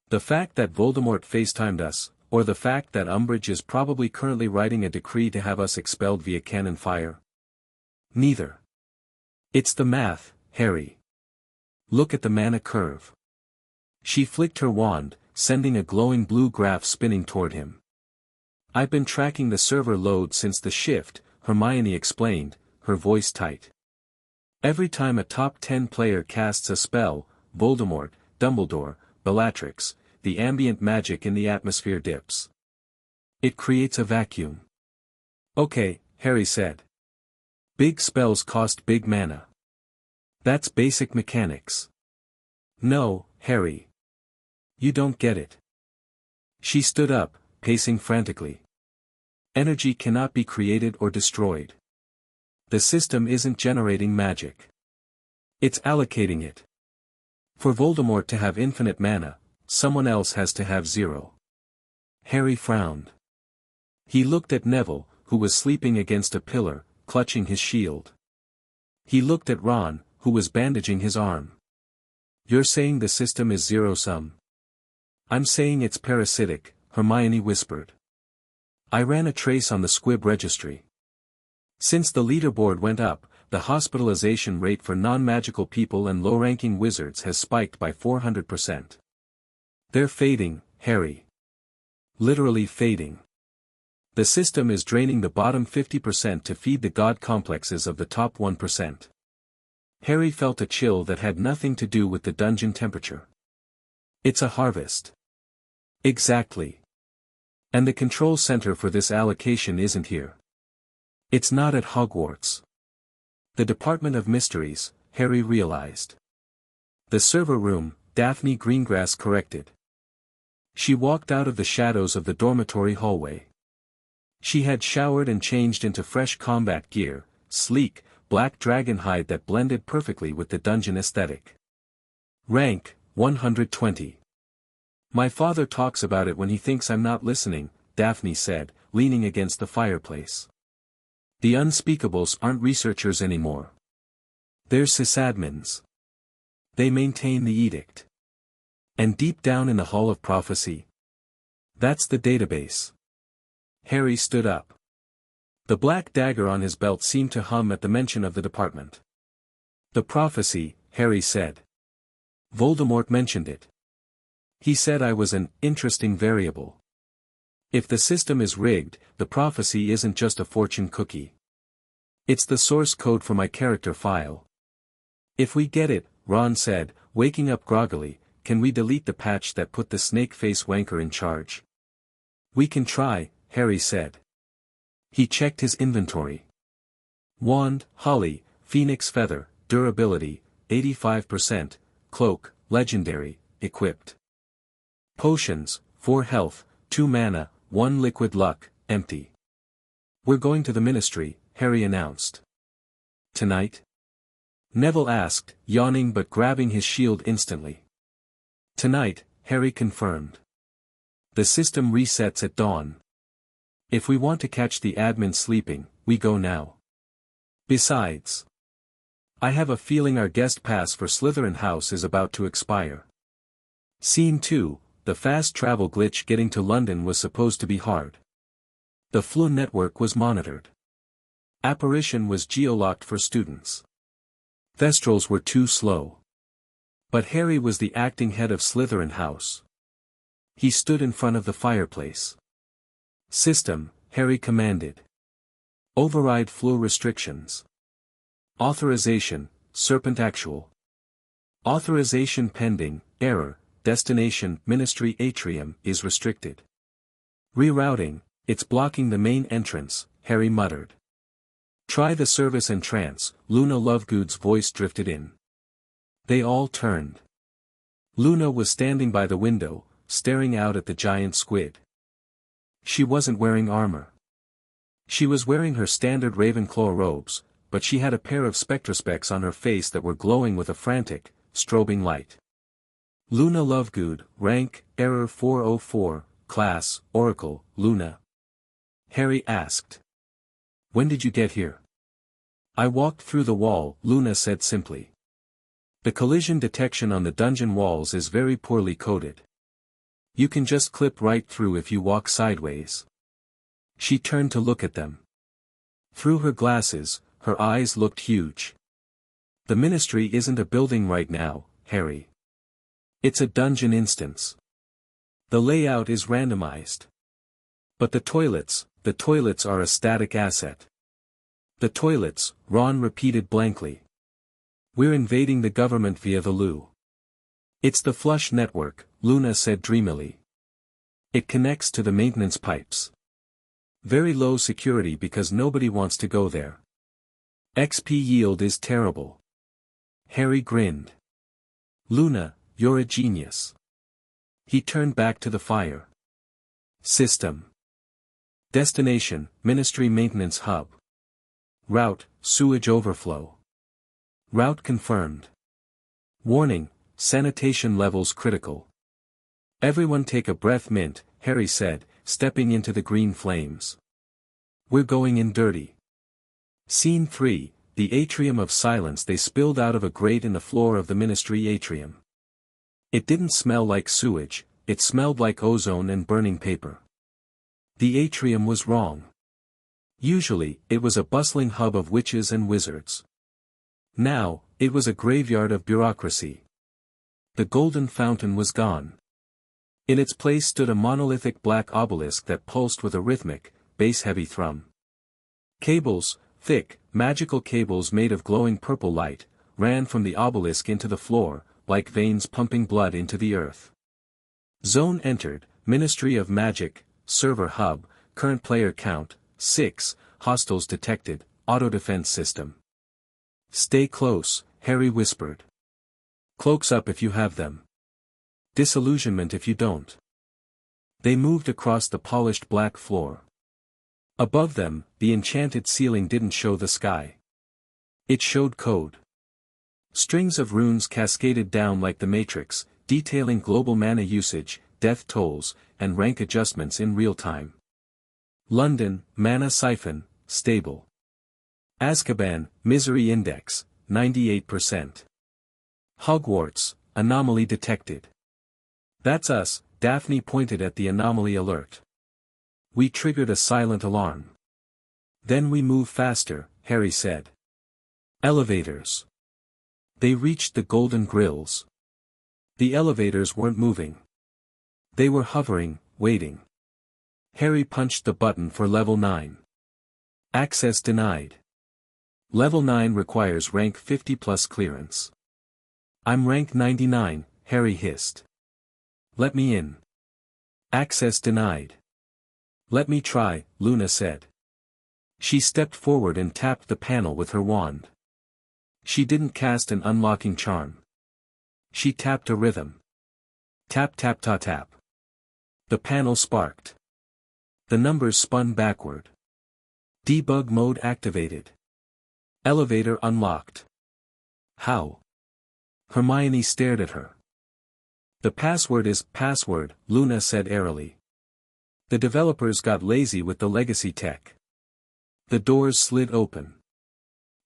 The fact that Voldemort FaceTimed us, or the fact that Umbridge is probably currently writing a decree to have us expelled via cannon fire? Neither. It's the math, Harry. Look at the mana curve. She flicked her wand, sending a glowing blue graph spinning toward him. I've been tracking the server load since the shift, Hermione explained, her voice tight. Every time a top 10 player casts a spell, Voldemort, Dumbledore, Bellatrix, the ambient magic in the atmosphere dips. It creates a vacuum. Okay, Harry said. Big spells cost big mana. That's basic mechanics. No, Harry. You don't get it. She stood up, pacing frantically. Energy cannot be created or destroyed. The system isn't generating magic. It's allocating it. For Voldemort to have infinite mana, someone else has to have 0. Harry frowned. He looked at Neville, who was sleeping against a pillar, clutching his shield. He looked at Ron, who was bandaging his arm. You're saying the system is zero-sum? I'm saying it's parasitic, Hermione whispered. I ran a trace on the Squib registry. Since the leaderboard went up, the hospitalization rate for non-magical people and low-ranking wizards has spiked by 400%. They're fading, Harry. Literally fading. The system is draining the bottom 50% to feed the god complexes of the top 1%. Harry felt a chill that had nothing to do with the dungeon temperature. It's a harvest. Exactly. And the control center for this allocation isn't here. It's not at Hogwarts. The Department of Mysteries, Harry realized. The server room, Daphne Greengrass corrected. She walked out of the shadows of the dormitory hallway. She had showered and changed into fresh combat gear, sleek, black dragon hide that blended perfectly with the dungeon aesthetic. Rank, 120. My father talks about it when he thinks I'm not listening, Daphne said, leaning against the fireplace. The unspeakables aren't researchers anymore. They're sysadmins. They maintain the edict. And deep down in the Hall of Prophecy. That's the database. Harry stood up. The black dagger on his belt seemed to hum at the mention of the department. The prophecy, Harry said. Voldemort mentioned it. He said I was an interesting variable. If the system is rigged, the prophecy isn't just a fortune cookie. It's the source code for my character file. If we get it, Ron said, waking up groggily, can we delete the patch that put the snake-face wanker in charge? We can try, Harry said. He checked his inventory. Wand, Holly, Phoenix Feather, Durability, 85%, Cloak, Legendary, Equipped. Potions, 4 health, 2 mana, 1 liquid luck, empty. We're going to the ministry, Harry announced. Tonight? Neville asked, yawning but grabbing his shield instantly. Tonight, Harry confirmed. The system resets at dawn. If we want to catch the admin sleeping, we go now. Besides, I have a feeling our guest pass for Slytherin House is about to expire. Scene 2. The fast travel glitch getting to London was supposed to be hard. The Flu network was monitored. Apparition was geolocked for students. Thestrals were too slow. But Harry was the acting head of Slytherin House. He stood in front of the fireplace. System, Harry commanded. Override Flu restrictions. Authorization, Serpent Actual. Authorization pending, error, destination, Ministry Atrium, is restricted. Rerouting, it's blocking the main entrance, Harry muttered. Try the service entrance, Luna Lovegood's voice drifted in. They all turned. Luna was standing by the window, staring out at the giant squid. She wasn't wearing armor. She was wearing her standard Ravenclaw robes, but she had a pair of spectrospecs on her face that were glowing with a frantic, strobing light. Luna Lovegood, rank, error 404, class, Oracle, Luna. Harry asked. When did you get here? I walked through the wall, Luna said simply. The collision detection on the dungeon walls is very poorly coded. You can just clip right through if you walk sideways. She turned to look at them. Through her glasses, her eyes looked huge. The Ministry isn't a building right now, Harry. It's a dungeon instance. The layout is randomized. But the toilets are a static asset. The toilets, Ron repeated blankly. We're invading the government via the loo. It's the flush network, Luna said dreamily. It connects to the maintenance pipes. Very low security because nobody wants to go there. XP yield is terrible. Harry grinned. Luna, you're a genius. He turned back to the fire. System. Destination, Ministry Maintenance Hub. Route, sewage overflow. Route confirmed. Warning, sanitation levels critical. Everyone take a breath mint, Harry said, stepping into the green flames. We're going in dirty. Scene 3, the Atrium of Silence. They spilled out of a grate in the floor of the Ministry Atrium. It didn't smell like sewage, it smelled like ozone and burning paper. The atrium was wrong. Usually, it was a bustling hub of witches and wizards. Now, it was a graveyard of bureaucracy. The golden fountain was gone. In its place stood a monolithic black obelisk that pulsed with a rhythmic, bass-heavy thrum. Cables, thick, magical cables made of glowing purple light, ran from the obelisk into the floor, like veins pumping blood into the earth. Zone entered, Ministry of Magic, Server Hub, current player count, 6, hostiles detected, auto-defense system. Stay close, Harry whispered. Cloaks up if you have them. Disillusionment if you don't. They moved across the polished black floor. Above them, the enchanted ceiling didn't show the sky. It showed code. Strings of runes cascaded down like the Matrix, detailing global mana usage, death tolls, and rank adjustments in real time. London, mana siphon, stable. Azkaban, misery index, 98%. Hogwarts, anomaly detected. That's us, Daphne pointed at the anomaly alert. We triggered a silent alarm. Then we move faster, Harry said. Elevators. They reached the golden grills. The elevators weren't moving. They were hovering, waiting. Harry punched the button for level 9. Access denied. Level 9 requires rank 50 plus clearance. I'm rank 99, Harry hissed. Let me in. Access denied. Let me try, Luna said. She stepped forward and tapped the panel with her wand. She didn't cast an unlocking charm. She tapped a rhythm. Tap tap ta tap. The panel sparked. The numbers spun backward. Debug mode activated. Elevator unlocked. How? Hermione stared at her. The password is password, Luna said airily. The developers got lazy with the legacy tech. The doors slid open.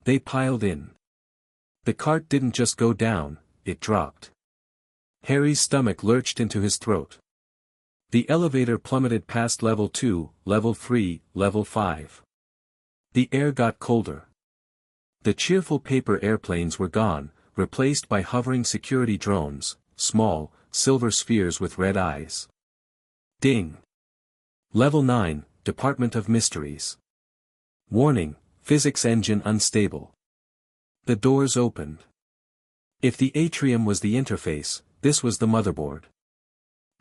They piled in. The cart didn't just go down, it dropped. Harry's stomach lurched into his throat. The elevator plummeted past level 2, level 3, level 5. The air got colder. The cheerful paper airplanes were gone, replaced by hovering security drones, small, silver spheres with red eyes. Ding. Level 9, Department of Mysteries. Warning, physics engine unstable. The doors opened. If the atrium was the interface, this was the motherboard.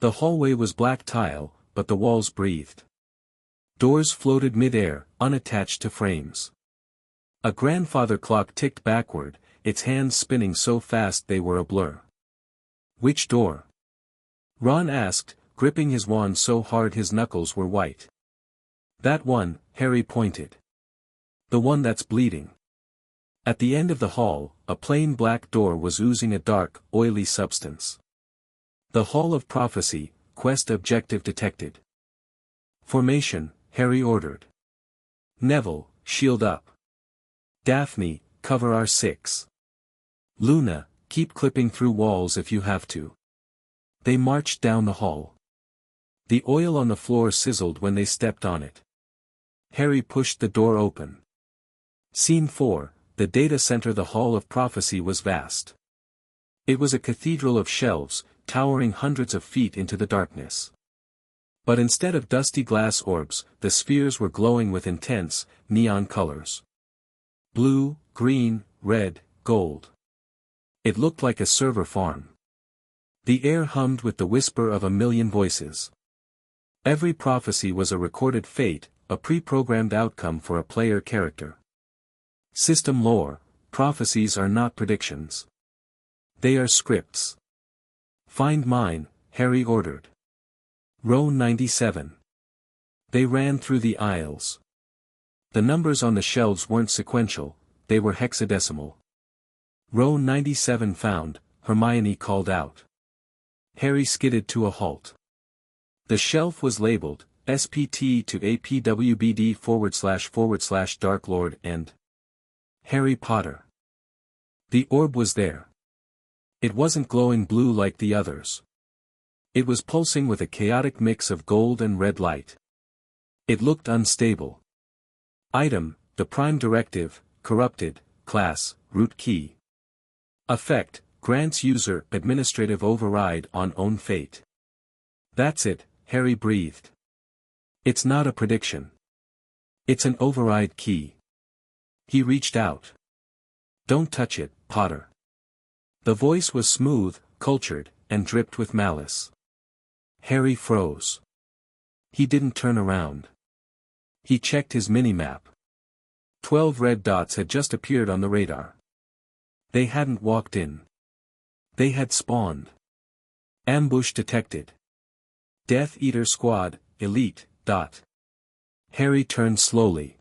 The hallway was black tile, but the walls breathed. Doors floated mid-air, unattached to frames. A grandfather clock ticked backward, its hands spinning so fast they were a blur. Which door? Ron asked, gripping his wand so hard his knuckles were white. That one, Harry pointed. The one that's bleeding. At the end of the hall, a plain black door was oozing a dark, oily substance. The Hall of Prophecy, quest objective detected. Formation, Harry ordered. Neville, shield up. Daphne, cover R6. Luna, keep clipping through walls if you have to. They marched down the hall. The oil on the floor sizzled when they stepped on it. Harry pushed the door open. Scene 4, the data center. The Hall of Prophecy was vast. It was a cathedral of shelves, towering hundreds of feet into the darkness. But instead of dusty glass orbs, the spheres were glowing with intense, neon colors. Blue, green, red, gold. It looked like a server farm. The air hummed with the whisper of a million voices. Every prophecy was a recorded fate, a pre-programmed outcome for a player character. System lore, prophecies are not predictions. They are scripts. Find mine, Harry ordered. Row 97. They ran through the aisles. The numbers on the shelves weren't sequential, they were hexadecimal. Row 97 found, Hermione called out. Harry skidded to a halt. The shelf was labeled, SPT to APWBD / Dark Lord and Harry Potter. The orb was there. It wasn't glowing blue like the others. It was pulsing with a chaotic mix of gold and red light. It looked unstable. Item, the Prime Directive, corrupted, class, root key. Effect, grants user administrative override on own fate. That's it, Harry breathed. It's not a prediction. It's an override key. He reached out. Don't touch it, Potter. The voice was smooth, cultured, and dripped with malice. Harry froze. He didn't turn around. He checked his minimap. 12 red dots had just appeared on the radar. They hadn't walked in. They had spawned. Ambush detected. Death Eater Squad, Elite, dot. Harry turned slowly.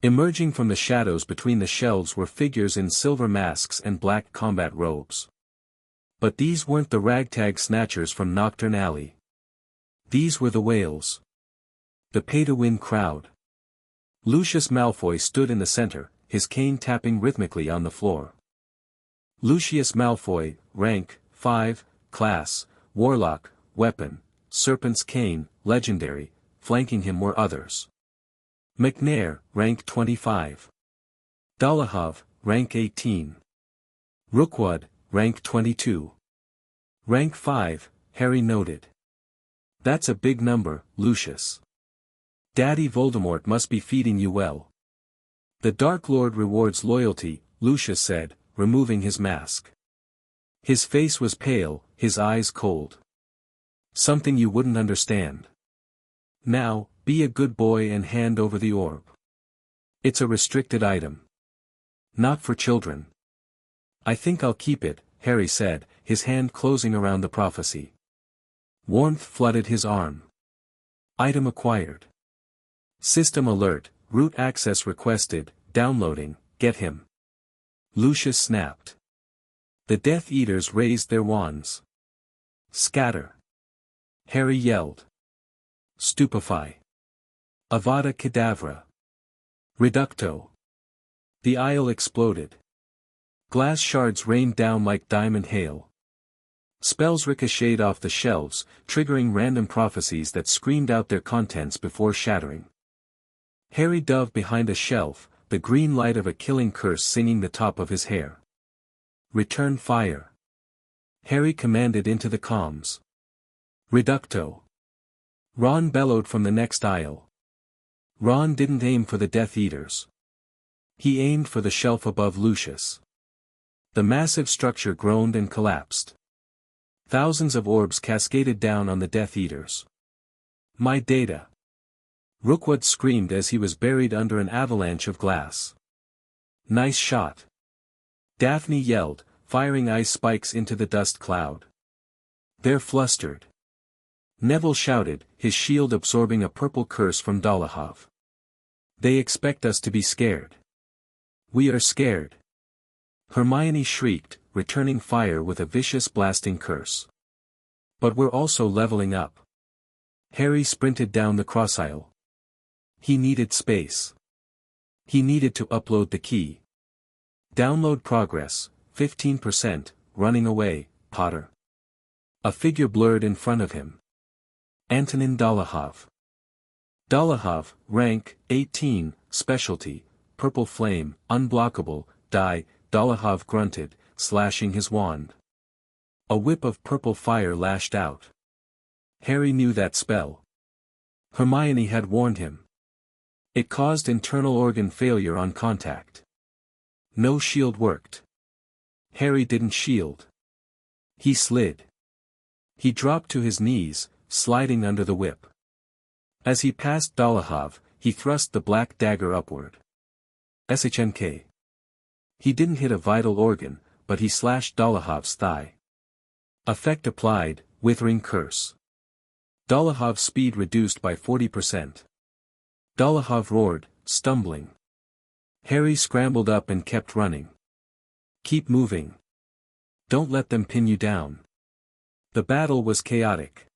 Emerging from the shadows between the shelves were figures in silver masks and black combat robes. But these weren't the ragtag snatchers from Nocturne Alley. These were the whales. The pay-to-win crowd. Lucius Malfoy stood in the center, his cane tapping rhythmically on the floor. Lucius Malfoy, rank, 5, class, warlock, weapon, serpent's cane, legendary, flanking him were others. McNair, rank 25. Dolohov, rank 18. Rookwood, rank 22. Rank 5, Harry noted. That's a big number, Lucius. Daddy Voldemort must be feeding you well. The Dark Lord rewards loyalty, Lucius said, removing his mask. His face was pale, his eyes cold. Something you wouldn't understand. Now, be a good boy and hand over the orb. It's a restricted item. Not for children. I think I'll keep it, Harry said, his hand closing around the prophecy. Warmth flooded his arm. Item acquired. System alert, root access requested, downloading, get him. Lucius snapped. The Death Eaters raised their wands. Scatter. Harry yelled. Stupefy. Avada Kedavra. Reducto. The aisle exploded. Glass shards rained down like diamond hail. Spells ricocheted off the shelves, triggering random prophecies that screamed out their contents before shattering. Harry dove behind a shelf, the green light of a killing curse singing the top of his hair. Return fire. Harry commanded into the comms. Reducto. Ron bellowed from the next aisle. Ron didn't aim for the Death Eaters. He aimed for the shelf above Lucius. The massive structure groaned and collapsed. Thousands of orbs cascaded down on the Death Eaters. My data! Rookwood screamed as he was buried under an avalanche of glass. Nice shot! Daphne yelled, firing ice spikes into the dust cloud. They're flustered. Neville shouted, his shield absorbing a purple curse from Dolohov. They expect us to be scared. We are scared. Hermione shrieked, returning fire with a vicious blasting curse. But we're also leveling up. Harry sprinted down the cross aisle. He needed space. He needed to upload the key. Download progress, 15%, running away, Potter. A figure blurred in front of him. Antonin Dolohov. Dolohov, rank, 18, specialty, purple flame, unblockable, die, Dolohov grunted, slashing his wand. A whip of purple fire lashed out. Harry knew that spell. Hermione had warned him. It caused internal organ failure on contact. No shield worked. Harry didn't shield. He slid. He dropped to his knees, sliding under the whip. As he passed Dolohov, he thrust the black dagger upward. SHNK. He didn't hit a vital organ, but he slashed Dolohov's thigh. Effect applied, withering curse. Dolohov's speed reduced by 40%. Dolohov roared, stumbling. Harry scrambled up and kept running. Keep moving. Don't let them pin you down. The battle was chaotic.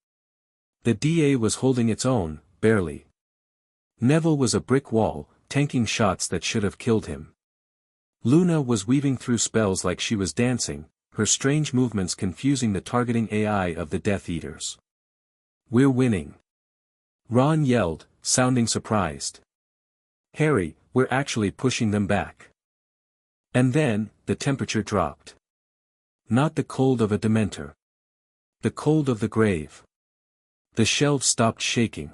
The DA was holding its own, barely. Neville was a brick wall, tanking shots that should have killed him. Luna was weaving through spells like she was dancing, her strange movements confusing the targeting AI of the Death Eaters. We're winning. Ron yelled, sounding surprised. Harry, we're actually pushing them back. And then, the temperature dropped. Not the cold of a Dementor. The cold of the grave. The shelves stopped shaking.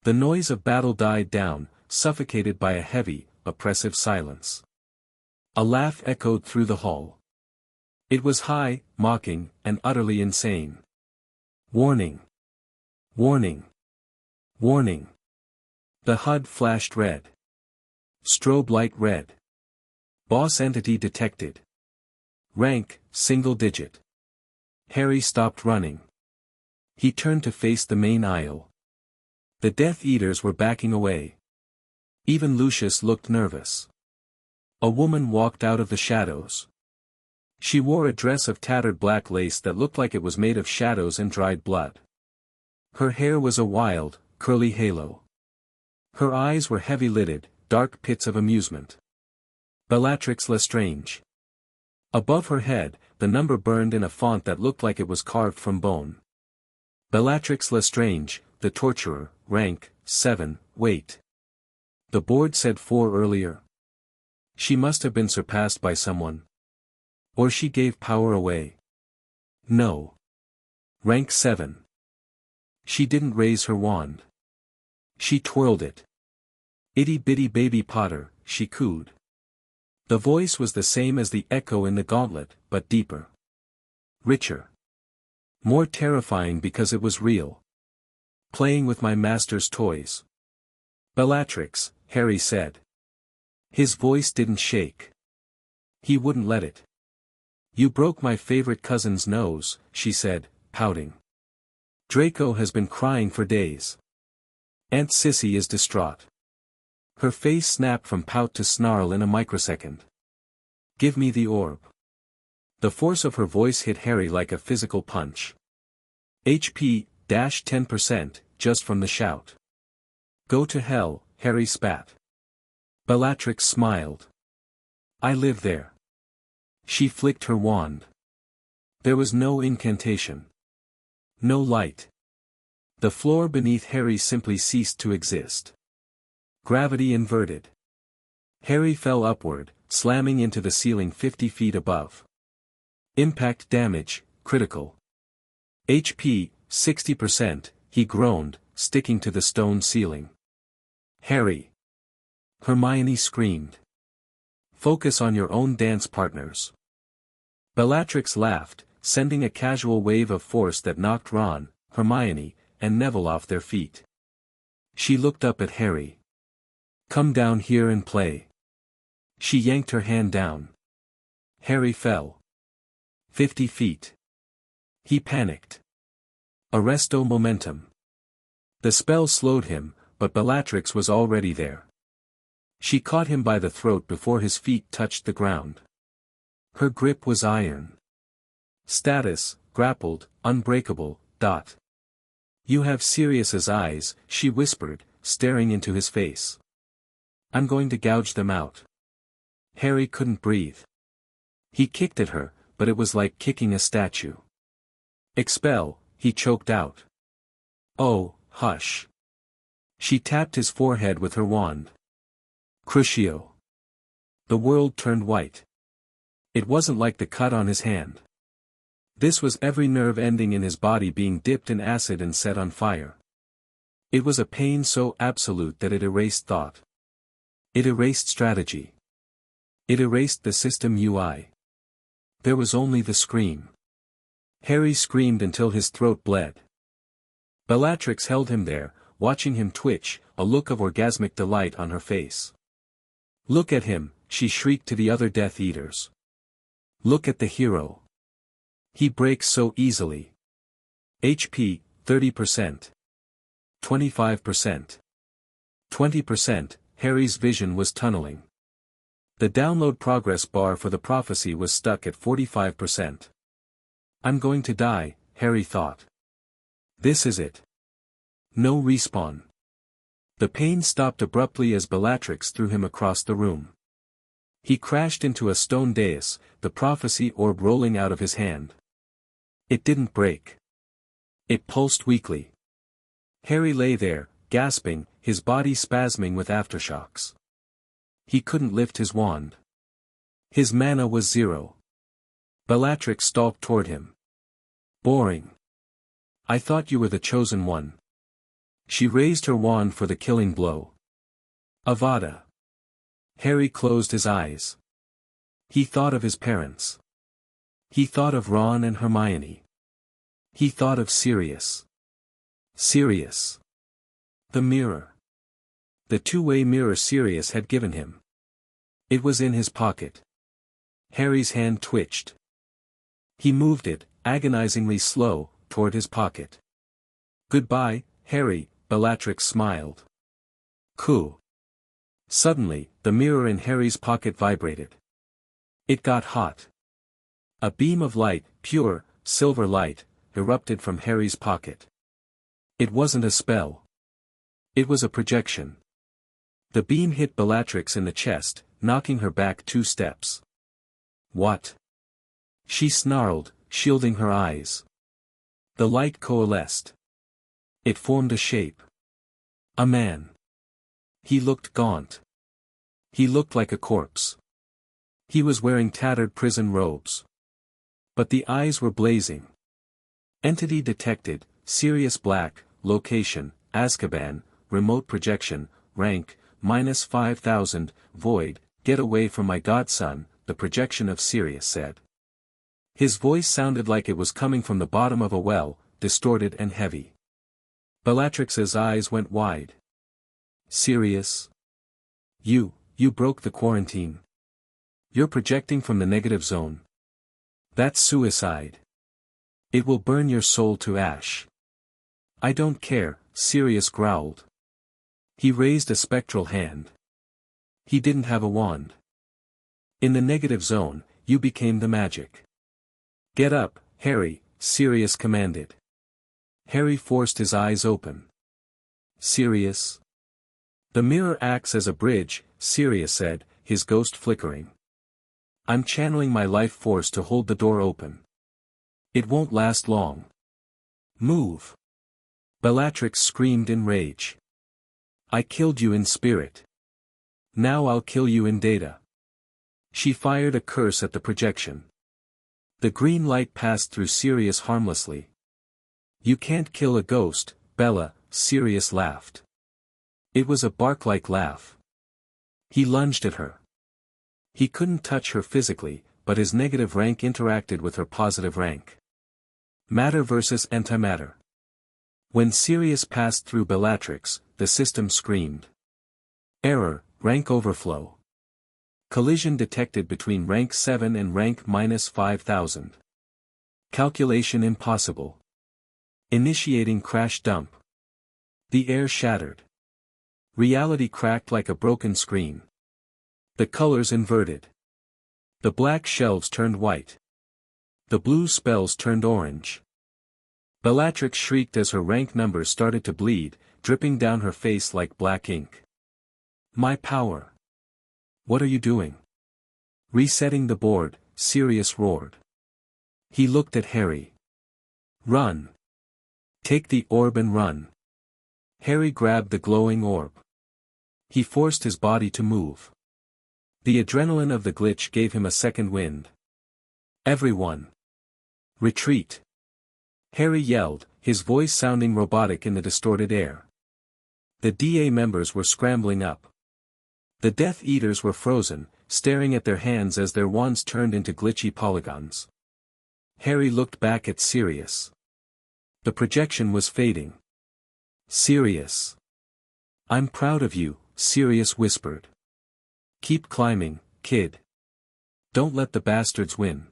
The noise of battle died down, suffocated by a heavy, oppressive silence. A laugh echoed through the hall. It was high, mocking, and utterly insane. Warning. Warning. Warning. The HUD flashed red. Strobe light red. Boss entity detected. Rank, single digit. Harry stopped running. He turned to face the main aisle. The Death Eaters were backing away. Even Lucius looked nervous. A woman walked out of the shadows. She wore a dress of tattered black lace that looked like it was made of shadows and dried blood. Her hair was a wild, curly halo. Her eyes were heavy-lidded, dark pits of amusement. Bellatrix Lestrange. Above her head, the number burned in a font that looked like it was carved from bone. Bellatrix Lestrange, the torturer, rank, 7, weight. The board said 4 earlier. She must have been surpassed by someone. Or she gave power away. No. Rank 7. She didn't raise her wand. She twirled it. Itty bitty baby Potter, she cooed. The voice was the same as the echo in the gauntlet, but deeper. Richer. More terrifying because it was real. Playing with my master's toys. Bellatrix, Harry said. His voice didn't shake. He wouldn't let it. You broke my favorite cousin's nose, she said, pouting. Draco has been crying for days. Aunt Sissy is distraught. Her face snapped from pout to snarl in a microsecond. Give me the orb. The force of her voice hit Harry like a physical punch. HP, 10%, just from the shout. Go to hell, Harry spat. Bellatrix smiled. I live there. She flicked her wand. There was no incantation. No light. The floor beneath Harry simply ceased to exist. Gravity inverted. Harry fell upward, slamming into the ceiling 50 feet above. Impact damage, critical. HP, 60%, he groaned, sticking to the stone ceiling. Harry. Hermione screamed. Focus on your own dance partners. Bellatrix laughed, sending a casual wave of force that knocked Ron, Hermione, and Neville off their feet. She looked up at Harry. Come down here and play. She yanked her hand down. Harry fell. 50 feet. He panicked. Arresto momentum. The spell slowed him, but Bellatrix was already there. She caught him by the throat before his feet touched the ground. Her grip was iron. Status, grappled, unbreakable, ... You have Sirius's eyes, she whispered, staring into his face. I'm going to gouge them out. Harry couldn't breathe. He kicked at her, but it was like kicking a statue. Expel, he choked out. Oh, hush. She tapped his forehead with her wand. Crucio. The world turned white. It wasn't like the cut on his hand. This was every nerve ending in his body being dipped in acid and set on fire. It was a pain so absolute that it erased thought. It erased strategy. It erased the system UI. There was only the scream. Harry screamed until his throat bled. Bellatrix held him there, watching him twitch, a look of orgasmic delight on her face. Look at him, she shrieked to the other Death Eaters. Look at the hero. He breaks so easily. HP, 30%. 25%. 20%, Harry's vision was tunneling. The download progress bar for the prophecy was stuck at 45%. I'm going to die, Harry thought. This is it. No respawn. The pain stopped abruptly as Bellatrix threw him across the room. He crashed into a stone dais, the prophecy orb rolling out of his hand. It didn't break. It pulsed weakly. Harry lay there, gasping, his body spasming with aftershocks. He couldn't lift his wand. His mana was 0. Bellatrix stalked toward him. Boring. I thought you were the chosen one. She raised her wand for the killing blow. Avada. Harry closed his eyes. He thought of his parents. He thought of Ron and Hermione. He thought of Sirius. Sirius. The mirror. The two-way mirror Sirius had given him. It was in his pocket. Harry's hand twitched. He moved it, agonizingly slow, toward his pocket. Goodbye, Harry, Bellatrix smiled. Coo. Suddenly, the mirror in Harry's pocket vibrated. It got hot. A beam of light, pure, silver light, erupted from Harry's pocket. It wasn't a spell. It was a projection. The beam hit Bellatrix in the chest, knocking her back 2 steps. What? She snarled, shielding her eyes. The light coalesced. It formed a shape. A man. He looked gaunt. He looked like a corpse. He was wearing tattered prison robes. But the eyes were blazing. Entity detected, Sirius Black, location, Azkaban, remote projection, rank, -5000, void, get away from my godson, the projection of Sirius said. His voice sounded like it was coming from the bottom of a well, distorted and heavy. Bellatrix's eyes went wide. Sirius? You broke the quarantine. You're projecting from the negative zone. That's suicide. It will burn your soul to ash. I don't care, Sirius growled. He raised a spectral hand. He didn't have a wand. In the negative zone, you became the magic. Get up, Harry, Sirius commanded. Harry forced his eyes open. Sirius? The mirror acts as a bridge, Sirius said, his ghost flickering. I'm channeling my life force to hold the door open. It won't last long. Move. Bellatrix screamed in rage. I killed you in spirit. Now I'll kill you in data. She fired a curse at the projection. The green light passed through Sirius harmlessly. You can't kill a ghost, Bella, Sirius laughed. It was a bark-like laugh. He lunged at her. He couldn't touch her physically, but his negative rank interacted with her positive rank. Matter versus antimatter. When Sirius passed through Bellatrix, the system screamed. Error, rank overflow. Collision detected between rank 7 and rank -5000. Calculation impossible. Initiating crash dump. The air shattered. Reality cracked like a broken screen. The colors inverted. The black shelves turned white. The blue spells turned orange. Bellatrix shrieked as her rank numbers started to bleed, dripping down her face like black ink. My power. What are you doing? Resetting the board, Sirius roared. He looked at Harry. Run. Take the orb and run. Harry grabbed the glowing orb. He forced his body to move. The adrenaline of the glitch gave him a second wind. Everyone. Retreat. Harry yelled, his voice sounding robotic in the distorted air. The DA members were scrambling up. The Death Eaters were frozen, staring at their hands as their wands turned into glitchy polygons. Harry looked back at Sirius. The projection was fading. Sirius. I'm proud of you, Sirius whispered. Keep climbing, kid. Don't let the bastards win.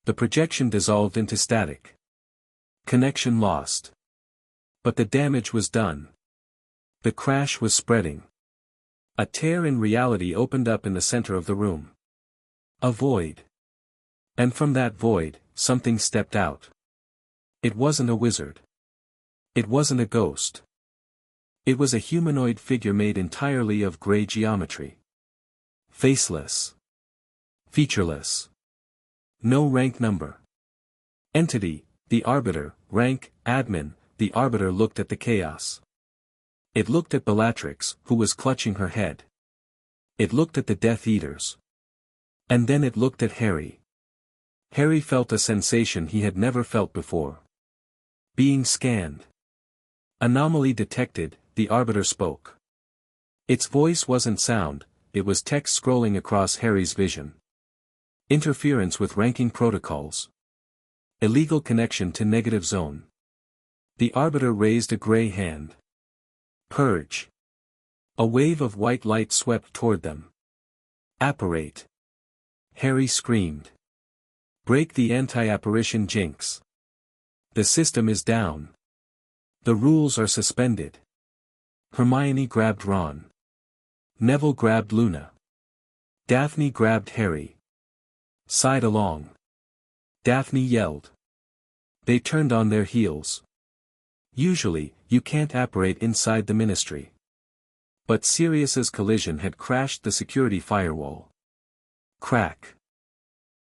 The projection dissolved into static. Connection lost. But the damage was done. The crash was spreading. A tear in reality opened up in the center of the room. A void. And from that void, something stepped out. It wasn't a wizard. It wasn't a ghost. It was a humanoid figure made entirely of gray geometry. Faceless. Featureless. No rank number. Entity, the Arbiter, rank, admin, the Arbiter looked at the chaos. It looked at Bellatrix, who was clutching her head. It looked at the Death Eaters. And then it looked at Harry. Harry felt a sensation he had never felt before. Being scanned. Anomaly detected, the Arbiter spoke. Its voice wasn't sound, it was text scrolling across Harry's vision. Interference with ranking protocols. Illegal connection to negative zone. The Arbiter raised a gray hand. Purge. A wave of white light swept toward them. Apparate. Harry screamed. Break the anti-apparition jinx. The system is down. The rules are suspended. Hermione grabbed Ron. Neville grabbed Luna. Daphne grabbed Harry. Side along. Daphne yelled. They turned on their heels. Usually, you can't apparate inside the ministry. But Sirius's collision had crashed the security firewall. Crack.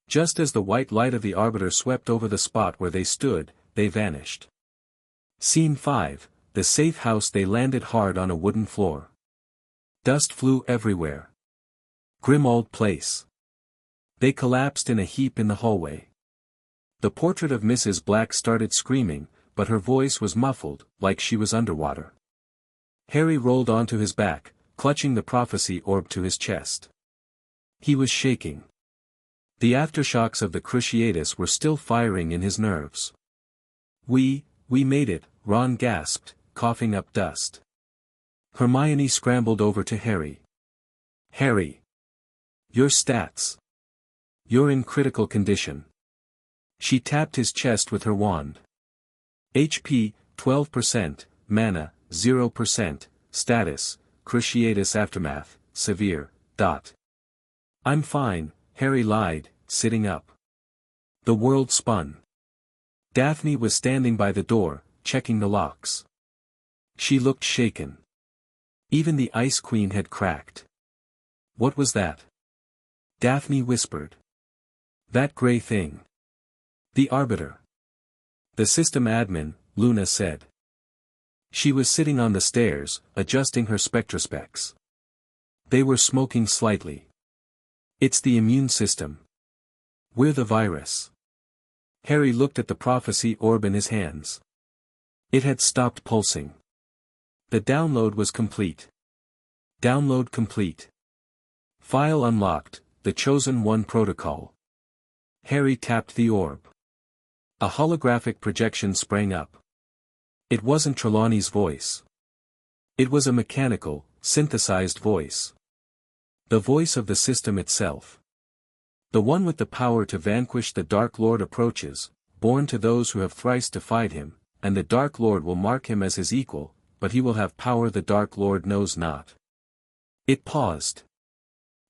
Just as the white light of the Arbiter swept over the spot where they stood, they vanished. Scene 5, the safe house. They landed hard on a wooden floor. Dust flew everywhere. Grim old place. They collapsed in a heap in the hallway. The portrait of Mrs. Black started screaming, but her voice was muffled, like she was underwater. Harry rolled onto his back, clutching the prophecy orb to his chest. He was shaking. The aftershocks of the Cruciatus were still firing in his nerves. We made it, Ron gasped, coughing up dust. Hermione scrambled over to Harry. Harry. Your stats. You're in critical condition. She tapped his chest with her wand. HP, 12%, mana, 0%, status, Cruciatus aftermath, severe, ... I'm fine, Harry lied, sitting up. The world spun. Daphne was standing by the door, checking the locks. She looked shaken. Even the Ice Queen had cracked. What was that? Daphne whispered. That gray thing. The Arbiter. The system admin, Luna said. She was sitting on the stairs, adjusting her spectrospecs. They were smoking slightly. It's the immune system. We're the virus. Harry looked at the prophecy orb in his hands. It had stopped pulsing. The download was complete. Download complete. File unlocked, the Chosen One Protocol. Harry tapped the orb. A holographic projection sprang up. It wasn't Trelawney's voice. It was a mechanical, synthesized voice. The voice of the system itself. The one with the power to vanquish the Dark Lord approaches, born to those who have thrice defied him, and the Dark Lord will mark him as his equal, but he will have power the Dark Lord knows not. It paused.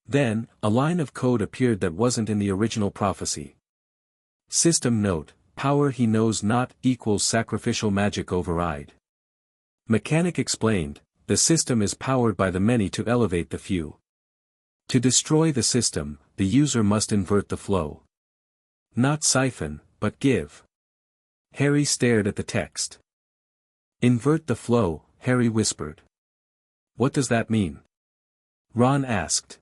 Then, a line of code appeared that wasn't in the original prophecy. System note, power he knows not equals sacrificial magic override. Mechanic explained, the system is powered by the many to elevate the few. To destroy the system, the user must invert the flow. Not siphon, but give. Harry stared at the text. Invert the flow, Harry whispered. What does that mean? Ron asked.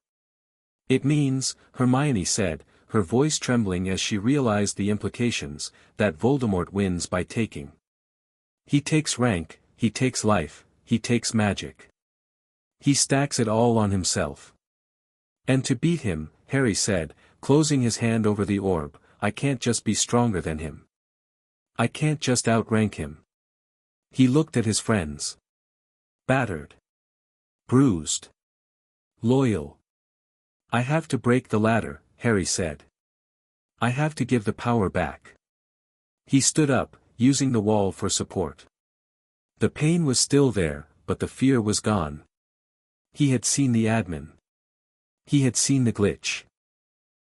It means, Hermione said, her voice trembling as she realized the implications, that Voldemort wins by taking. He takes rank, he takes life, he takes magic. He stacks it all on himself. And to beat him, Harry said, closing his hand over the orb, I can't just be stronger than him. I can't just outrank him. He looked at his friends. Battered. Bruised. Loyal. I have to break the ladder, Harry said. I have to give the power back. He stood up, using the wall for support. The pain was still there, but the fear was gone. He had seen the admin. He had seen the glitch.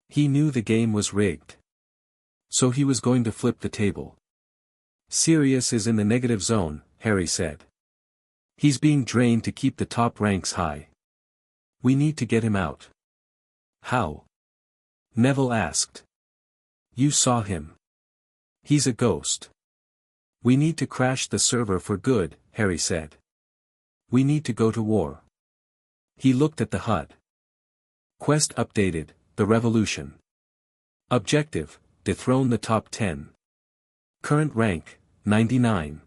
He knew the game was rigged. So he was going to flip the table. Sirius is in the negative zone, Harry said. He's being drained to keep the top ranks high. We need to get him out. How? Neville asked. You saw him. He's a ghost. We need to crash the server for good, Harry said. We need to go to war. He looked at the HUD. Quest updated, the revolution. Objective, dethrone the top 10. Current rank, 99.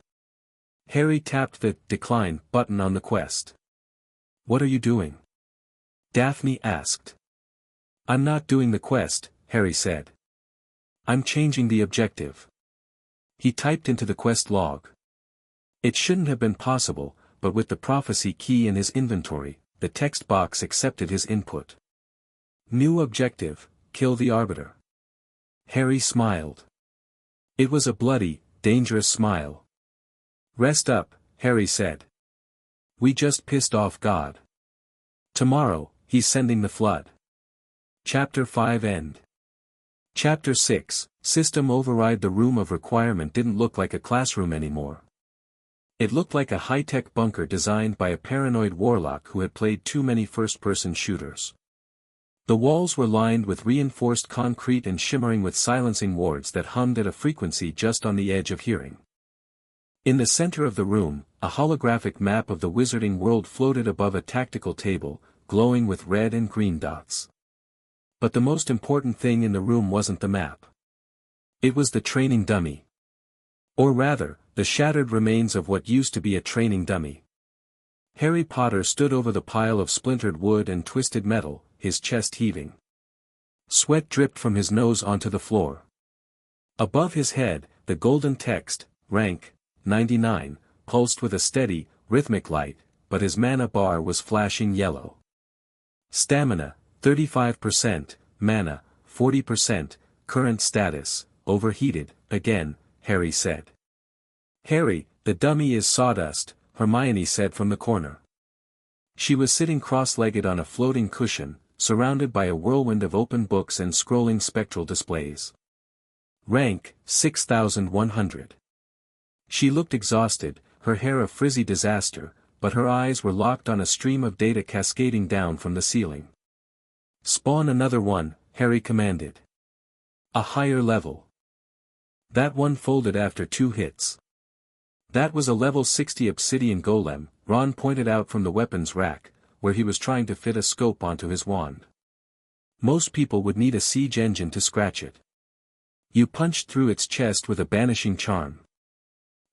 Harry tapped the decline button on the quest. What are you doing? Daphne asked. I'm not doing the quest, Harry said. I'm changing the objective. He typed into the quest log. It shouldn't have been possible, but with the prophecy key in his inventory, the text box accepted his input. New objective, kill the Arbiter. Harry smiled. It was a bloody, dangerous smile. Rest up, Harry said. We just pissed off God. Tomorrow, he's sending the flood. Chapter 5 End. Chapter 6, System Override. The room of requirement didn't look like a classroom anymore. It looked like a high-tech bunker designed by a paranoid warlock who had played too many first-person shooters. The walls were lined with reinforced concrete and shimmering with silencing wards that hummed at a frequency just on the edge of hearing. In the center of the room, a holographic map of the wizarding world floated above a tactical table, glowing with red and green dots. But the most important thing in the room wasn't the map. It was the training dummy. Or rather, the shattered remains of what used to be a training dummy. Harry Potter stood over the pile of splintered wood and twisted metal, his chest heaving. Sweat dripped from his nose onto the floor. Above his head, the golden text, rank, 99, pulsed with a steady, rhythmic light, but his mana bar was flashing yellow. Stamina, 35%, mana, 40%, current status, overheated, again, Harry said. Harry, the dummy is sawdust, Hermione said from the corner. She was sitting cross-legged on a floating cushion, surrounded by a whirlwind of open books and scrolling spectral displays. Rank, 6100. She looked exhausted, her hair a frizzy disaster, but her eyes were locked on a stream of data cascading down from the ceiling. Spawn another one, Harry commanded. A higher level. That one folded after 2 hits. That was a level 60 obsidian golem, Ron pointed out from the weapons rack, where he was trying to fit a scope onto his wand. Most people would need a siege engine to scratch it. You punched through its chest with a banishing charm.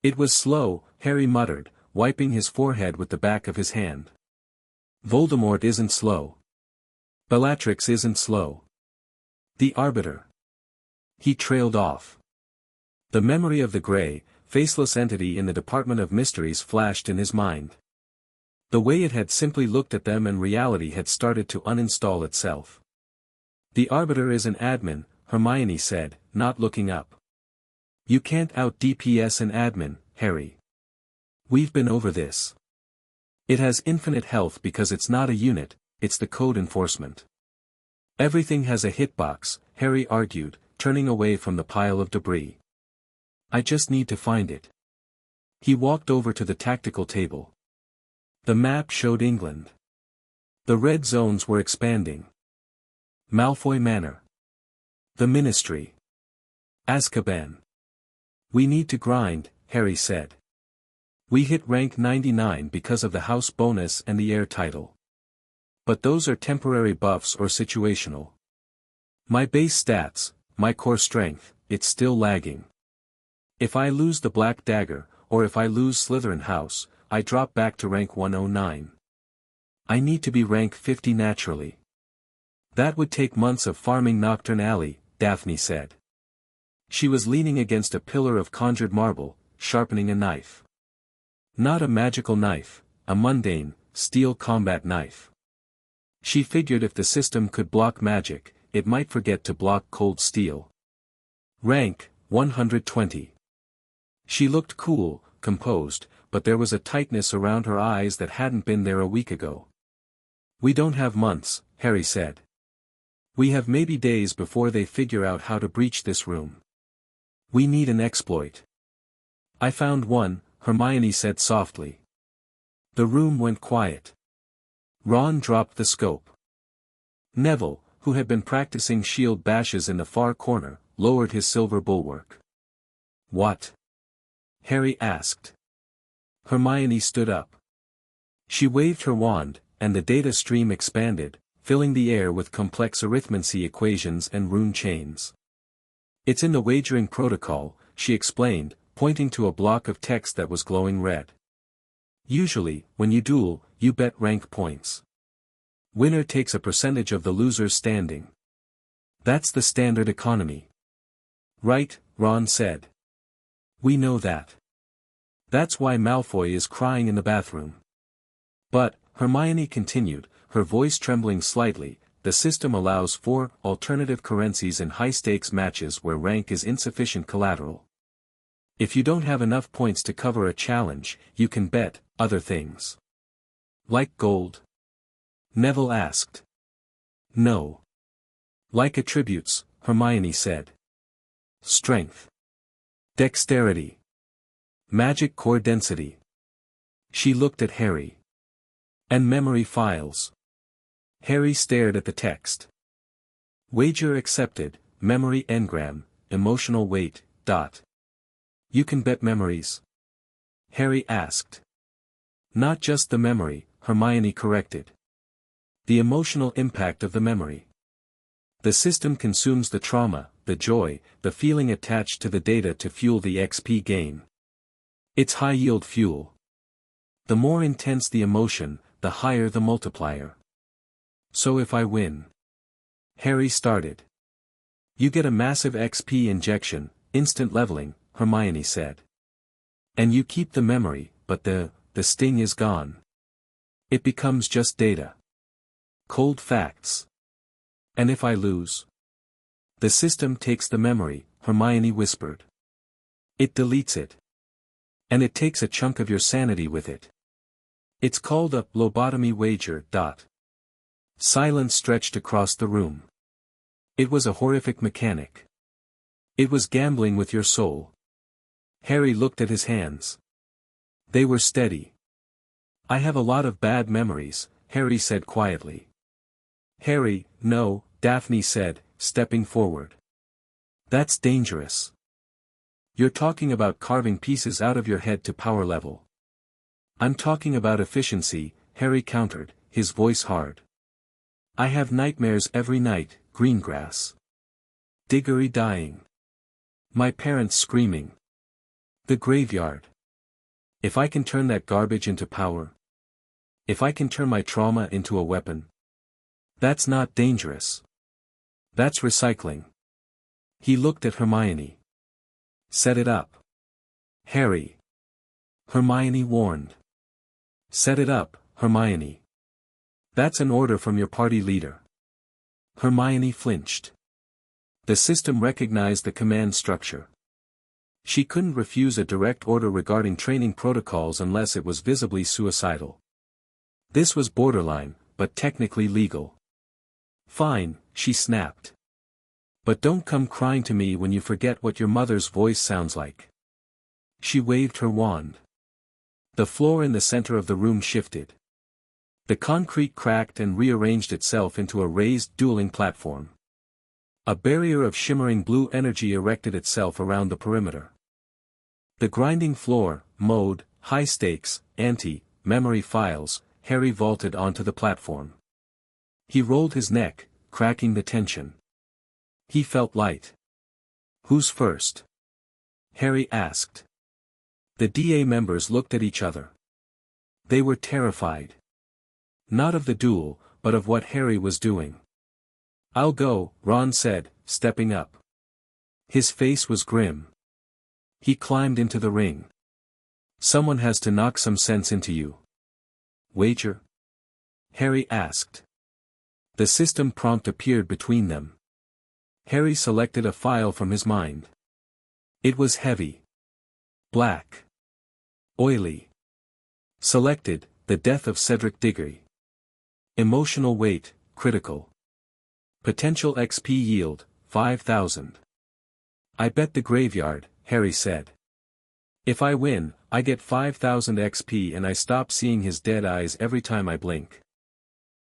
It was slow, Harry muttered, wiping his forehead with the back of his hand. Voldemort isn't slow. Bellatrix isn't slow. The Arbiter. He trailed off. The memory of the gray, faceless entity in the Department of Mysteries flashed in his mind. The way it had simply looked at them and reality had started to uninstall itself. The Arbiter is an admin, Hermione said, not looking up. You can't out-DPS an admin, Harry. We've been over this. It has infinite health because it's not a unit, it's the code enforcement. Everything has a hitbox, Harry argued, turning away from the pile of debris. I just need to find it. He walked over to the tactical table. The map showed England. The red zones were expanding. Malfoy Manor. The Ministry. Azkaban. We need to grind, Harry said. We hit rank 99 because of the house bonus and the heir title. But those are temporary buffs or situational. My base stats, my core strength, it's still lagging. If I lose the Black Dagger, or if I lose Slytherin House, I drop back to rank 109. I need to be rank 50 naturally. That would take months of farming Nocturne Alley, Daphne said. She was leaning against a pillar of conjured marble, sharpening a knife. Not a magical knife, a mundane, steel combat knife. She figured if the system could block magic, it might forget to block cold steel. Rank, 120. She looked cool, composed, but there was a tightness around her eyes that hadn't been there a week ago. We don't have months, Harry said. We have maybe days before they figure out how to breach this room. We need an exploit. I found one, Hermione said softly. The room went quiet. Ron dropped the scope. Neville, who had been practicing shield bashes in the far corner, lowered his silver bulwark. What? Harry asked. Hermione stood up. She waved her wand, and the data stream expanded, filling the air with complex arithmancy equations and rune chains. It's in the wagering protocol, she explained, pointing to a block of text that was glowing red. Usually, when you duel, you bet rank points. Winner takes a percentage of the loser's standing. That's the standard economy. Right, Ron said. We know that. That's why Malfoy is crying in the bathroom. But, Hermione continued, her voice trembling slightly, the system allows 4 alternative currencies in high-stakes matches where rank is insufficient collateral. If you don't have enough points to cover a challenge, you can bet other things. Like gold? Neville asked. No. Like attributes, Hermione said. Strength. Dexterity. Magic core density. She looked at Harry. And memory files. Harry stared at the text. Wager accepted, memory engram, emotional weight, dot. You can bet memories? Harry asked. Not just the memory, Hermione corrected. The emotional impact of the memory. The system consumes the trauma, the joy, the feeling attached to the data to fuel the XP gain. It's high-yield fuel. The more intense the emotion, the higher the multiplier. So if I win? Harry started. You get a massive XP injection, instant leveling, Hermione said. And you keep the memory, but the sting is gone. It becomes just data. Cold facts. And if I lose? The system takes the memory, Hermione whispered. It deletes it. And it takes a chunk of your sanity with it. It's called a lobotomy wager. Silence stretched across the room. It was a horrific mechanic. It was gambling with your soul. Harry looked at his hands. They were steady. I have a lot of bad memories, Harry said quietly. Harry, no, Daphne said, stepping forward. That's dangerous. You're talking about carving pieces out of your head to power level. I'm talking about efficiency, Harry countered, his voice hard. I have nightmares every night, Greengrass. Diggory dying. My parents screaming. The graveyard. If I can turn that garbage into power. If I can turn my trauma into a weapon. That's not dangerous. That's recycling. He looked at Hermione. Set it up. Harry. Hermione warned. Set it up, Hermione. That's an order from your party leader. Hermione flinched. The system recognized the command structure. She couldn't refuse a direct order regarding training protocols unless it was visibly suicidal. This was borderline, but technically legal. Fine, she snapped. But don't come crying to me when you forget what your mother's voice sounds like. She waved her wand. The floor in the center of the room shifted. The concrete cracked and rearranged itself into a raised dueling platform. A barrier of shimmering blue energy erected itself around the perimeter. The grinding floor, mode, high stakes, memory files, Harry vaulted onto the platform. He rolled his neck, cracking the tension. He felt light. Who's first? Harry asked. The DA members looked at each other. They were terrified. Not of the duel, but of what Harry was doing. I'll go, Ron said, stepping up. His face was grim. He climbed into the ring. Someone has to knock some sense into you. Wager? Harry asked. The system prompt appeared between them. Harry selected a file from his mind. It was heavy. Black. Oily. Selected, the death of Cedric Diggory. Emotional weight, critical. Potential XP yield, 5,000. I bet the graveyard, Harry said. If I win, I get 5,000 XP and I stop seeing his dead eyes every time I blink.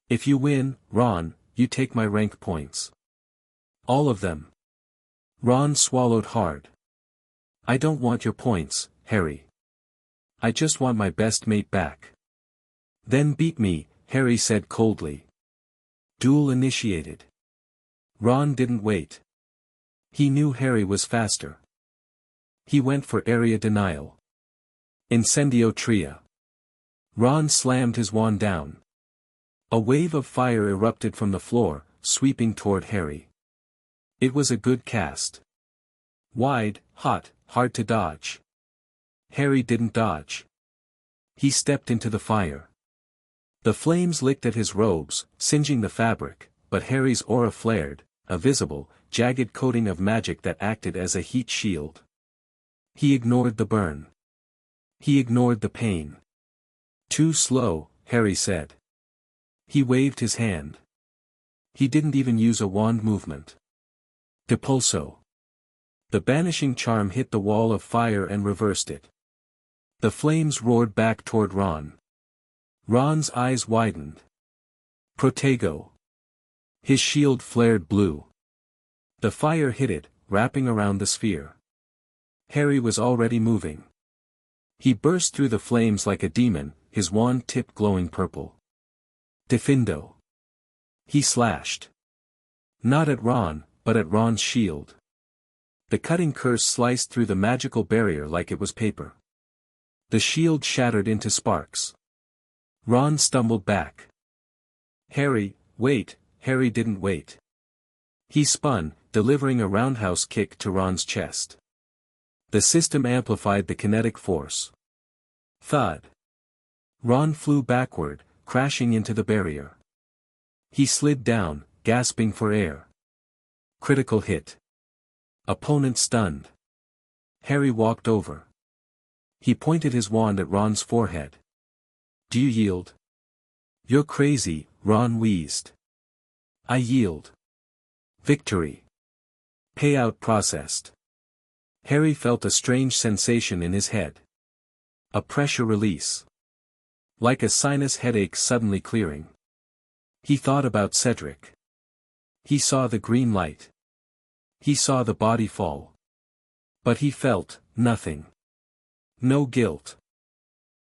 If you win, Ron, you take my rank points. All of them. Ron swallowed hard. I don't want your points, Harry. I just want my best mate back. Then beat me, Harry said coldly. Duel initiated. Ron didn't wait. He knew Harry was faster. He went for area denial. Incendio Tria. Ron slammed his wand down. A wave of fire erupted from the floor, sweeping toward Harry. It was a good cast. Wide, hot, hard to dodge. Harry didn't dodge. He stepped into the fire. The flames licked at his robes, singeing the fabric, but Harry's aura flared, a visible, jagged coating of magic that acted as a heat shield. He ignored the burn. He ignored the pain. Too slow, Harry said. He waved his hand. He didn't even use a wand movement. Depulso. The banishing charm hit the wall of fire and reversed it. The flames roared back toward Ron. Ron's eyes widened. Protego. His shield flared blue. The fire hit it, wrapping around the sphere. Harry was already moving. He burst through the flames like a demon, his wand tip glowing purple. Defindo. He slashed. Not at Ron, but at Ron's shield. The cutting curse sliced through the magical barrier like it was paper. The shield shattered into sparks. Ron stumbled back. Harry, wait, Harry didn't wait. He spun, delivering a roundhouse kick to Ron's chest. The system amplified the kinetic force. Thud. Ron flew backward, crashing into the barrier. He slid down, gasping for air. Critical hit. Opponent stunned. Harry walked over. He pointed his wand at Ron's forehead. Do you yield? You're crazy, Ron wheezed. I yield. Victory. Payout processed. Harry felt a strange sensation in his head. A pressure release. Like a sinus headache suddenly clearing. He thought about Cedric. He saw the green light. He saw the body fall. But he felt nothing. No guilt.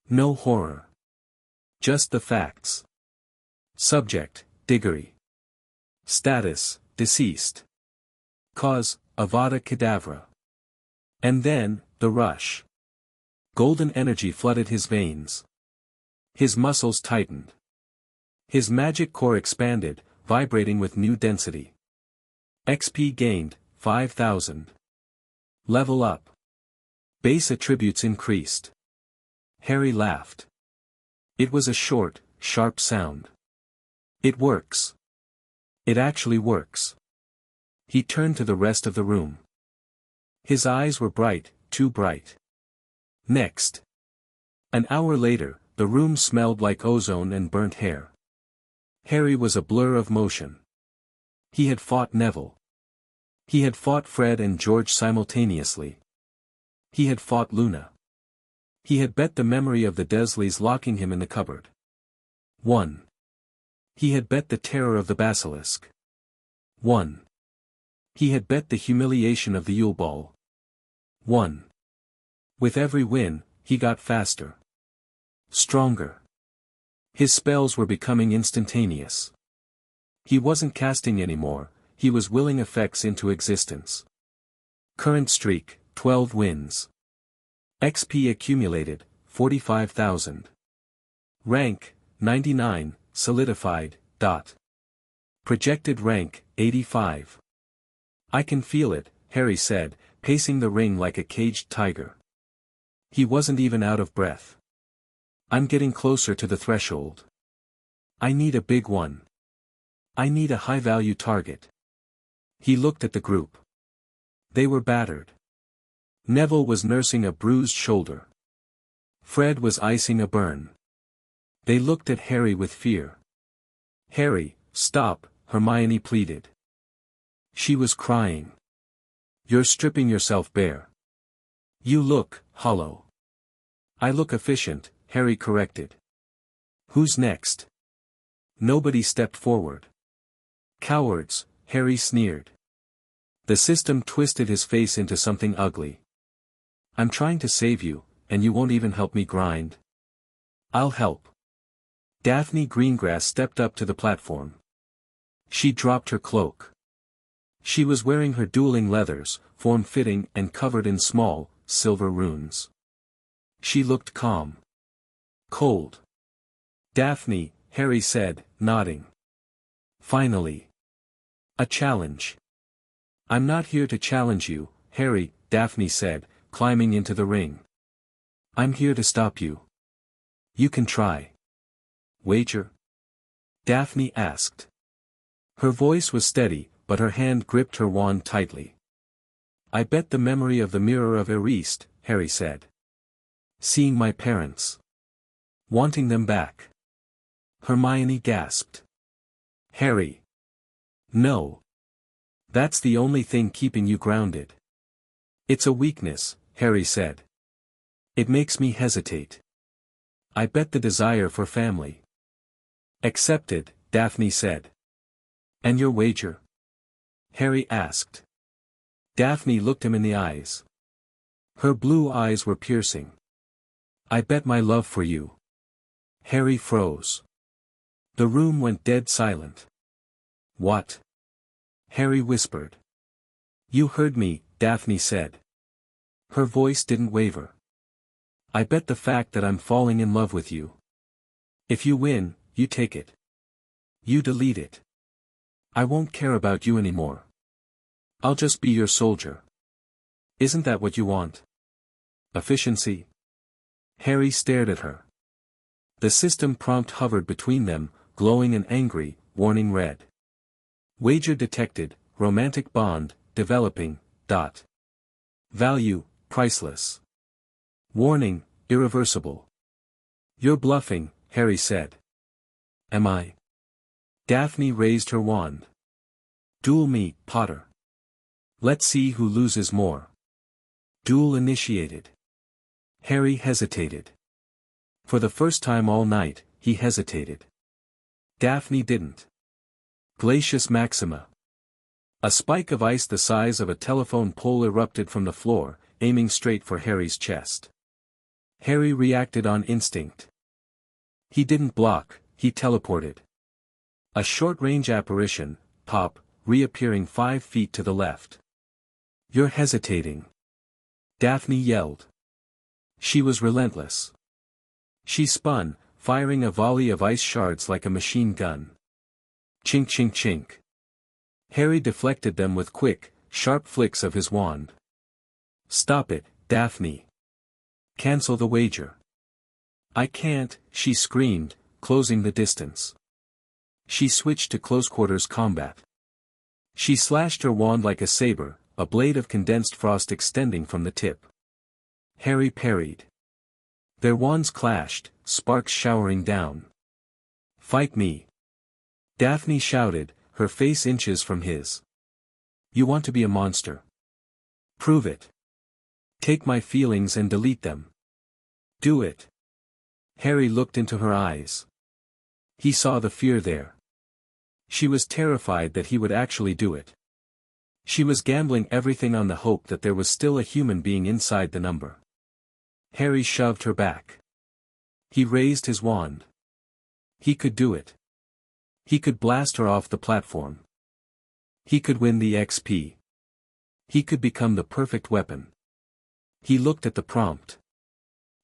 No horror. Just the facts. Subject, Diggory. Status, deceased. Cause, Avada Kedavra. And then, the rush. Golden energy flooded his veins. His muscles tightened. His magic core expanded, vibrating with new density. XP gained, 5,000. Level up. Base attributes increased. Harry laughed. It was a short, sharp sound. It works. It actually works. He turned to the rest of the room. His eyes were bright, too bright. Next. An hour later, the room smelled like ozone and burnt hair. Harry was a blur of motion. He had fought Neville. He had fought Fred and George simultaneously. He had fought Luna. He had bet the memory of the Dursleys locking him in the cupboard. 1. He had bet the terror of the basilisk. 1. He had bet the humiliation of the Yule Ball. 1. With every win, he got faster. Stronger. His spells were becoming instantaneous. He wasn't casting anymore, he was willing effects into existence. Current streak, 12 wins. XP accumulated, 45,000. Rank, 99, solidified, . Projected rank, 85. I can feel it, Harry said, pacing the ring like a caged tiger. He wasn't even out of breath. I'm getting closer to the threshold. I need a big one. I need a high-value target. He looked at the group. They were battered. Neville was nursing a bruised shoulder. Fred was icing a burn. They looked at Harry with fear. Harry, stop, Hermione pleaded. She was crying. You're stripping yourself bare. You look hollow. I look efficient, Harry corrected. Who's next? Nobody stepped forward. Cowards, Harry sneered. The system twisted his face into something ugly. I'm trying to save you, and you won't even help me grind. I'll help. Daphne Greengrass stepped up to the platform. She dropped her cloak. She was wearing her dueling leathers, form-fitting and covered in small, silver runes. She looked calm. Cold. Daphne, Harry said, nodding. Finally. A challenge. I'm not here to challenge you, Harry, Daphne said, climbing into the ring. I'm here to stop you. You can try. Wager? Daphne asked. Her voice was steady, but her hand gripped her wand tightly. I bet the memory of the Mirror of Erist, Harry said. Seeing my parents. Wanting them back. Hermione gasped. Harry. No. That's the only thing keeping you grounded. It's a weakness, Harry said. It makes me hesitate. I bet the desire for family. Accepted, Daphne said. And your wager? Harry asked. Daphne looked him in the eyes. Her blue eyes were piercing. I bet my love for you. Harry froze. The room went dead silent. What? Harry whispered. You heard me, Daphne said. Her voice didn't waver. I bet the fact that I'm falling in love with you. If you win, you take it. You delete it. I won't care about you anymore. I'll just be your soldier. Isn't that what you want? Efficiency? Harry stared at her. The system prompt hovered between them, glowing and angry, warning red. Wager detected, romantic bond, developing, . Value, priceless. Warning, irreversible. You're bluffing, Harry said. Am I? Daphne raised her wand. Duel me, Potter. Let's see who loses more. Duel initiated. Harry hesitated. For the first time all night, he hesitated. Daphne didn't. Glacius Maxima. A spike of ice the size of a telephone pole erupted from the floor, aiming straight for Harry's chest. Harry reacted on instinct. He didn't block, he teleported. A short-range apparition, pop, reappearing 5 feet to the left. You're hesitating. Daphne yelled. She was relentless. She spun, firing a volley of ice shards like a machine gun. Chink chink chink. Harry deflected them with quick, sharp flicks of his wand. Stop it, Daphne. Cancel the wager. I can't, she screamed, closing the distance. She switched to close-quarters combat. She slashed her wand like a saber, a blade of condensed frost extending from the tip. Harry parried. Their wands clashed, sparks showering down. Fight me. Daphne shouted, her face inches from his. You want to be a monster? Prove it. Take my feelings and delete them. Do it. Harry looked into her eyes. He saw the fear there. She was terrified that he would actually do it. She was gambling everything on the hope that there was still a human being inside the number. Harry shoved her back. He raised his wand. He could do it. He could blast her off the platform. He could win the XP. He could become the perfect weapon. He looked at the prompt.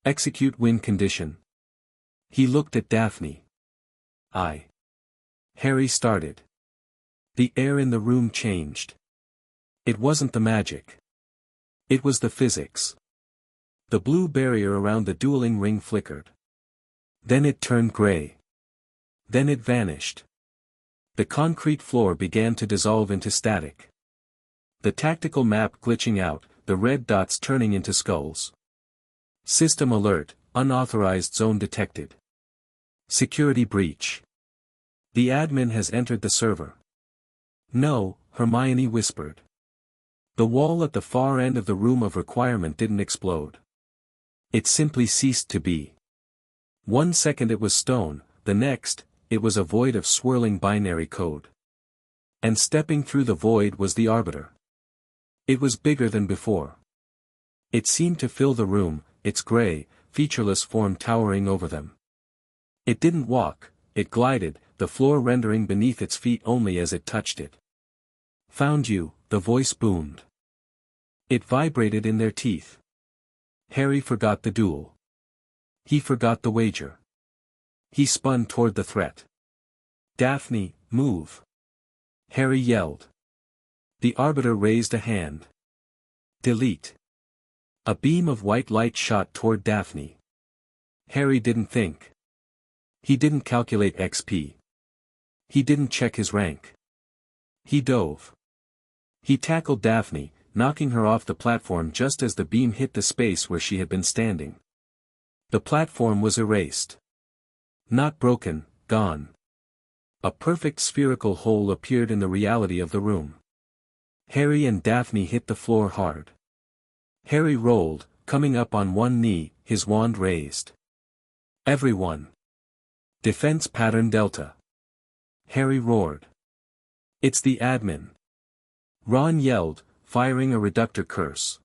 Execute win condition. He looked at Daphne. Harry started. The air in the room changed. It wasn't the magic. It was the physics. The blue barrier around the dueling ring flickered. Then it turned gray. Then it vanished. The concrete floor began to dissolve into static. The tactical map glitching out, the red dots turning into skulls. System alert, unauthorized zone detected. Security breach. The admin has entered the server. No, Hermione whispered. The wall at the far end of the room of requirement didn't explode. It simply ceased to be. 1 second it was stone, the next, it was a void of swirling binary code. And stepping through the void was the Arbiter. It was bigger than before. It seemed to fill the room, its gray, featureless form towering over them. It didn't walk, it glided, the floor rendering beneath its feet only as it touched it. Found you, the voice boomed. It vibrated in their teeth. Harry forgot the duel. He forgot the wager. He spun toward the threat. Daphne, move. Harry yelled. The Arbiter raised a hand. Delete. A beam of white light shot toward Daphne. Harry didn't think. He didn't calculate XP. He didn't check his rank. He dove. He tackled Daphne, knocking her off the platform just as the beam hit the space where she had been standing. The platform was erased. Not broken, gone. A perfect spherical hole appeared in the reality of the room. Harry and Daphne hit the floor hard. Harry rolled, coming up on one knee, his wand raised. Everyone. Defense pattern Delta. Harry roared. It's the admin. Ron yelled, firing a reductor curse.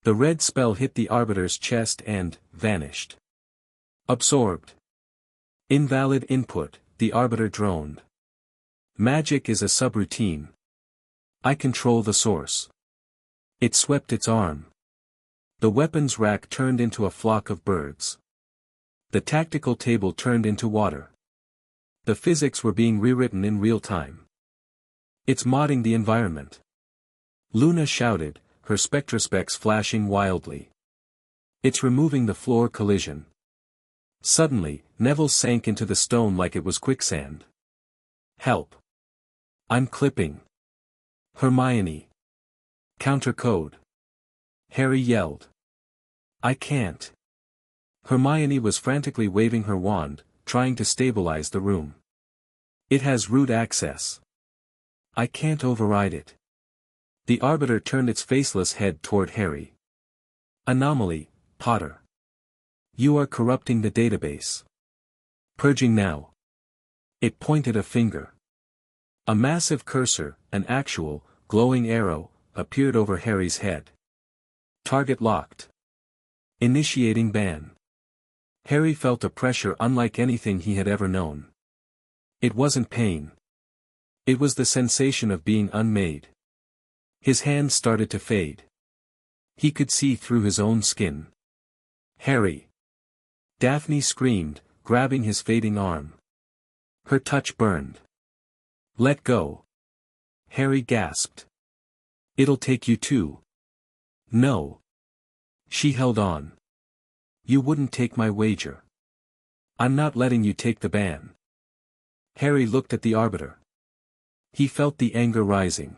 The red spell hit the Arbiter's chest and vanished. Absorbed. Invalid input, the Arbiter droned. Magic is a subroutine. I control the source. It swept its arm. The weapons rack turned into a flock of birds. The tactical table turned into water. The physics were being rewritten in real time. It's modding the environment. Luna shouted, her spectrospecs flashing wildly. It's removing the floor collision. Suddenly, Neville sank into the stone like it was quicksand. Help. I'm clipping. Hermione. Counter code. Harry yelled. I can't. Hermione was frantically waving her wand, trying to stabilize the room. It has root access. I can't override it. The Arbiter turned its faceless head toward Harry. Anomaly, Potter. You are corrupting the database. Purging now. It pointed a finger. A massive cursor, an actual, glowing arrow, appeared over Harry's head. Target locked. Initiating ban. Harry felt a pressure unlike anything he had ever known. It wasn't pain. It was the sensation of being unmade. His hands started to fade. He could see through his own skin. Harry. Daphne screamed, grabbing his fading arm. Her touch burned. Let go. Harry gasped. It'll take you too. No. She held on. You wouldn't take my wager. I'm not letting you take the ban. Harry looked at the Arbiter. He felt the anger rising.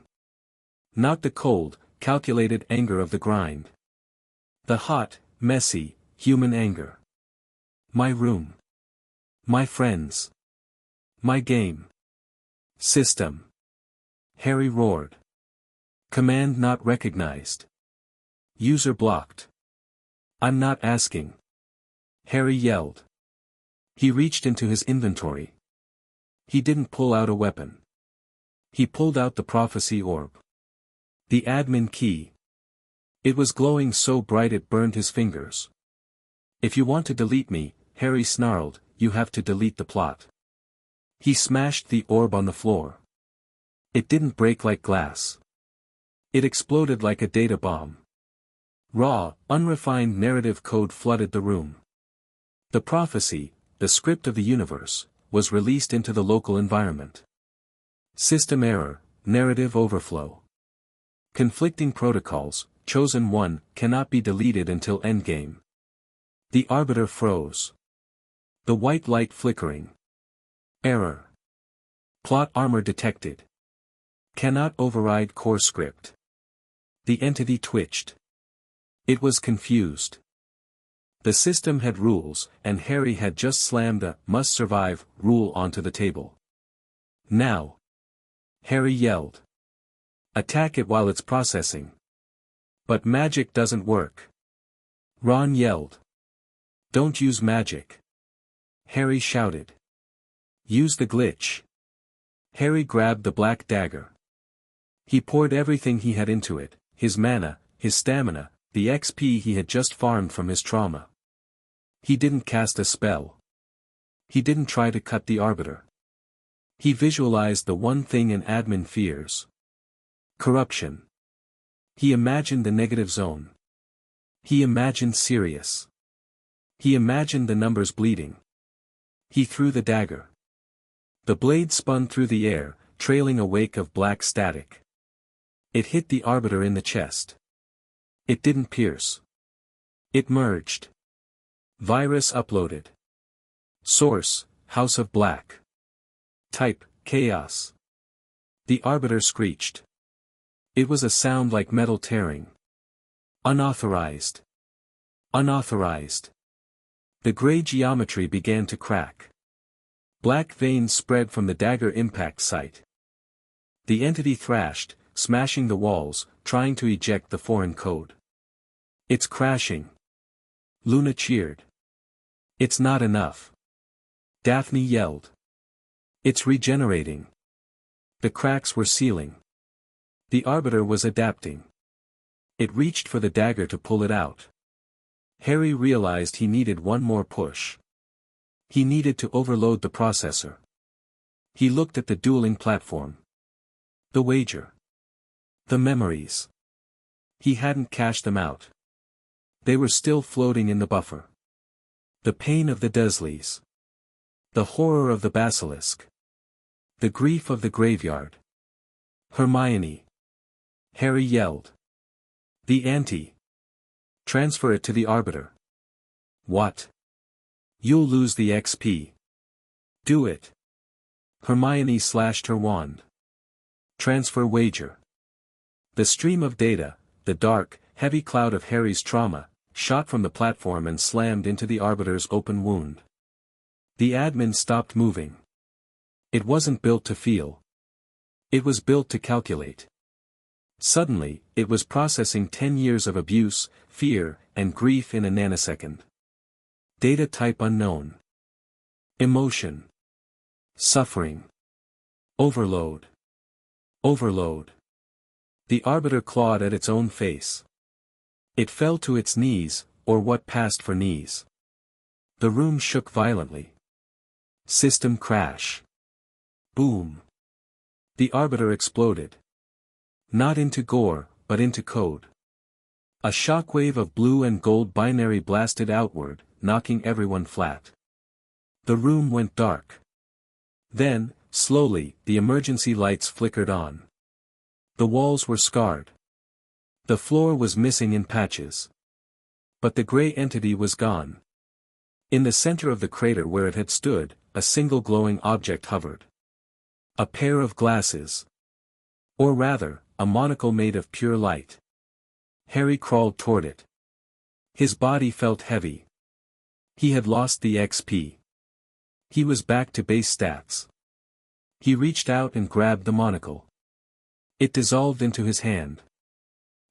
Not the cold, calculated anger of the grind. The hot, messy, human anger. My room. My friends. My game. System. Harry roared. Command not recognized. User blocked. I'm not asking. Harry yelled. He reached into his inventory. He didn't pull out a weapon. He pulled out the prophecy orb. The admin key. It was glowing so bright it burned his fingers. If you want to delete me, Harry snarled, you have to delete the plot. He smashed the orb on the floor. It didn't break like glass. It exploded like a data bomb. Raw, unrefined narrative code flooded the room. The prophecy, the script of the universe, was released into the local environment. System error, narrative overflow. Conflicting protocols, chosen one, cannot be deleted until endgame. The Arbiter froze. The white light flickering. Error. Plot armor detected. Cannot override core script. The entity twitched. It was confused. The system had rules, and Harry had just slammed a must survive rule onto the table. Now. Harry yelled. Attack it while it's processing. But magic doesn't work. Ron yelled. Don't use magic. Harry shouted. Use the glitch. Harry grabbed the black dagger. He poured everything he had into it, his mana, his stamina, the XP he had just farmed from his trauma. He didn't cast a spell. He didn't try to cut the Arbiter. He visualized the one thing an admin fears. Corruption. He imagined the negative zone. He imagined Sirius. He imagined the numbers bleeding. He threw the dagger. The blade spun through the air, trailing a wake of black static. It hit the Arbiter in the chest. It didn't pierce. It merged. Virus uploaded. Source, House of Black. Type, Chaos. The Arbiter screeched. It was a sound like metal tearing. Unauthorized. Unauthorized. The gray geometry began to crack. Black veins spread from the dagger impact site. The entity thrashed, smashing the walls, trying to eject the foreign code. It's crashing. Luna cheered. It's not enough. Daphne yelled. It's regenerating. The cracks were sealing. The Arbiter was adapting. It reached for the dagger to pull it out. Harry realized he needed one more push. He needed to overload the processor. He looked at the dueling platform. The wager. The memories. He hadn't cashed them out. They were still floating in the buffer. The pain of the Dursleys. The horror of the basilisk. The grief of the graveyard. Hermione. Harry yelled. The ante. Transfer it to the Arbiter. What? You'll lose the XP. Do it. Hermione slashed her wand. Transfer wager. The stream of data, the dark, heavy cloud of Harry's trauma, shot from the platform and slammed into the Arbiter's open wound. The admin stopped moving. It wasn't built to feel. It was built to calculate. Suddenly, it was processing 10 years of abuse, fear, and grief in a nanosecond. Data type unknown. Emotion. Suffering. Overload. Overload. The Arbiter clawed at its own face. It fell to its knees, or what passed for knees. The room shook violently. System crash. Boom. The Arbiter exploded. Not into gore, but into code. A shockwave of blue and gold binary blasted outward, knocking everyone flat. The room went dark. Then, Slowly, the emergency lights flickered on. The walls were scarred. The floor was missing in patches. But the gray entity was gone. In the center of the crater where it had stood, a single glowing object hovered. A pair of glasses. Or rather, a monocle made of pure light. Harry crawled toward it. His body felt heavy. He had lost the XP. He was back to base stats. He reached out and grabbed the monocle. It dissolved into his hand.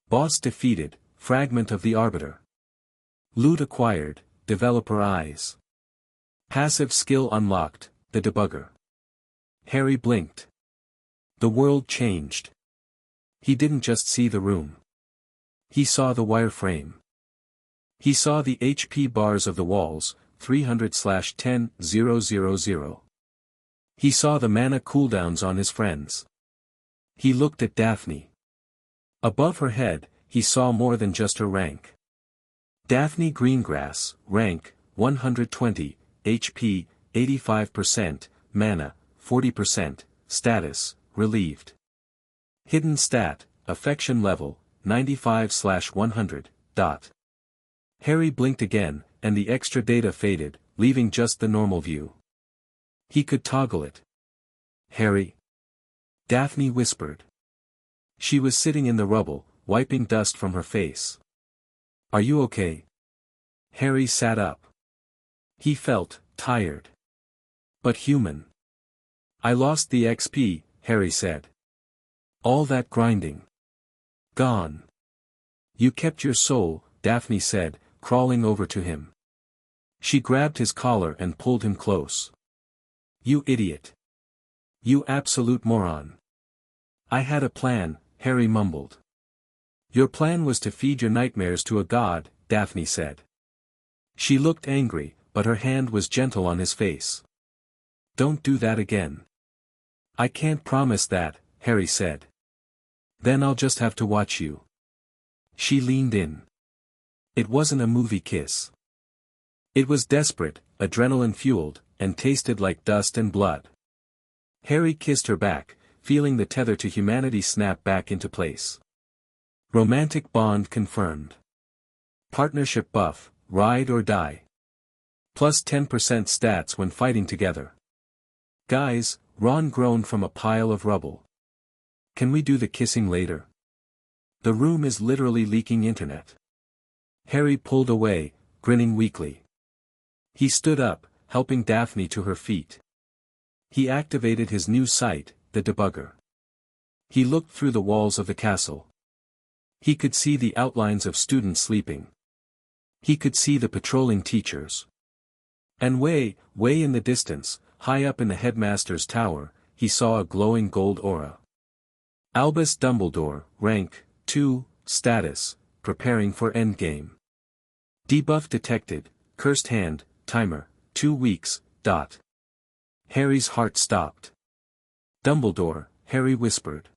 Boss defeated, fragment of the Arbiter. Loot acquired, developer eyes. Passive skill unlocked, the debugger. Harry blinked. The world changed. He didn't just see the room. He saw the wireframe. He saw the HP bars of the walls, 300/10,000. He saw the mana cooldowns on his friends. He looked at Daphne. Above her head, he saw more than just her rank. Daphne Greengrass, rank, 120, HP, 85%, mana, 40%, status, relieved. Hidden stat, affection level, 95/100, dot. Harry blinked again, and the extra data faded, leaving just the normal view. He could toggle it. Harry? Daphne whispered. She was sitting in the rubble, wiping dust from her face. Are you okay? Harry sat up. He felt tired. But human. I lost the XP, Harry said. All that grinding. Gone. You kept your soul, Daphne said, crawling over to him. She grabbed his collar and pulled him close. You idiot. You absolute moron. I had a plan, Harry mumbled. Your plan was to feed your nightmares to a god, Daphne said. She looked angry, but her hand was gentle on his face. Don't do that again. I can't promise that, Harry said. Then I'll just have to watch you. She leaned in. It wasn't a movie kiss. It was desperate, adrenaline-fueled, and tasted like dust and blood. Harry kissed her back, feeling the tether to humanity snap back into place. Romantic bond confirmed. Partnership buff, ride or die. Plus 10% stats when fighting together. Guys, Ron groaned from a pile of rubble. Can we do the kissing later? The room is literally leaking internet. Harry pulled away, grinning weakly. He stood up, helping Daphne to her feet. He activated his new sight, the debugger. He looked through the walls of the castle. He could see the outlines of students sleeping. He could see the patrolling teachers. And way in the distance, high up in the headmaster's tower, he saw a glowing gold aura. Albus Dumbledore, rank, 2, status, preparing for endgame. Debuff detected, cursed hand, timer, 2 weeks, dot. Harry's heart stopped. Dumbledore, Harry whispered.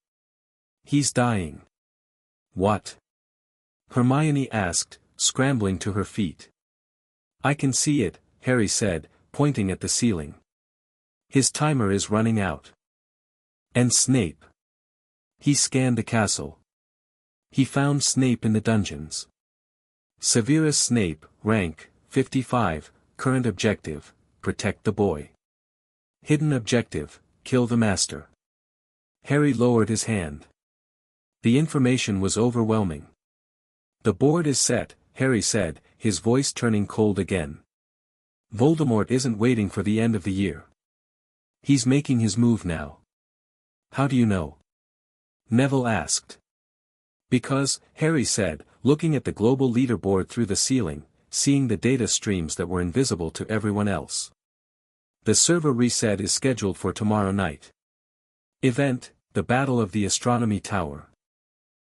He's dying. What? Hermione asked, scrambling to her feet. I can see it, Harry said, pointing at the ceiling. His timer is running out. And Snape. He scanned the castle. He found Snape in the dungeons. Severus Snape, rank, 55, current objective, protect the boy. Hidden objective, kill the master. Harry lowered his hand. The information was overwhelming. The board is set, Harry said, his voice turning cold again. Voldemort isn't waiting for the end of the year. He's making his move now. How do you know? Neville asked. Because, Harry said, looking at the global leaderboard through the ceiling, seeing the data streams that were invisible to everyone else. The server reset is scheduled for tomorrow night. Event, the Battle of the Astronomy Tower.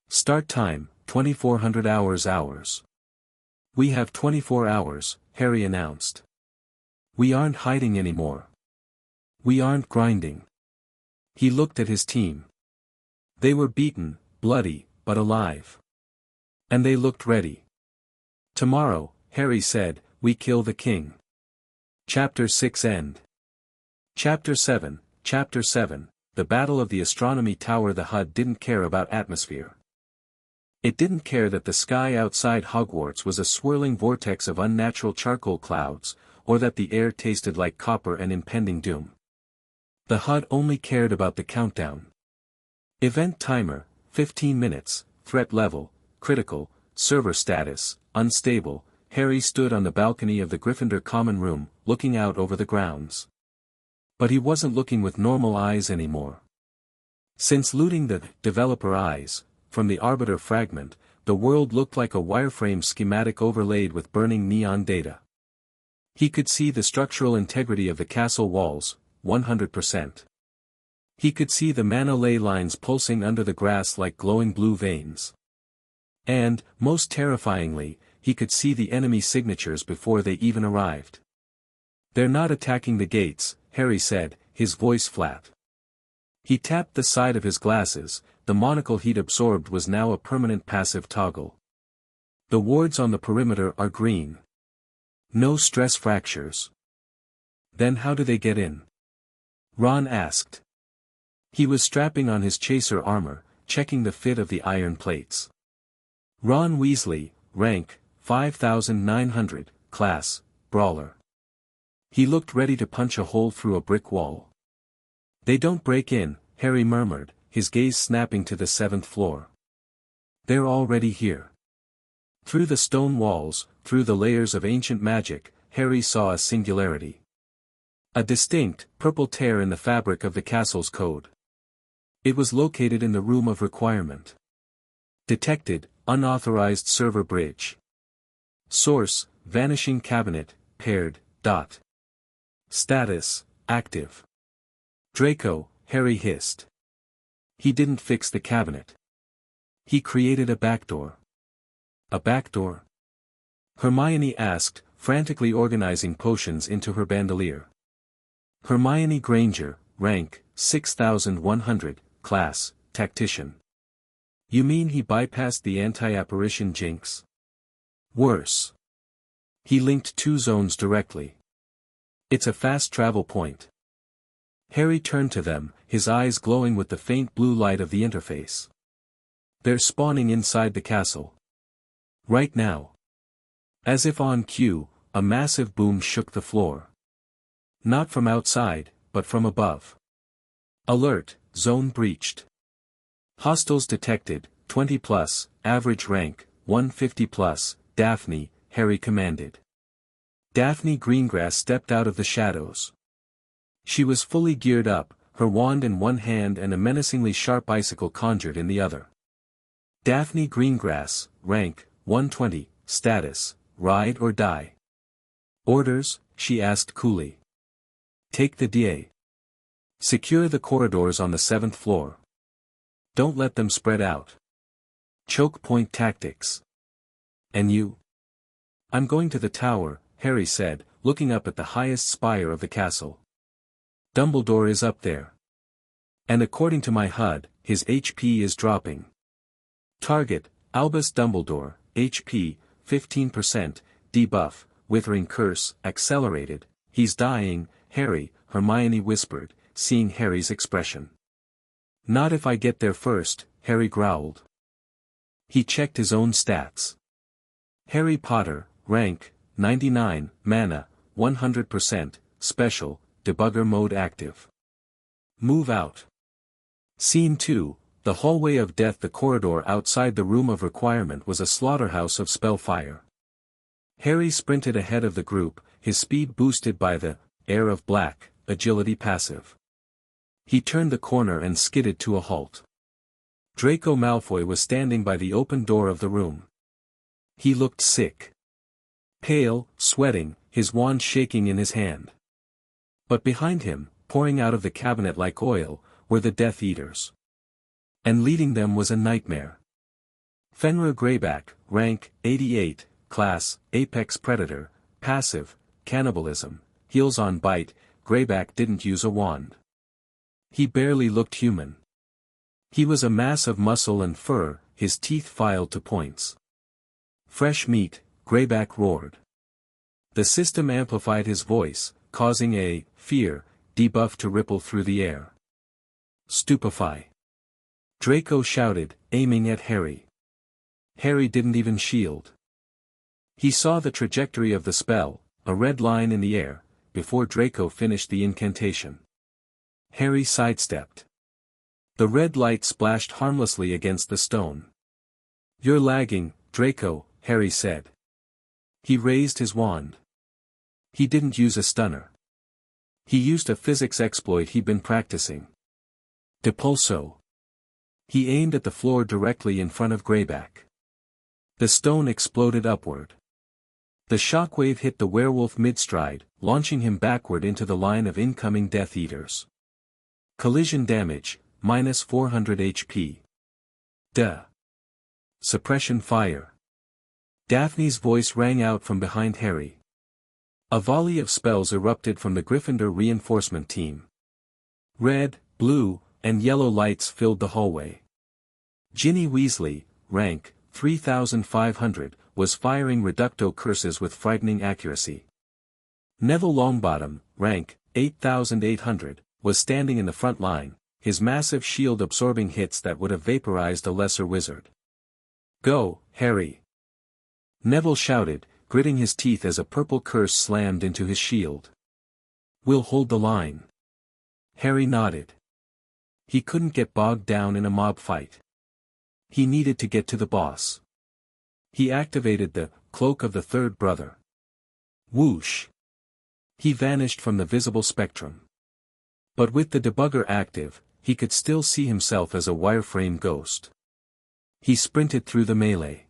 Start time, 2400 hours. We have 24 hours, Harry announced. We aren't hiding anymore. We aren't grinding. He looked at his team. They were beaten, bloody, but alive. And they looked ready. Tomorrow, Harry said, we kill the king. Chapter 6 end. Chapter 7, Chapter 7, The Battle of the Astronomy Tower. The HUD didn't care about atmosphere. It didn't care that the sky outside Hogwarts was a swirling vortex of unnatural charcoal clouds, or that the air tasted like copper and impending doom. The HUD only cared about the countdown. Event timer, 15 minutes, threat level, critical, server status, unstable. Harry stood on the balcony of the Gryffindor common room, looking out over the grounds. But he wasn't looking with normal eyes anymore. Since looting the developer eyes from the Arbiter fragment, the world looked like a wireframe schematic overlaid with burning neon data. He could see the structural integrity of the castle walls, 100%. He could see the mana ley lines pulsing under the grass like glowing blue veins. And, most terrifyingly, he could see the enemy signatures before they even arrived. "They're not attacking the gates," Harry said, his voice flat. He tapped the side of his glasses. The monocle he'd absorbed was now a permanent passive toggle. "The wards on the perimeter are green. No stress fractures." "Then how do they get in?" Ron asked. He was strapping on his chaser armor, checking the fit of the iron plates. Ron Weasley, rank, 5900, class, brawler. He looked ready to punch a hole through a brick wall. "They don't break in," Harry murmured, his gaze snapping to the 7th floor. "They're already here." Through the stone walls, through the layers of ancient magic, Harry saw a singularity. A distinct, purple tear in the fabric of the castle's code. It was located in the room of requirement. Detected, unauthorized server bridge. Source, vanishing cabinet, paired, dot. Status, active. "Draco," Harry hissed. He didn't fix the cabinet. He created a backdoor. "A backdoor?" Hermione asked, frantically organizing potions into her bandolier. Hermione Granger, rank, 6100, class, tactician. "You mean he bypassed the anti-apparition jinx?" "Worse. He linked 2 zones directly. It's a fast travel point." Harry turned to them, his eyes glowing with the faint blue light of the interface. "They're spawning inside the castle. Right now." As if on cue, a massive boom shook the floor. Not from outside, but from above. "Alert, zone breached. Hostiles detected, 20+, average rank, 150+, Daphne," Harry commanded. Daphne Greengrass stepped out of the shadows. She was fully geared up, her wand in one hand and a menacingly sharp bicycle conjured in the other. Daphne Greengrass, rank, 120, status, ride or die. "Orders?" she asked coolly. "Take the DA. Secure the corridors on the 7th floor. Don't let them spread out. Choke point tactics." "And you?" "I'm going to the tower," Harry said, looking up at the highest spire of the castle. "Dumbledore is up there. And according to my HUD, his HP is dropping. Target, Albus Dumbledore, HP, 15%, debuff, Withering Curse, accelerated, he's dying," Harry, Hermione whispered, seeing Harry's expression. "Not if I get there first," Harry growled. He checked his own stats. Harry Potter, rank, 99, mana, 100%, special, debugger mode active. Move out. Scene 2, the hallway of death. The corridor outside the room of requirement was a slaughterhouse of spellfire. Harry sprinted ahead of the group, his speed boosted by the air of black, agility passive. He turned the corner and skidded to a halt. Draco Malfoy was standing by the open door of the room. He looked sick. Pale, sweating, his wand shaking in his hand. But behind him, pouring out of the cabinet like oil, were the Death Eaters. And leading them was a nightmare. Fenrir Greyback, rank, 88, class, Apex Predator, passive, cannibalism, heels on bite. Greyback didn't use a wand. He barely looked human. He was a mass of muscle and fur, his teeth filed to points. "Fresh meat," Greyback roared. The system amplified his voice, causing a fear debuff to ripple through the air. Stupefy. Draco shouted, aiming at Harry. Harry didn't even shield. He saw the trajectory of the spell, a red line in the air, before Draco finished the incantation. Harry sidestepped. The red light splashed harmlessly against the stone. You're lagging, Draco, Harry said. He raised his wand. He didn't use a stunner. He used a physics exploit he'd been practicing. Depulso. He aimed at the floor directly in front of Greyback. The stone exploded upward. The shockwave hit the werewolf mid-stride, launching him backward into the line of incoming Death Eaters. Collision damage, minus 400 HP. Duh. Suppression fire. Daphne's voice rang out from behind Harry. A volley of spells erupted from the Gryffindor reinforcement team. Red, blue, and yellow lights filled the hallway. Ginny Weasley, rank 3,500, was firing reducto curses with frightening accuracy. Neville Longbottom, rank 8,800, was standing in the front line, his massive shield absorbing hits that would have vaporized a lesser wizard. Go, Harry! Neville shouted, gritting his teeth as a purple curse slammed into his shield. We'll hold the line. Harry nodded. He couldn't get bogged down in a mob fight. He needed to get to the boss. He activated the Cloak of the Third Brother. Whoosh! He vanished from the visible spectrum. But with the debugger active, he could still see himself as a wireframe ghost. He sprinted through the melee.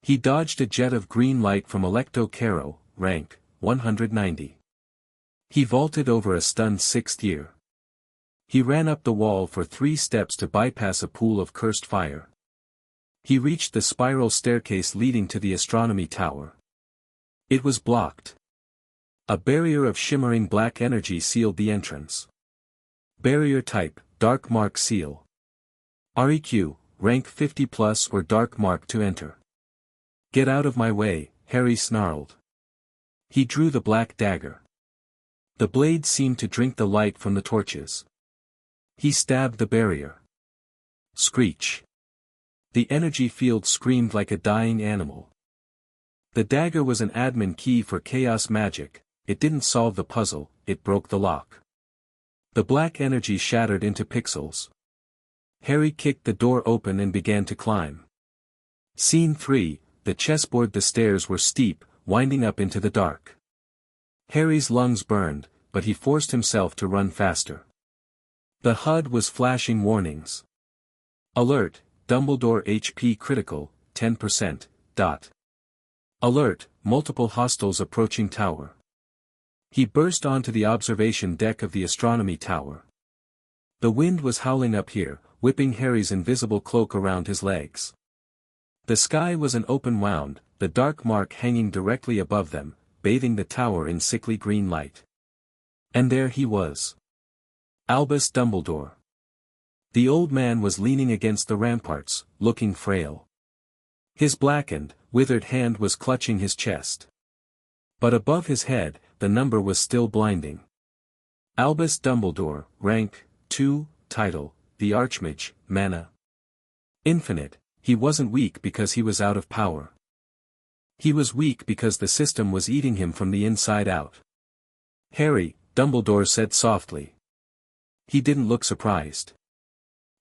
He dodged a jet of green light from Electo Caro, rank 190. He vaulted over a stunned 6th year. He ran up the wall for 3 steps to bypass a pool of cursed fire. He reached the spiral staircase leading to the astronomy tower. It was blocked. A barrier of shimmering black energy sealed the entrance. Barrier type, Dark Mark Seal. REQ, rank 50 plus or Dark Mark to enter. Get out of my way, Harry snarled. He drew the black dagger. The blade seemed to drink the light from the torches. He stabbed the barrier. Screech. The energy field screamed like a dying animal. The dagger was an admin key for chaos magic. It didn't solve the puzzle, it broke the lock. The black energy shattered into pixels. Harry kicked the door open and began to climb. Scene 3, the chessboard. The stairs were steep, winding up into the dark. Harry's lungs burned, but he forced himself to run faster. The HUD was flashing warnings. Alert, Dumbledore HP critical, 10%, dot. Alert, multiple hostiles approaching tower. He burst onto the observation deck of the astronomy tower. The wind was howling up here, whipping Harry's invisible cloak around his legs. The sky was an open wound, the dark mark hanging directly above them, bathing the tower in sickly green light. And there he was. Albus Dumbledore. The old man was leaning against the ramparts, looking frail. His blackened, withered hand was clutching his chest. But above his head, the number was still blinding. Albus Dumbledore, rank 2, title, the Archmage, mana infinite. He wasn't weak because he was out of power. He was weak because the system was eating him from the inside out. Harry, Dumbledore said softly. He didn't look surprised.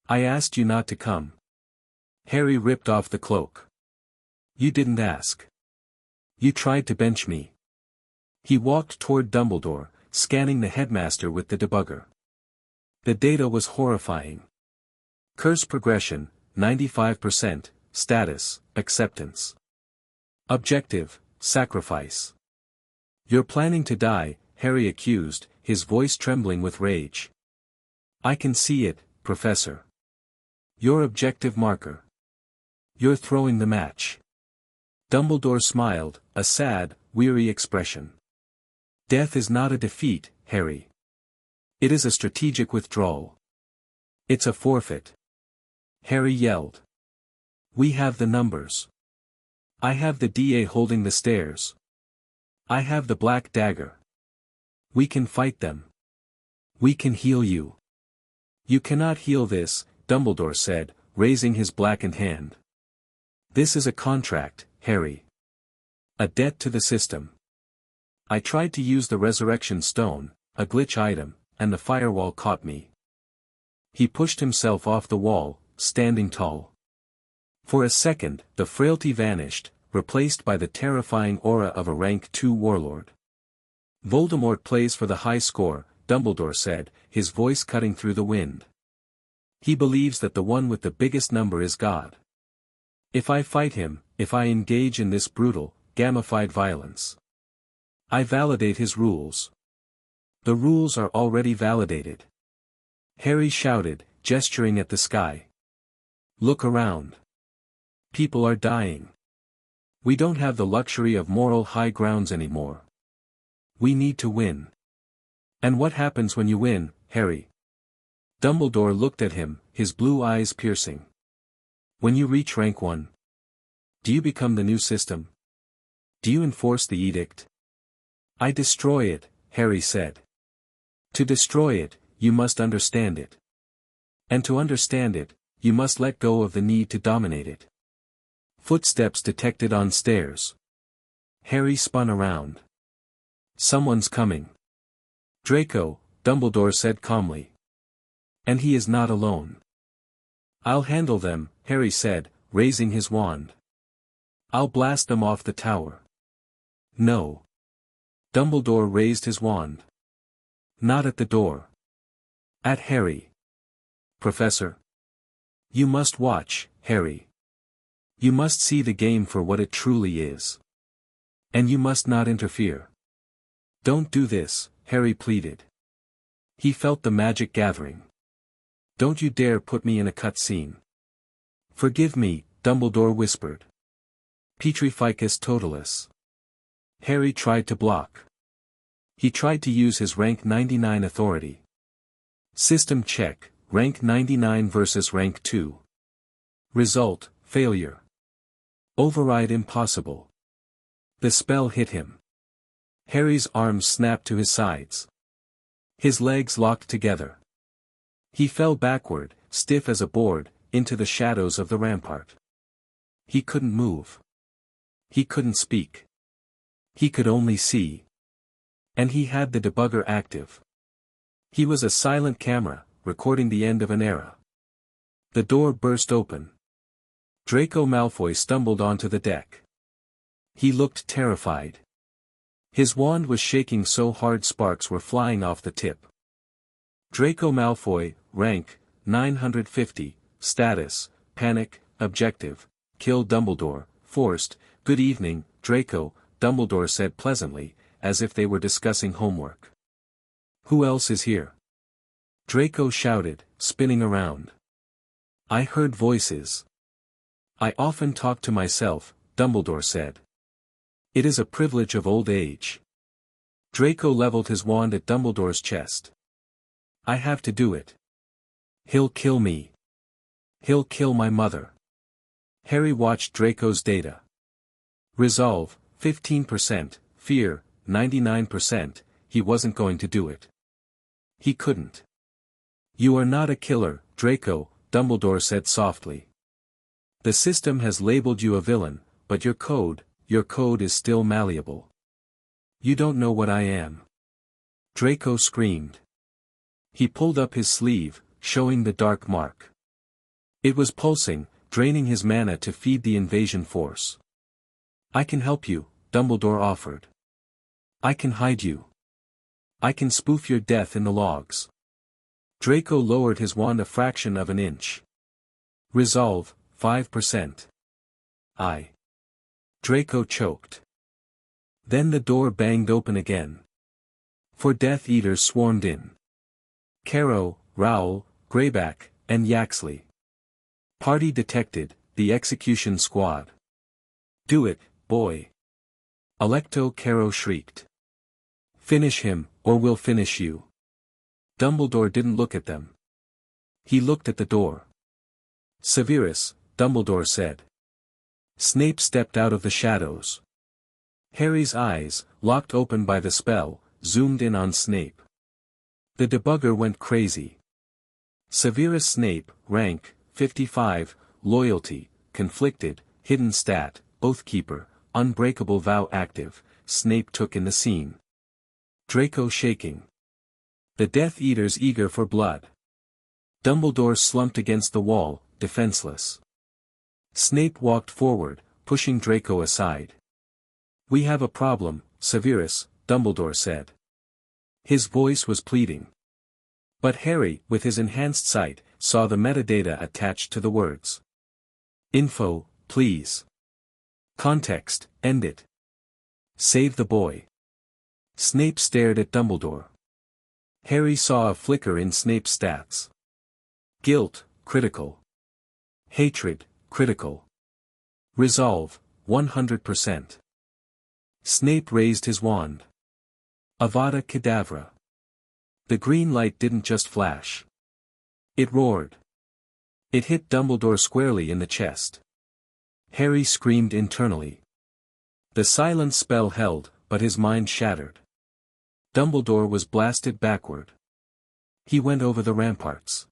I asked you not to come. Harry ripped off the cloak. You didn't ask. You tried to bench me. He walked toward Dumbledore, scanning the headmaster with the debugger. The data was horrifying. Curse progression, 95%, status, acceptance. Objective, sacrifice. You're planning to die, Harry accused, his voice trembling with rage. I can see it, Professor. Your objective marker. You're throwing the match. Dumbledore smiled, a sad, weary expression. Death is not a defeat, Harry. It is a strategic withdrawal. It's a forfeit. Harry yelled. We have the numbers. I have the DA holding the stairs. I have the black dagger. We can fight them. We can heal you. You cannot heal this, Dumbledore said, raising his blackened hand. This is a contract, Harry. A debt to the system. I tried to use the resurrection stone, a glitch item, and the firewall caught me. He pushed himself off the wall, standing tall. For a second, the frailty vanished, replaced by the terrifying aura of a rank 2 warlord. Voldemort plays for the high score, Dumbledore said, his voice cutting through the wind. He believes that the one with the biggest number is God. If I fight him, if I engage in this brutal, gamified violence, I validate his rules. The rules are already validated. Harry shouted, gesturing at the sky. Look around. People are dying. We don't have the luxury of moral high grounds anymore. We need to win. And what happens when you win, Harry? Dumbledore looked at him, his blue eyes piercing. When you reach rank 1. Do you become the new system? Do you enforce the edict? I destroy it, Harry said. To destroy it, you must understand it. And to understand it, you must let go of the need to dominate it. Footsteps detected on stairs. Harry spun around. Someone's coming. Draco, Dumbledore said calmly. And he is not alone. I'll handle them, Harry said, raising his wand. I'll blast them off the tower. No. Dumbledore raised his wand. Not at the door. At Harry. Professor. You must watch, Harry. You must see the game for what it truly is. And you must not interfere. Don't do this, Harry pleaded. He felt the magic gathering. Don't you dare put me in a cutscene. Forgive me, Dumbledore whispered. Petrificus totalis. Harry tried to block. He tried to use his rank 99 authority. System check, rank 99 versus rank 2. Result, failure. Override impossible. The spell hit him. Harry's arms snapped to his sides. His legs locked together. He fell backward, stiff as a board, into the shadows of the rampart. He couldn't move. He couldn't speak. He could only see. And he had the debugger active. He was a silent camera, recording the end of an era. The door burst open. Draco Malfoy stumbled onto the deck. He looked terrified. His wand was shaking so hard sparks were flying off the tip. Draco Malfoy, rank, 950, status, panic, objective, kill Dumbledore, forced, good evening, Draco, Dumbledore said pleasantly, as if they were discussing homework. Who else is here? Draco shouted, spinning around. I heard voices. I often talk to myself, Dumbledore said. It is a privilege of old age. Draco leveled his wand at Dumbledore's chest. I have to do it. He'll kill me. He'll kill my mother. Harry watched Draco's data. Resolve, 15%, fear, 99%, he wasn't going to do it. He couldn't. You are not a killer, Draco, Dumbledore said softly. The system has labeled you a villain, but your code is still malleable. You don't know what I am. Draco screamed. He pulled up his sleeve, showing the dark mark. It was pulsing, draining his mana to feed the invasion force. I can help you, Dumbledore offered. I can hide you. I can spoof your death in the logs. Draco lowered his wand a fraction of an inch. Resolve, 5%. Draco choked. Then the door banged open again. For Death Eaters swarmed in. Caro, Rowell, Greyback, and Yaxley. Party detected, the execution squad. Do it, boy. Alecto Caro shrieked. Finish him, or we'll finish you. Dumbledore didn't look at them. He looked at the door. Severus, Dumbledore said. Snape stepped out of the shadows. Harry's eyes, locked open by the spell, zoomed in on Snape. The debugger went crazy. Severus Snape, rank, 55, loyalty, conflicted, hidden stat, Oathkeeper, unbreakable vow active, Snape took in the scene. Draco shaking. The Death Eaters eager for blood. Dumbledore slumped against the wall, defenseless. Snape walked forward, pushing Draco aside. "We have a problem, Severus," Dumbledore said. His voice was pleading. But Harry, with his enhanced sight, saw the metadata attached to the words. Info, please. Context, end it. Save the boy. Snape stared at Dumbledore. Harry saw a flicker in Snape's stats. Guilt, critical. Hatred, critical. Resolve, 100%. Snape raised his wand. Avada Kedavra. The green light didn't just flash. It roared. It hit Dumbledore squarely in the chest. Harry screamed internally. The silence spell held, but his mind shattered. Dumbledore was blasted backward. He went over the ramparts.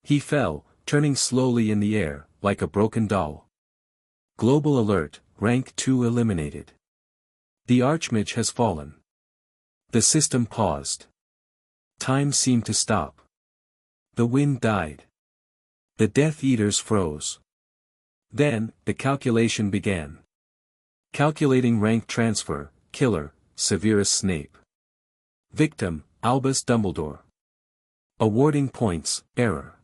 He fell, turning slowly in the air, like a broken doll. Global alert, rank 2 eliminated. The Archmage has fallen. The system paused. Time seemed to stop. The wind died. The Death Eaters froze. Then, the calculation began. Calculating rank transfer, killer, Severus Snape. Victim, Albus Dumbledore. Awarding points, error.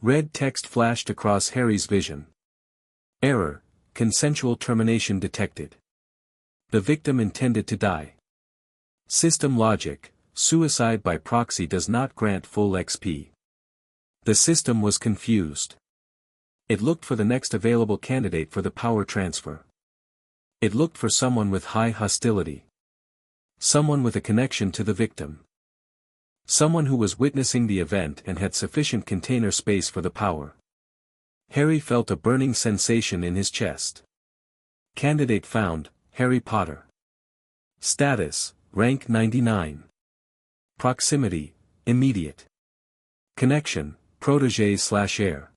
Red text flashed across Harry's vision. Error, consensual termination detected. The victim intended to die. System logic, suicide by proxy does not grant full XP. The system was confused. It looked for the next available candidate for the power transfer. It looked for someone with high hostility. Someone with a connection to the victim. Someone who was witnessing the event and had sufficient container space for the power. Harry felt a burning sensation in his chest. Candidate found, Harry Potter. Status, rank 99. Proximity, immediate. Connection, protégé/heir.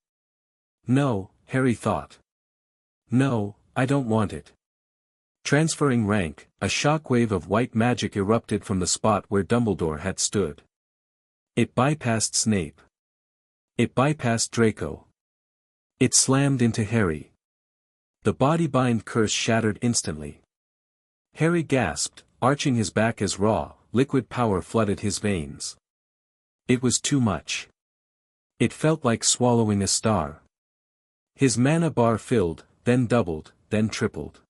No, Harry thought. No, I don't want it. Transferring rank, a shockwave of white magic erupted from the spot where Dumbledore had stood. It bypassed Snape. It bypassed Draco. It slammed into Harry. The body-bind curse shattered instantly. Harry gasped, arching his back as raw, liquid power flooded his veins. It was too much. It felt like swallowing a star. His mana bar filled, then doubled, then tripled.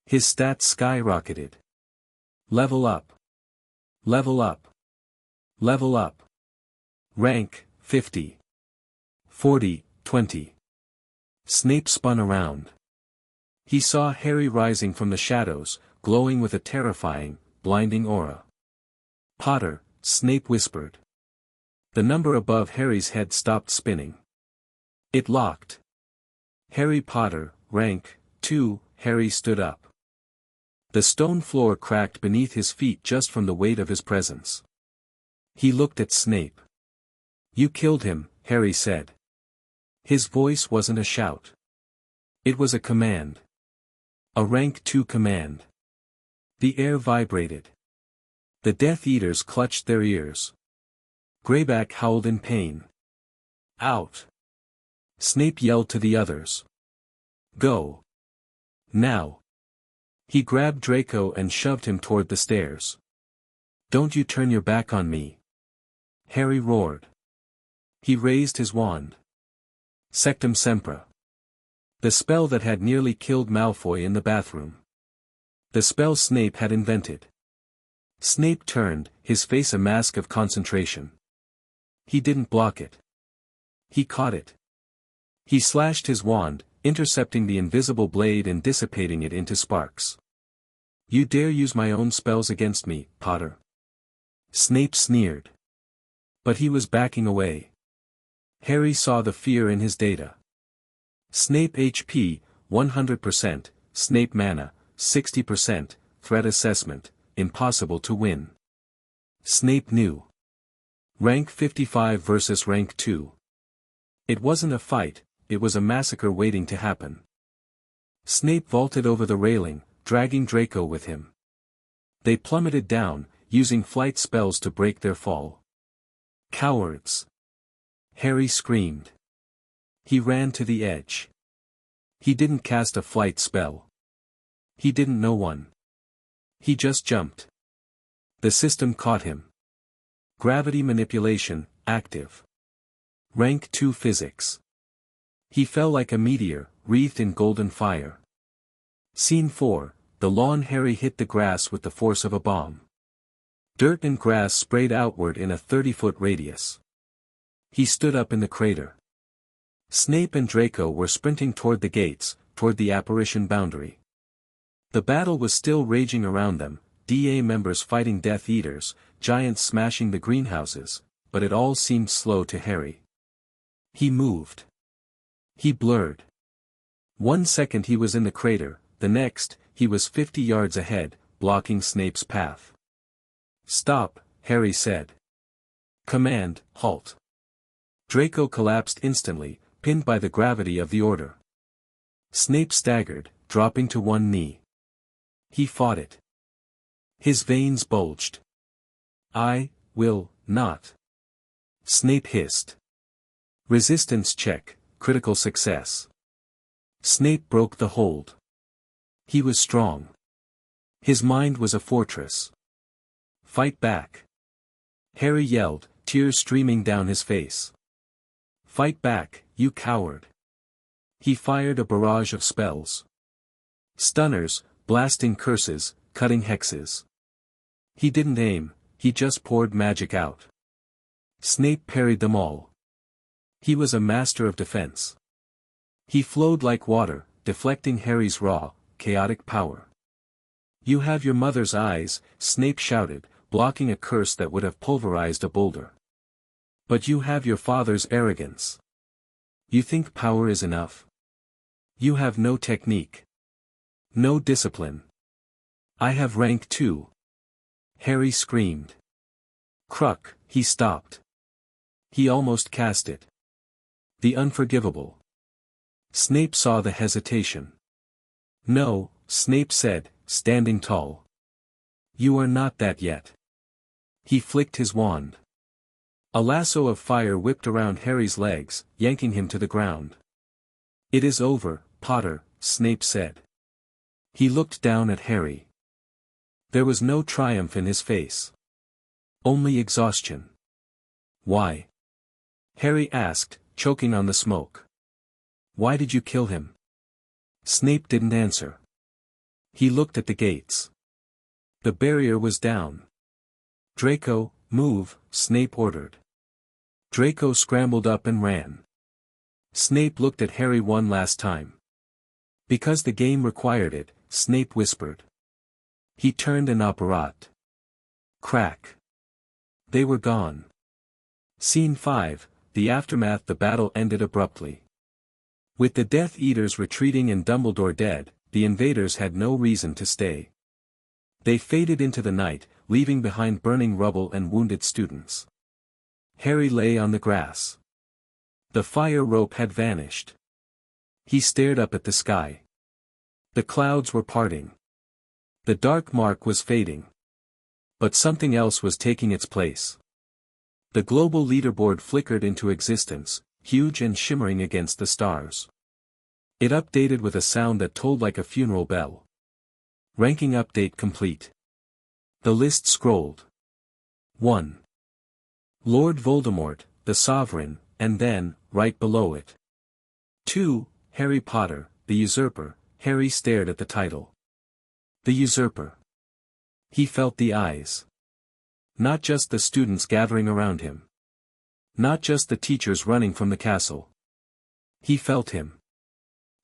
His stats skyrocketed. Level up. Level up. Level up. Rank, 50. 40, 20. Snape spun around. He saw Harry rising from the shadows, glowing with a terrifying, blinding aura. Potter, Snape whispered. The number above Harry's head stopped spinning. It locked. Harry Potter, rank, 2, Harry stood up. The stone floor cracked beneath his feet just from the weight of his presence. He looked at Snape. You killed him, Harry said. His voice wasn't a shout. It was a command. A rank 2 command. The air vibrated. The Death Eaters clutched their ears. Greyback howled in pain. Out! Snape yelled to the others. Go! Now! He grabbed Draco and shoved him toward the stairs. Don't you turn your back on me! Harry roared. He raised his wand. Sectum Sempra. The spell that had nearly killed Malfoy in the bathroom. The spell Snape had invented. Snape turned, his face a mask of concentration. He didn't block it. He caught it. He slashed his wand, intercepting the invisible blade and dissipating it into sparks. You dare use my own spells against me, Potter. Snape sneered. But he was backing away. Harry saw the fear in his data. Snape HP, 100%, Snape mana, 60%, threat assessment, impossible to win. Snape knew. Rank 55 versus Rank 2. It wasn't a fight, it was a massacre waiting to happen. Snape vaulted over the railing, dragging Draco with him. They plummeted down, using flight spells to break their fall. Cowards! Harry screamed. He ran to the edge. He didn't cast a flight spell. He didn't know one. He just jumped. The system caught him. Gravity manipulation, active. Rank 2 physics. He fell like a meteor, wreathed in golden fire. Scene 4, the lawn. Harry hit the grass with the force of a bomb. Dirt and grass sprayed outward in a 30-foot radius. He stood up in the crater. Snape and Draco were sprinting toward the gates, toward the apparition boundary. The battle was still raging around them, DA members fighting Death Eaters, giants smashing the greenhouses, but it all seemed slow to Harry. He moved. He blurred. 1 second he was in the crater, the next, he was 50 yards ahead, blocking Snape's path. "Stop," Harry said. "Command, halt." Draco collapsed instantly, pinned by the gravity of the order. Snape staggered, dropping to one knee. He fought it. His veins bulged. "I will not." Snape hissed. Resistance check, critical success. Snape broke the hold. He was strong. His mind was a fortress. "Fight back!" Harry yelled, tears streaming down his face. "Fight back, you coward!" He fired a barrage of spells. Stunners, blasting curses, cutting hexes. He didn't aim, he just poured magic out. Snape parried them all. He was a master of defense. He flowed like water, deflecting Harry's raw, chaotic power. "You have your mother's eyes," Snape shouted, blocking a curse that would have pulverized a boulder. "But you have your father's arrogance. You think power is enough. You have no technique. No discipline. I have rank 2. Harry screamed. Cruck, he stopped. He almost cast it. The unforgivable. Snape saw the hesitation. "No," Snape said, standing tall. "You are not that yet." He flicked his wand. A lasso of fire whipped around Harry's legs, yanking him to the ground. "It is over, Potter," Snape said. He looked down at Harry. There was no triumph in his face. Only exhaustion. "Why?" Harry asked, choking on the smoke. "Why did you kill him?" Snape didn't answer. He looked at the gates. The barrier was down. "Draco, move," Snape ordered. Draco scrambled up and ran. Snape looked at Harry one last time. Because the game required it, Snape whispered. He turned an apparat. Crack. They were gone. Scene 5, the aftermath. The battle ended abruptly. With the Death Eaters retreating and Dumbledore dead, the invaders had no reason to stay. They faded into the night, leaving behind burning rubble and wounded students. Harry lay on the grass. The fire rope had vanished. He stared up at the sky. The clouds were parting. The dark mark was fading. But something else was taking its place. The global leaderboard flickered into existence, huge and shimmering against the stars. It updated with a sound that tolled like a funeral bell. Ranking update complete. The list scrolled. 1. Lord Voldemort, the Sovereign, and then, right below it. 2. Harry Potter, the Usurper. Harry stared at the title. The Usurper. He felt the eyes. Not just the students gathering around him. Not just the teachers running from the castle. He felt him.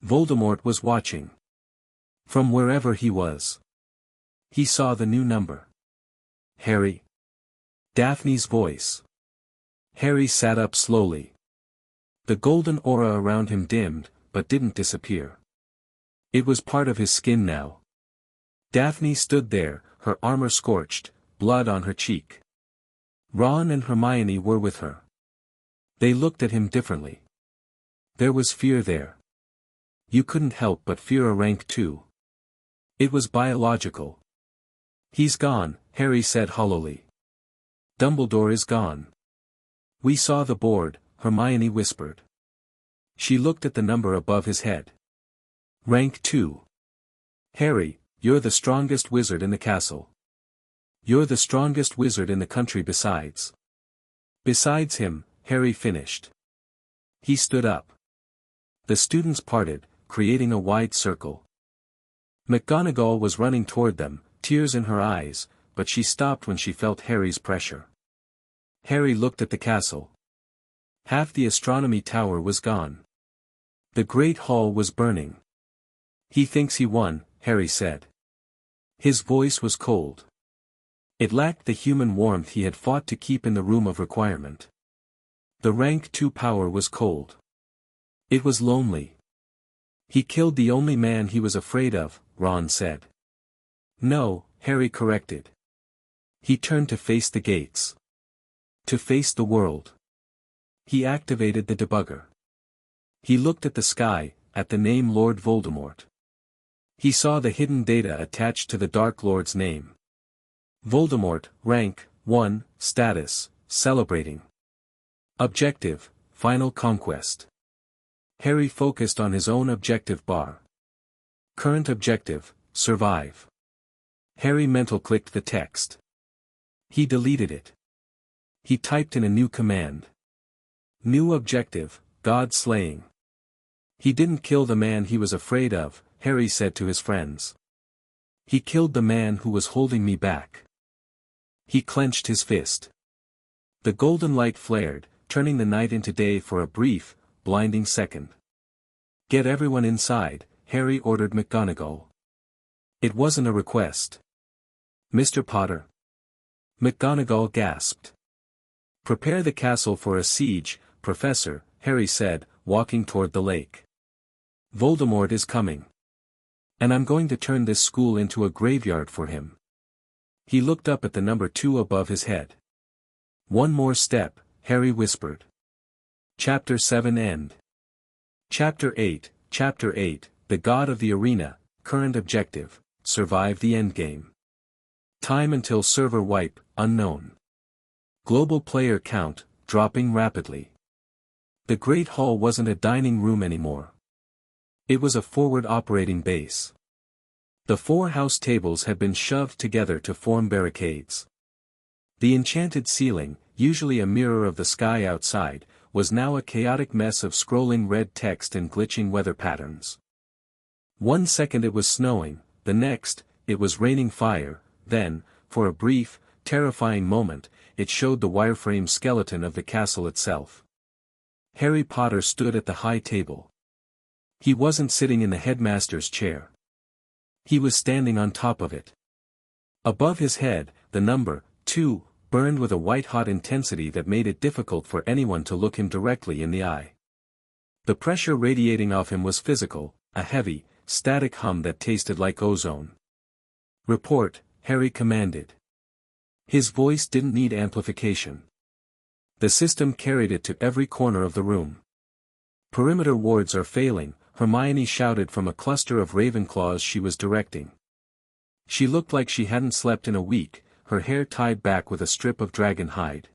Voldemort was watching. From wherever he was. He saw the new number. Harry. Daphne's voice. Harry sat up slowly. The golden aura around him dimmed, but didn't disappear. It was part of his skin now. Daphne stood there, her armor scorched, blood on her cheek. Ron and Hermione were with her. They looked at him differently. There was fear there. You couldn't help but fear a rank 2. It was biological. He's gone, Harry said hollowly. Dumbledore is gone. We saw the board, Hermione whispered. She looked at the number above his head. Rank 2. Harry, you're the strongest wizard in the castle. You're the strongest wizard in the country besides. Besides him, Harry finished. He stood up. The students parted, creating a wide circle. McGonagall was running toward them, tears in her eyes, but she stopped when she felt Harry's pressure. Harry looked at the castle. Half the astronomy tower was gone. The Great Hall was burning. He thinks he won, Harry said. His voice was cold. It lacked the human warmth he had fought to keep in the room of requirement. The rank 2 power was cold. It was lonely. He killed the only man he was afraid of, Ron said. No, Harry corrected. He turned to face the gates. To face the world. He activated the debugger. He looked at the sky, at the name Lord Voldemort. He saw the hidden data attached to the Dark Lord's name. Voldemort, rank 1, status, celebrating. Objective, final conquest. Harry focused on his own objective bar. Current objective, survive. Harry mental clicked the text. He deleted it. He typed in a new command. New objective, God slaying. He didn't kill the man he was afraid of, Harry said to his friends. He killed the man who was holding me back. He clenched his fist. The golden light flared, turning the night into day for a brief, blinding second. Get everyone inside, Harry ordered McGonagall. It wasn't a request. Mr. Potter. McGonagall gasped. Prepare the castle for a siege, Professor, Harry said, walking toward the lake. Voldemort is coming. And I'm going to turn this school into a graveyard for him. He looked up at the number 2 above his head. One more step, Harry whispered. Chapter 7 End. Chapter 8, The God of the Arena, current objective, survive the endgame. Time until server wipe, unknown. Global player count, dropping rapidly. The Great Hall wasn't a dining room anymore. It was a forward operating base. The 4 house tables had been shoved together to form barricades. The enchanted ceiling, usually a mirror of the sky outside, was now a chaotic mess of scrolling red text and glitching weather patterns. One second it was snowing, the next, it was raining fire, then, for a brief, terrifying moment, it showed the wireframe skeleton of the castle itself. Harry Potter stood at the high table. He wasn't sitting in the headmaster's chair. He was standing on top of it. Above his head, the number 2 burned with a white-hot intensity that made it difficult for anyone to look him directly in the eye. The pressure radiating off him was physical, a heavy, static hum that tasted like ozone. Report, Harry commanded. His voice didn't need amplification. The system carried it to every corner of the room. Perimeter wards are failing, Hermione shouted from a cluster of Ravenclaws she was directing. She looked like she hadn't slept in a week, her hair tied back with a strip of dragon hide.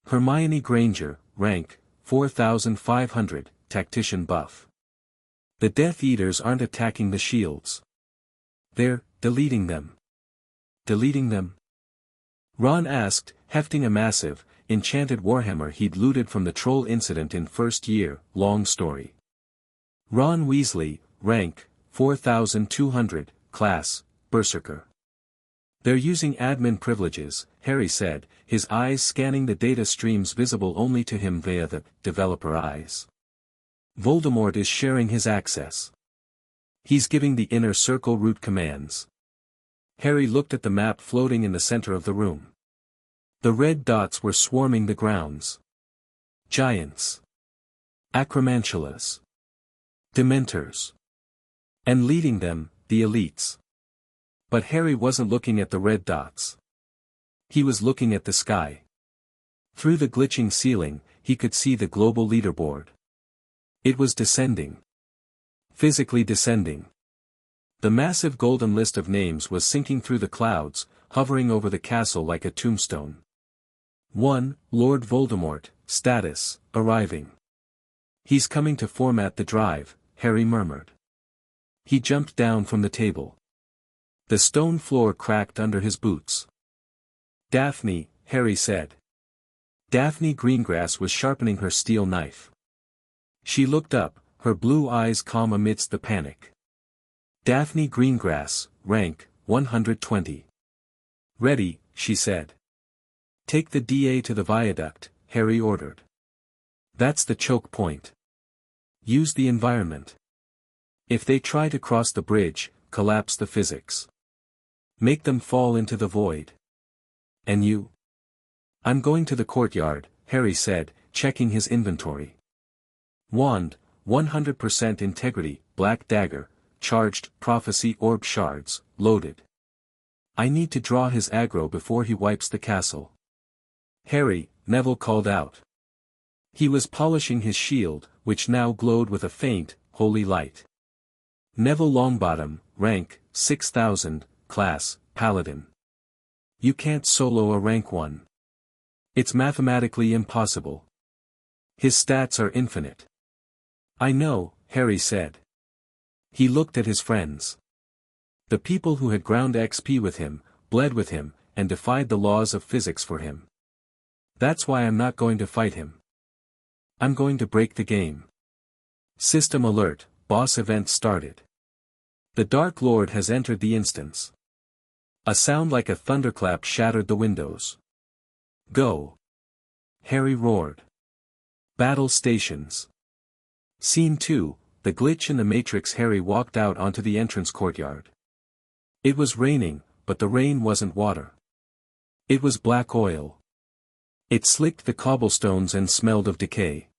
Hermione Granger, rank, 4,500, tactician buff. The Death Eaters aren't attacking the shields. They're deleting them. Deleting them? Ron asked, hefting a massive, enchanted warhammer he'd looted from the troll incident in first year, long story. Ron Weasley, rank, 4,200, class, Berserker. They're using admin privileges, Harry said, his eyes scanning the data streams visible only to him via the developer eyes. Voldemort is sharing his access. He's giving the inner circle root commands. Harry looked at the map floating in the center of the room. The red dots were swarming the grounds. Giants. Acromantulas. Dementors. And leading them, the elites. But Harry wasn't looking at the red dots. He was looking at the sky. Through the glitching ceiling, he could see the global leaderboard. It was descending. Physically descending. The massive golden list of names was sinking through the clouds, hovering over the castle like a tombstone. 1. Lord Voldemort, status, arriving. He's coming to format the drive, Harry murmured. He jumped down from the table. The stone floor cracked under his boots. Daphne, Harry said. Daphne Greengrass was sharpening her steel knife. She looked up, her blue eyes calm amidst the panic. Daphne Greengrass, rank, 120. Ready, she said. Take the DA to the viaduct, Harry ordered. That's the choke point. Use the environment. If they try to cross the bridge, collapse the physics. Make them fall into the void. And you? I'm going to the courtyard, Harry said, checking his inventory. Wand, 100% integrity, black dagger, charged, prophecy orb shards, loaded. I need to draw his aggro before he wipes the castle. Harry, Neville called out. He was polishing his shield, which now glowed with a faint, holy light. Neville Longbottom, rank, 6000, class, Paladin. You can't solo a rank 1. It's mathematically impossible. His stats are infinite. I know, Harry said. He looked at his friends. The people who had ground XP with him, bled with him, and defied the laws of physics for him. That's why I'm not going to fight him. I'm going to break the game. System alert, boss event started. The Dark Lord has entered the instance. A sound like a thunderclap shattered the windows. Go. Harry roared. Battle stations. Scene 2, the glitch in the Matrix. Harry walked out onto the entrance courtyard. It was raining, but the rain wasn't water. It was black oil. It slicked the cobblestones and smelled of decay.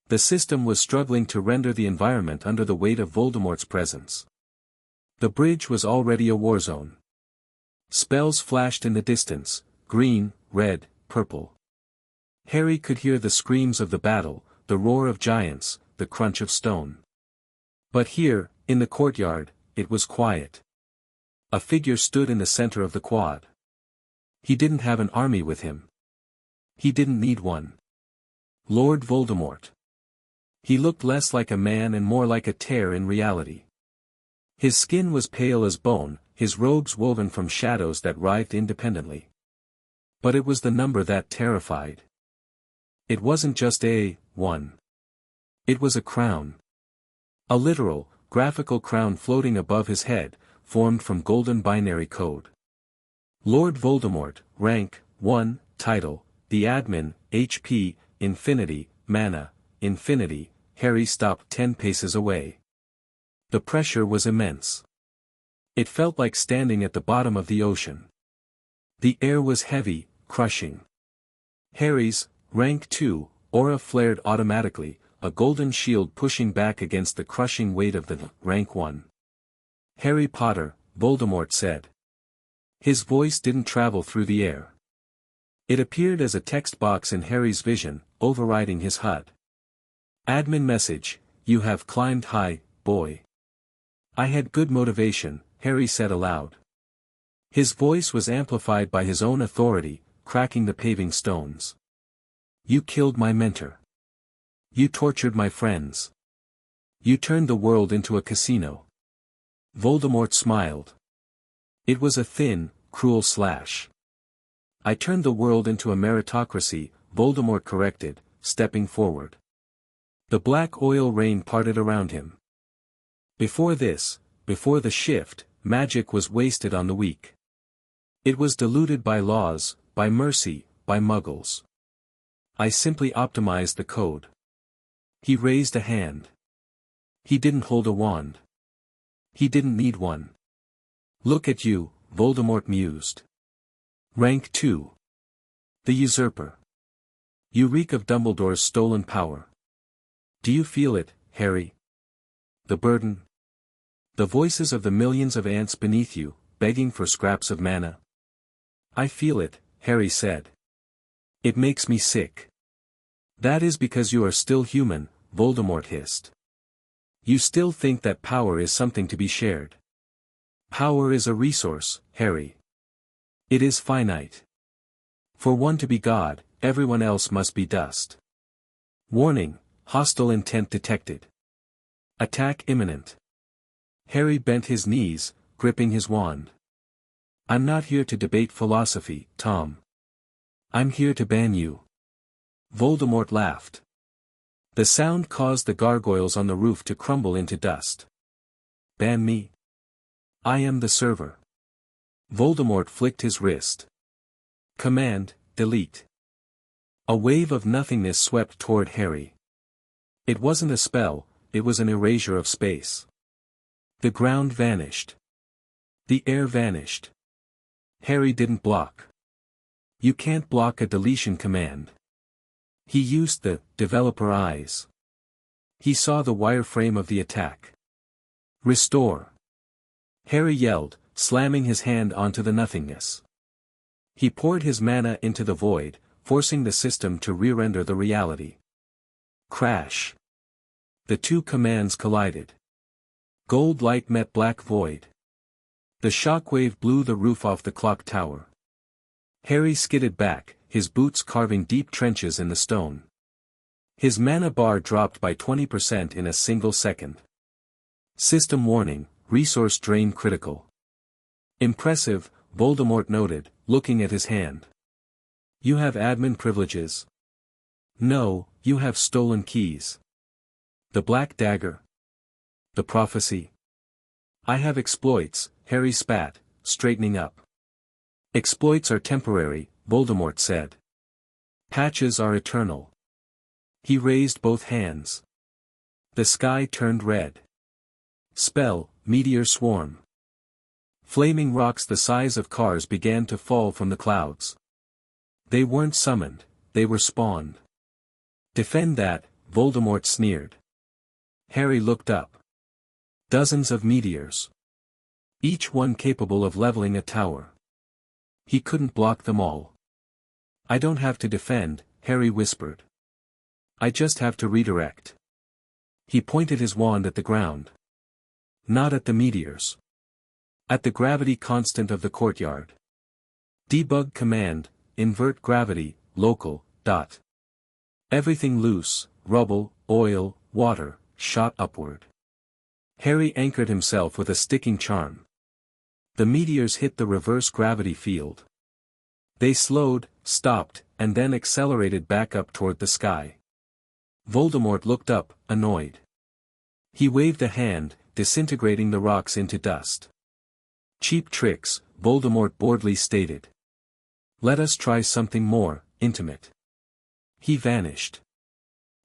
The system was struggling to render the environment under the weight of Voldemort's presence. The bridge was already a war zone. Spells flashed in the distance, green, red, purple. Harry could hear the screams of the battle, the roar of giants, the crunch of stone. But here, in the courtyard, it was quiet. A figure stood in the center of the quad. He didn't have an army with him. He didn't need one. Lord Voldemort. He looked less like a man and more like a tear in reality. His skin was pale as bone, his robes woven from shadows that writhed independently. But it was the number that terrified. It wasn't just a 1. It was a crown. A literal, graphical crown floating above his head, formed from golden binary code. Lord Voldemort, rank, 1, title, the admin, HP, infinity, mana, infinity. Harry stopped 10 paces away. The pressure was immense. It felt like standing at the bottom of the ocean. The air was heavy, crushing. Harry's, rank 2, aura flared automatically, a golden shield pushing back against the crushing weight of the rank 1. Harry Potter, Voldemort said. His voice didn't travel through the air. It appeared as a text box in Harry's vision, overriding his HUD. Admin message, you have climbed high, boy. I had good motivation, Harry said aloud. His voice was amplified by his own authority, cracking the paving stones. You killed my mentor. You tortured my friends. You turned the world into a casino. Voldemort smiled. It was a thin, cruel slash. I turned the world into a meritocracy, Voldemort corrected, stepping forward. The black oil rain parted around him. Before this, before the shift, magic was wasted on the weak. It was diluted by laws, by mercy, by muggles. I simply optimized the code. He raised a hand. He didn't hold a wand. He didn't need one. Look at you, Voldemort mused. Rank 2. The usurper. You reek of Dumbledore's stolen power. Do you feel it, Harry? The burden? The voices of the millions of ants beneath you, begging for scraps of mana? I feel it, Harry said. It makes me sick. That is because you are still human, Voldemort hissed. You still think that power is something to be shared. Power is a resource, Harry. It is finite. For one to be God, everyone else must be dust. Warning, hostile intent detected. Attack imminent. Harry bent his knees, gripping his wand. I'm not here to debate philosophy, Tom. I'm here to ban you. Voldemort laughed. The sound caused the gargoyles on the roof to crumble into dust. Ban me? I am the server. Voldemort flicked his wrist. Command, delete. A wave of nothingness swept toward Harry. It wasn't a spell, it was an erasure of space. The ground vanished. The air vanished. Harry didn't block. You can't block a deletion command. He used the developer eyes. He saw the wireframe of the attack. Restore. Harry yelled, slamming his hand onto the nothingness. He poured his mana into the void, forcing the system to re-render the reality. Crash. The two commands collided. Gold light met black void. The shockwave blew the roof off the clock tower. Harry skidded back, his boots carving deep trenches in the stone. His mana bar dropped by 20% in a single second. System warning, resource drain critical. Impressive, Voldemort noted, looking at his hand. You have admin privileges. No, you have stolen keys. The Black Dagger. The Prophecy. I have exploits, Harry spat, straightening up. Exploits are temporary, Voldemort said. Patches are eternal. He raised both hands. The sky turned red. Spell, Meteor Swarm. Flaming rocks the size of cars began to fall from the clouds. They weren't summoned, they were spawned. Defend that, Voldemort sneered. Harry looked up. Dozens of meteors. Each one capable of leveling a tower. He couldn't block them all. I don't have to defend, Harry whispered. I just have to redirect. He pointed his wand at the ground. Not at the meteors. At the gravity constant of the courtyard. Debug command, invert gravity, local, dot. Everything loose, rubble, oil, water, shot upward. Harry anchored himself with a sticking charm. The meteors hit the reverse gravity field. They slowed, stopped, and then accelerated back up toward the sky. Voldemort looked up, annoyed. He waved a hand, disintegrating the rocks into dust. Cheap tricks, Voldemort boredly stated. Let us try something more, intimate. He vanished.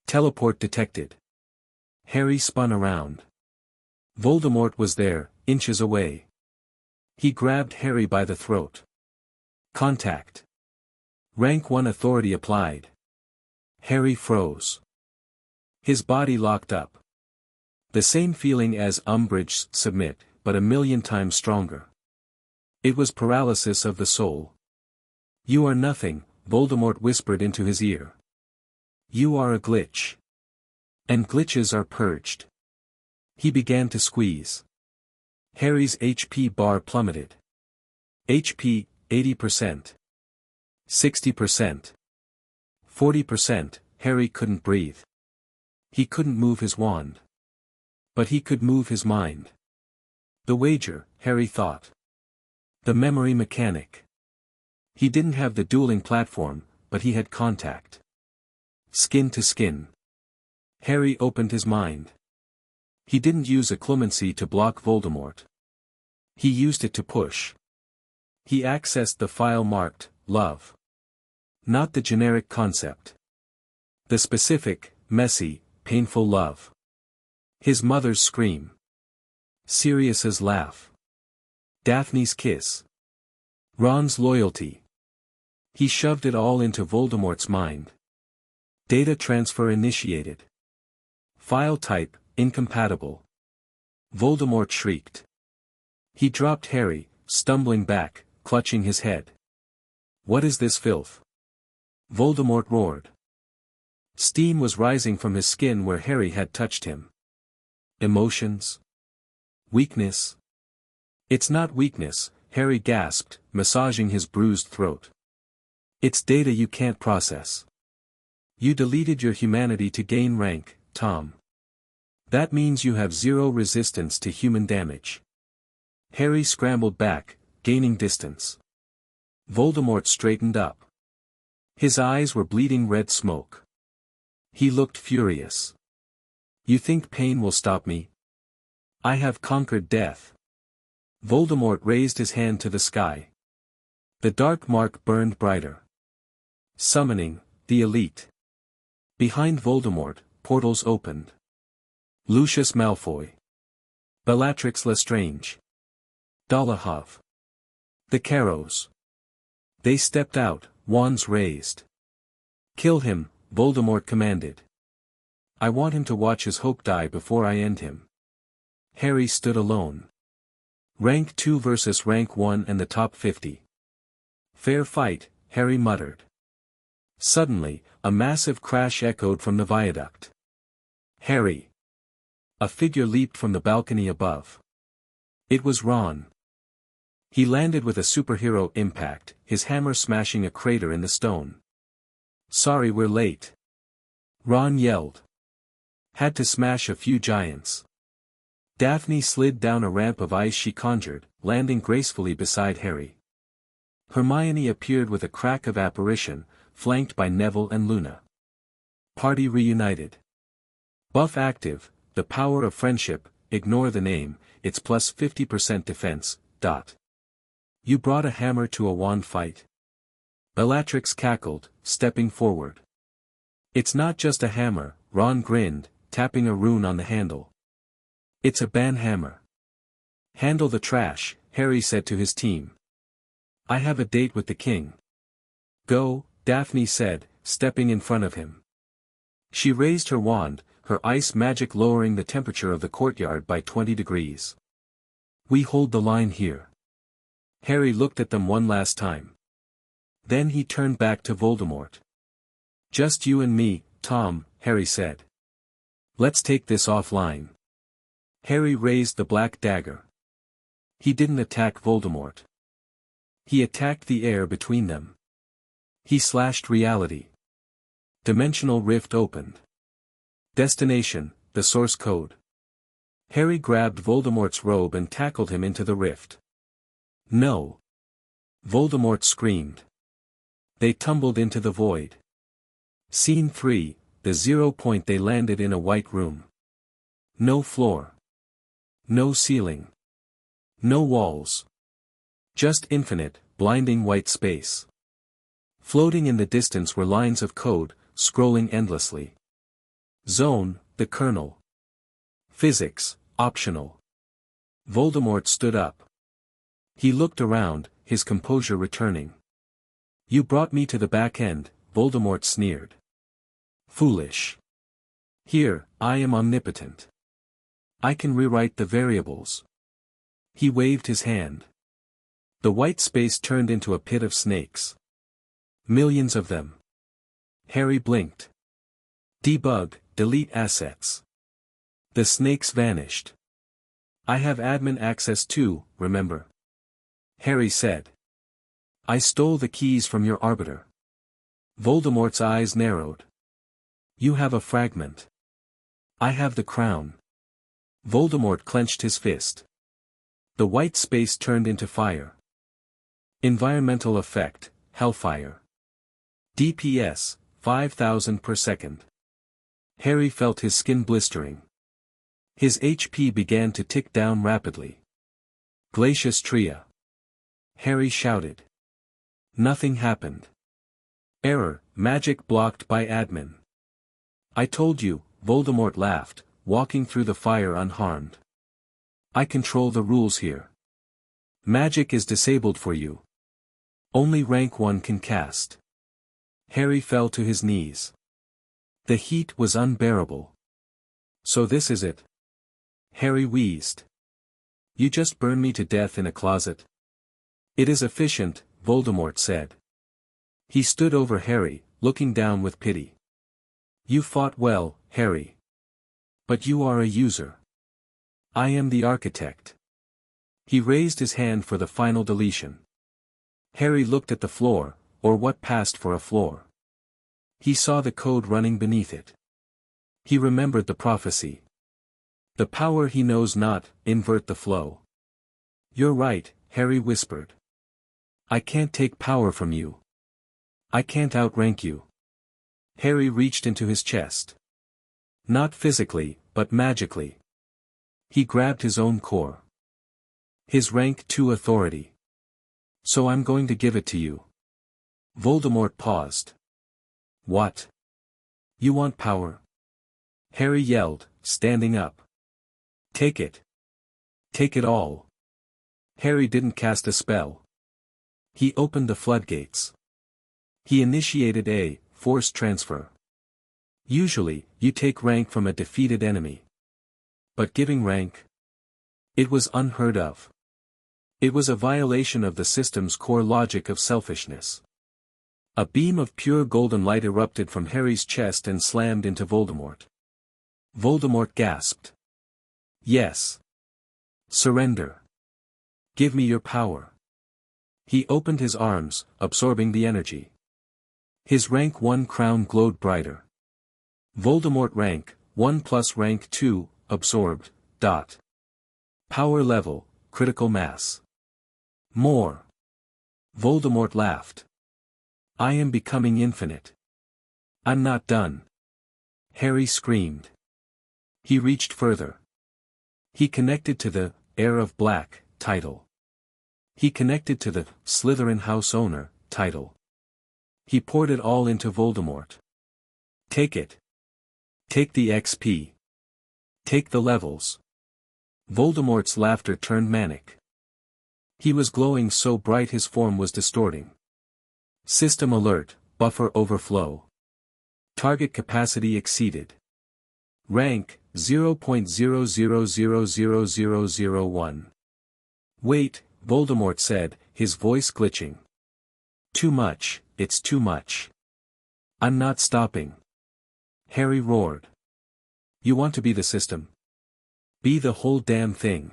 Teleport detected. Harry spun around. Voldemort was there, inches away. He grabbed Harry by the throat. Contact. Rank 1 authority applied. Harry froze. His body locked up. The same feeling as Umbridge's submit, but a million times stronger. It was paralysis of the soul. You are nothing, Voldemort whispered into his ear. You are a glitch. And glitches are purged. He began to squeeze. Harry's HP bar plummeted. HP, 80%. 60%. 40%, Harry couldn't breathe. He couldn't move his wand. But he could move his mind. The wager, Harry thought. The memory mechanic. He didn't have the dueling platform, but he had contact. Skin to skin. Harry opened his mind. He didn't use occlumency to block Voldemort. He used it to push. He accessed the file marked, love. Not the generic concept. The specific, messy, painful love. His mother's scream. Sirius's laugh. Daphne's kiss. Ron's loyalty. He shoved it all into Voldemort's mind. Data transfer initiated. File type, incompatible. Voldemort shrieked. He dropped Harry, stumbling back, clutching his head. What is this filth? Voldemort roared. Steam was rising from his skin where Harry had touched him. Emotions? Weakness? It's not weakness, Harry gasped, massaging his bruised throat. It's data you can't process. You deleted your humanity to gain rank, Tom. That means you have zero resistance to human damage. Harry scrambled back, gaining distance. Voldemort straightened up. His eyes were bleeding red smoke. He looked furious. You think pain will stop me? I have conquered death. Voldemort raised his hand to the sky. The dark mark burned brighter. Summoning, the elite. Behind Voldemort, portals opened. Lucius Malfoy. Bellatrix Lestrange. Dolohov. The Carrows. They stepped out, wands raised. Kill him, Voldemort commanded. I want him to watch his hope die before I end him. Harry stood alone. Rank 2 versus Rank 1 and the top 50. Fair fight, Harry muttered. Suddenly, a massive crash echoed from the viaduct. Harry! A figure leaped from the balcony above. It was Ron. He landed with a superhero impact, his hammer smashing a crater in the stone. Sorry we're late. Ron yelled. Had to smash a few giants. Daphne slid down a ramp of ice she conjured, landing gracefully beside Harry. Hermione appeared with a crack of apparition, flanked by Neville and Luna. Party reunited. Buff active, the power of friendship, ignore the name, it's plus 50% defense, dot. You brought a hammer to a wand fight? Bellatrix cackled, stepping forward. It's not just a hammer, Ron grinned, tapping a rune on the handle. It's a banhammer. Handle the trash, Harry said to his team. I have a date with the king. Go, Daphne said, stepping in front of him. She raised her wand, her ice magic lowering the temperature of the courtyard by 20 degrees. We hold the line here. Harry looked at them one last time. Then he turned back to Voldemort. Just you and me, Tom, Harry said. Let's take this offline. Harry raised the black dagger. He didn't attack Voldemort. He attacked the air between them. He slashed reality. Dimensional rift opened. Destination, the source code. Harry grabbed Voldemort's robe and tackled him into the rift. No. Voldemort screamed. They tumbled into the void. Scene 3, the 0 point. They landed in a white room. No floor. No ceiling. No walls. Just infinite, blinding white space. Floating in the distance were lines of code, scrolling endlessly. Zone, the kernel. Physics, optional. Voldemort stood up. He looked around, his composure returning. You brought me to the back end, Voldemort sneered. Foolish. Here, I am omnipotent. I can rewrite the variables. He waved his hand. The white space turned into a pit of snakes. Millions of them. Harry blinked. Debug, delete assets. The snakes vanished. I have admin access too, remember? Harry said. I stole the keys from your arbiter. Voldemort's eyes narrowed. You have a fragment. I have the crown. Voldemort clenched his fist. The white space turned into fire. Environmental effect, hellfire. DPS, 5,000 per second. Harry felt his skin blistering. His HP began to tick down rapidly. Glacius Tria. Harry shouted. Nothing happened. Error, magic blocked by admin. I told you, Voldemort laughed, walking through the fire unharmed. I control the rules here. Magic is disabled for you. Only rank 1 can cast. Harry fell to his knees. The heat was unbearable. So this is it? Harry wheezed. You just burn me to death in a closet? It is efficient, Voldemort said. He stood over Harry, looking down with pity. You fought well, Harry. But you are a user. I am the architect. He raised his hand for the final deletion. Harry looked at the floor, or what passed for a floor. He saw the code running beneath it. He remembered the prophecy. The power he knows not, invert the flow. You're right, Harry whispered. I can't take power from you. I can't outrank you. Harry reached into his chest. Not physically, but magically. He grabbed his own core. His rank 2 authority. So I'm going to give it to you. Voldemort paused. What? You want power? Harry yelled, standing up. Take it. Take it all. Harry didn't cast a spell. He opened the floodgates. He initiated a force transfer. Usually, you take rank from a defeated enemy. But giving rank? It was unheard of. It was a violation of the system's core logic of selfishness. A beam of pure golden light erupted from Harry's chest and slammed into Voldemort. Voldemort gasped. Yes. Surrender. Give me your power. He opened his arms, absorbing the energy. His rank 1 crown glowed brighter. Voldemort rank 1 plus rank 2, absorbed, dot. Power level, critical mass. More. Voldemort laughed. I am becoming infinite. I'm not done. Harry screamed. He reached further. He connected to the Heir of Black title. He connected to the Slytherin House Owner title. He poured it all into Voldemort. Take it. Take the XP. Take the levels. Voldemort's laughter turned manic. He was glowing so bright his form was distorting. System alert, buffer overflow. Target capacity exceeded. Rank, 0.00000001. Wait, Voldemort said, his voice glitching. Too much, it's too much. I'm not stopping. Harry roared. You want to be the system? Be the whole damn thing.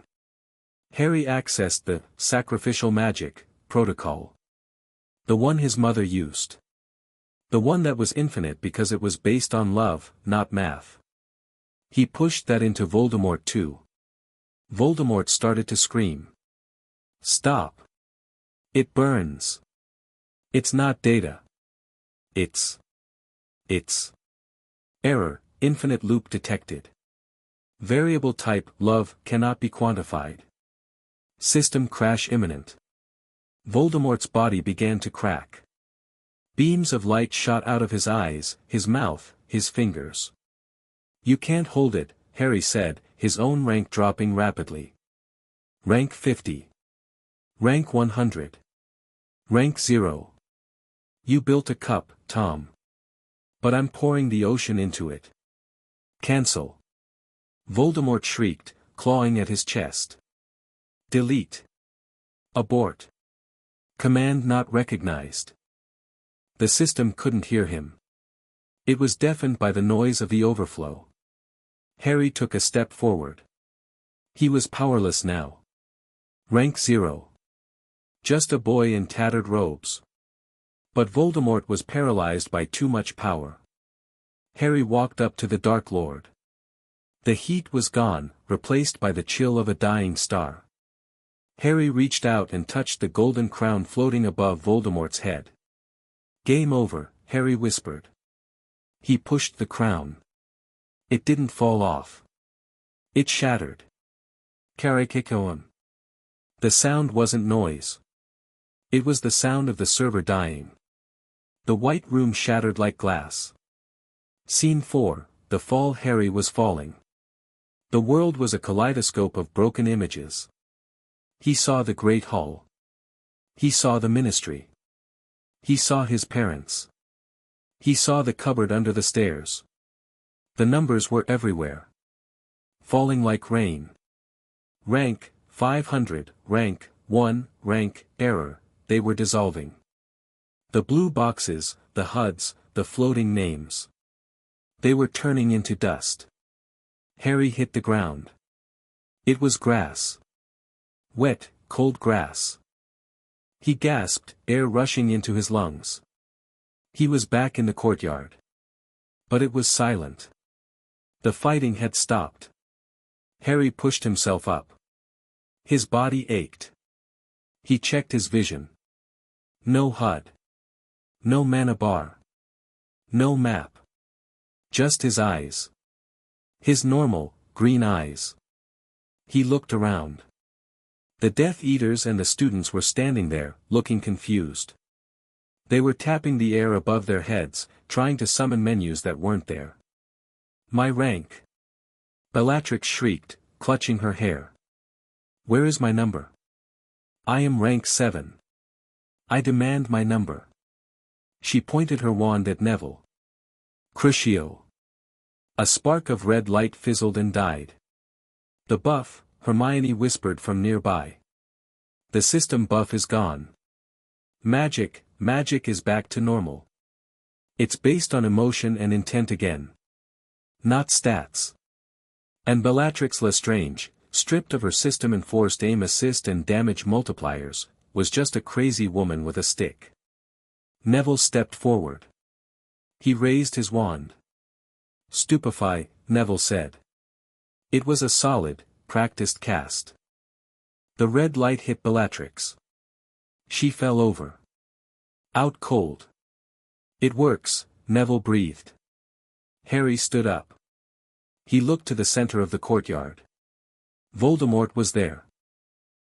Harry accessed the sacrificial magic protocol. The one his mother used. The one that was infinite because it was based on love, not math. He pushed that into Voldemort too. Voldemort started to scream. Stop. It burns. It's not data. It's error, infinite loop detected. Variable type, love, cannot be quantified. System crash imminent. Voldemort's body began to crack. Beams of light shot out of his eyes, his mouth, his fingers. You can't hold it, Harry said, his own rank dropping rapidly. Rank 50. Rank 100. Rank 0. You built a cup, Tom. But I'm pouring the ocean into it. Cancel. Voldemort shrieked, clawing at his chest. Delete. Abort. Command not recognized. The system couldn't hear him. It was deafened by the noise of the overflow. Harry took a step forward. He was powerless now. Rank 0. Just a boy in tattered robes. But Voldemort was paralyzed by too much power. Harry walked up to the Dark Lord. The heat was gone, replaced by the chill of a dying star. Harry reached out and touched the golden crown floating above Voldemort's head. Game over, Harry whispered. He pushed the crown. It didn't fall off. It shattered. Karakikoam. The sound wasn't noise. It was the sound of the server dying. The white room shattered like glass. Scene 4, the fall. Harry was falling. The world was a kaleidoscope of broken images. He saw the Great Hall. He saw the Ministry. He saw his parents. He saw the cupboard under the stairs. The numbers were everywhere. Falling like rain. Rank, 500, rank, 1, rank, error, they were dissolving. The blue boxes, the HUDs, the floating names. They were turning into dust. Harry hit the ground. It was grass. Wet, cold grass. He gasped, air rushing into his lungs. He was back in the courtyard. But it was silent. The fighting had stopped. Harry pushed himself up. His body ached. He checked his vision. No HUD. No mana bar. No map. Just his eyes. His normal, green eyes. He looked around. The Death Eaters and the students were standing there, looking confused. They were tapping the air above their heads, trying to summon menus that weren't there. My rank. Bellatrix shrieked, clutching her hair. Where is my number? I am rank 7. I demand my number. She pointed her wand at Neville. Crucio. A spark of red light fizzled and died. The buff, Hermione whispered from nearby. The system buff is gone. Magic is back to normal. It's based on emotion and intent again. Not stats. And Bellatrix Lestrange, stripped of her system-enforced aim assist and damage multipliers, was just a crazy woman with a stick. Neville stepped forward. He raised his wand. Stupefy, Neville said. It was a solid, practiced cast. The red light hit Bellatrix. She fell over. Out cold. It works, Neville breathed. Harry stood up. He looked to the center of the courtyard. Voldemort was there.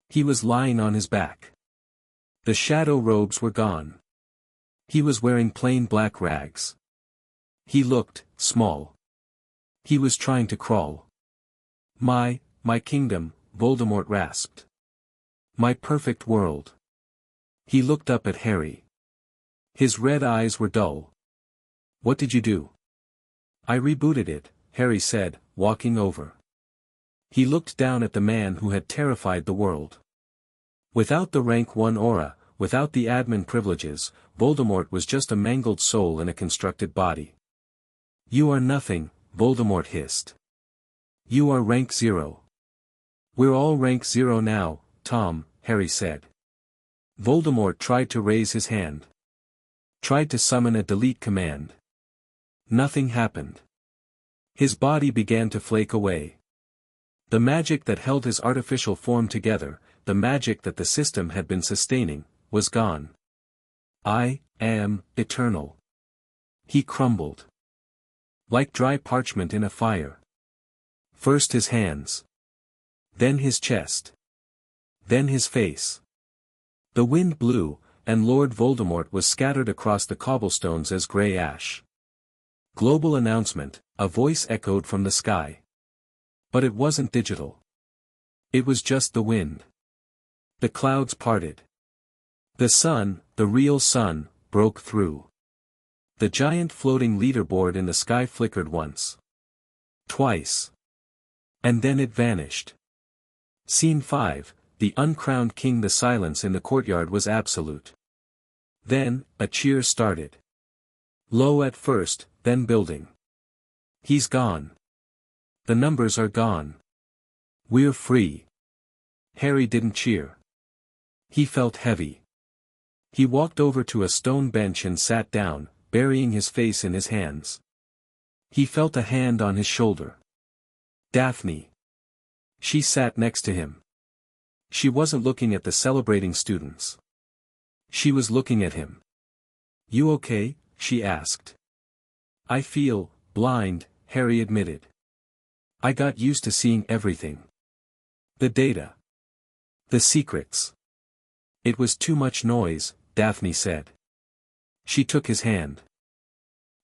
He was lying on his back. The shadow robes were gone. He was wearing plain black rags. He looked small. He was trying to crawl. My kingdom, Voldemort rasped. My perfect world. He looked up at Harry. His red eyes were dull. What did you do? I rebooted it, Harry said, walking over. He looked down at the man who had terrified the world. Without the rank 1 aura, without the admin privileges, Voldemort was just a mangled soul in a constructed body. You are nothing, Voldemort hissed. You are rank 0. We're all rank 0 now, Tom, Harry said. Voldemort tried to raise his hand. Tried to summon a delete command. Nothing happened. His body began to flake away. The magic that held his artificial form together, the magic that the system had been sustaining, was gone. I am eternal. He crumbled. Like dry parchment in a fire. First his hands. Then his chest. Then his face. The wind blew, and Lord Voldemort was scattered across the cobblestones as grey ash. Global announcement, a voice echoed from the sky. But it wasn't digital. It was just the wind. The clouds parted. The sun, the real sun, broke through. The giant floating leaderboard in the sky flickered once. Twice. And then it vanished. Scene 5, the uncrowned king. The silence in the courtyard was absolute. Then, a cheer started. Low at first, then building. He's gone. The numbers are gone. We're free. Harry didn't cheer. He felt heavy. He walked over to a stone bench and sat down, burying his face in his hands. He felt a hand on his shoulder. Daphne. She sat next to him. She wasn't looking at the celebrating students. She was looking at him. You okay? She asked. I feel blind, Harry admitted. I got used to seeing everything. The data. The secrets. It was too much noise, Daphne said. She took his hand.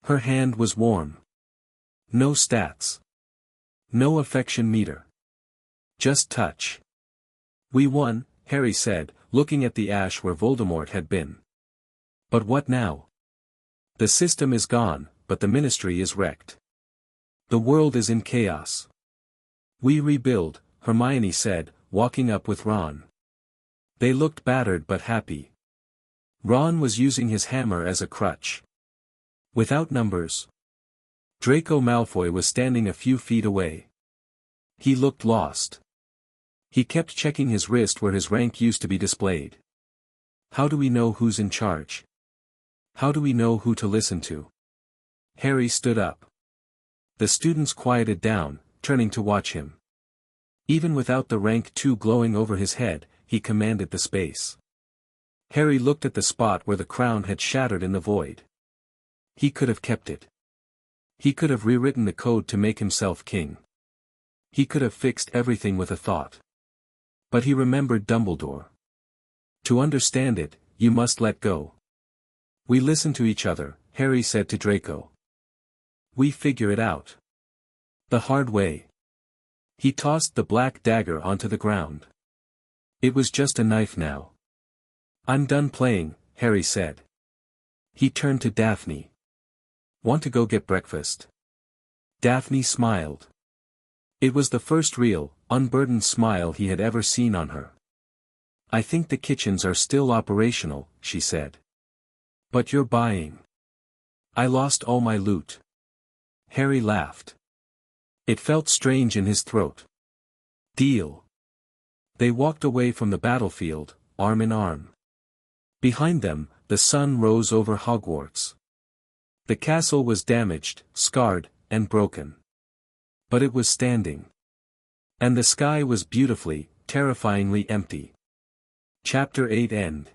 Her hand was warm. No stats. No affection meter. Just touch. We won, Harry said, looking at the ash where Voldemort had been. But what now? The system is gone, but the ministry is wrecked. The world is in chaos. We rebuild, Hermione said, walking up with Ron. They looked battered but happy. Ron was using his hammer as a crutch. Without numbers. Draco Malfoy was standing a few feet away. He looked lost. He kept checking his wrist where his rank used to be displayed. How do we know who's in charge? How do we know who to listen to? Harry stood up. The students quieted down, turning to watch him. Even without the rank 2 glowing over his head, he commanded the space. Harry looked at the spot where the crown had shattered in the void. He could have kept it. He could have rewritten the code to make himself king. He could have fixed everything with a thought. But he remembered Dumbledore. To understand it, you must let go. We listen to each other, Harry said to Draco. We figure it out. The hard way. He tossed the black dagger onto the ground. It was just a knife now. I'm done playing, Harry said. He turned to Daphne. Want to go get breakfast? Daphne smiled. It was the first real, unburdened smile he had ever seen on her. I think the kitchens are still operational, she said. But you're buying. I lost all my loot. Harry laughed. It felt strange in his throat. Deal. They walked away from the battlefield, arm in arm. Behind them, the sun rose over Hogwarts. The castle was damaged, scarred, and broken. But it was standing. And the sky was beautifully, terrifyingly empty. Chapter 8 End.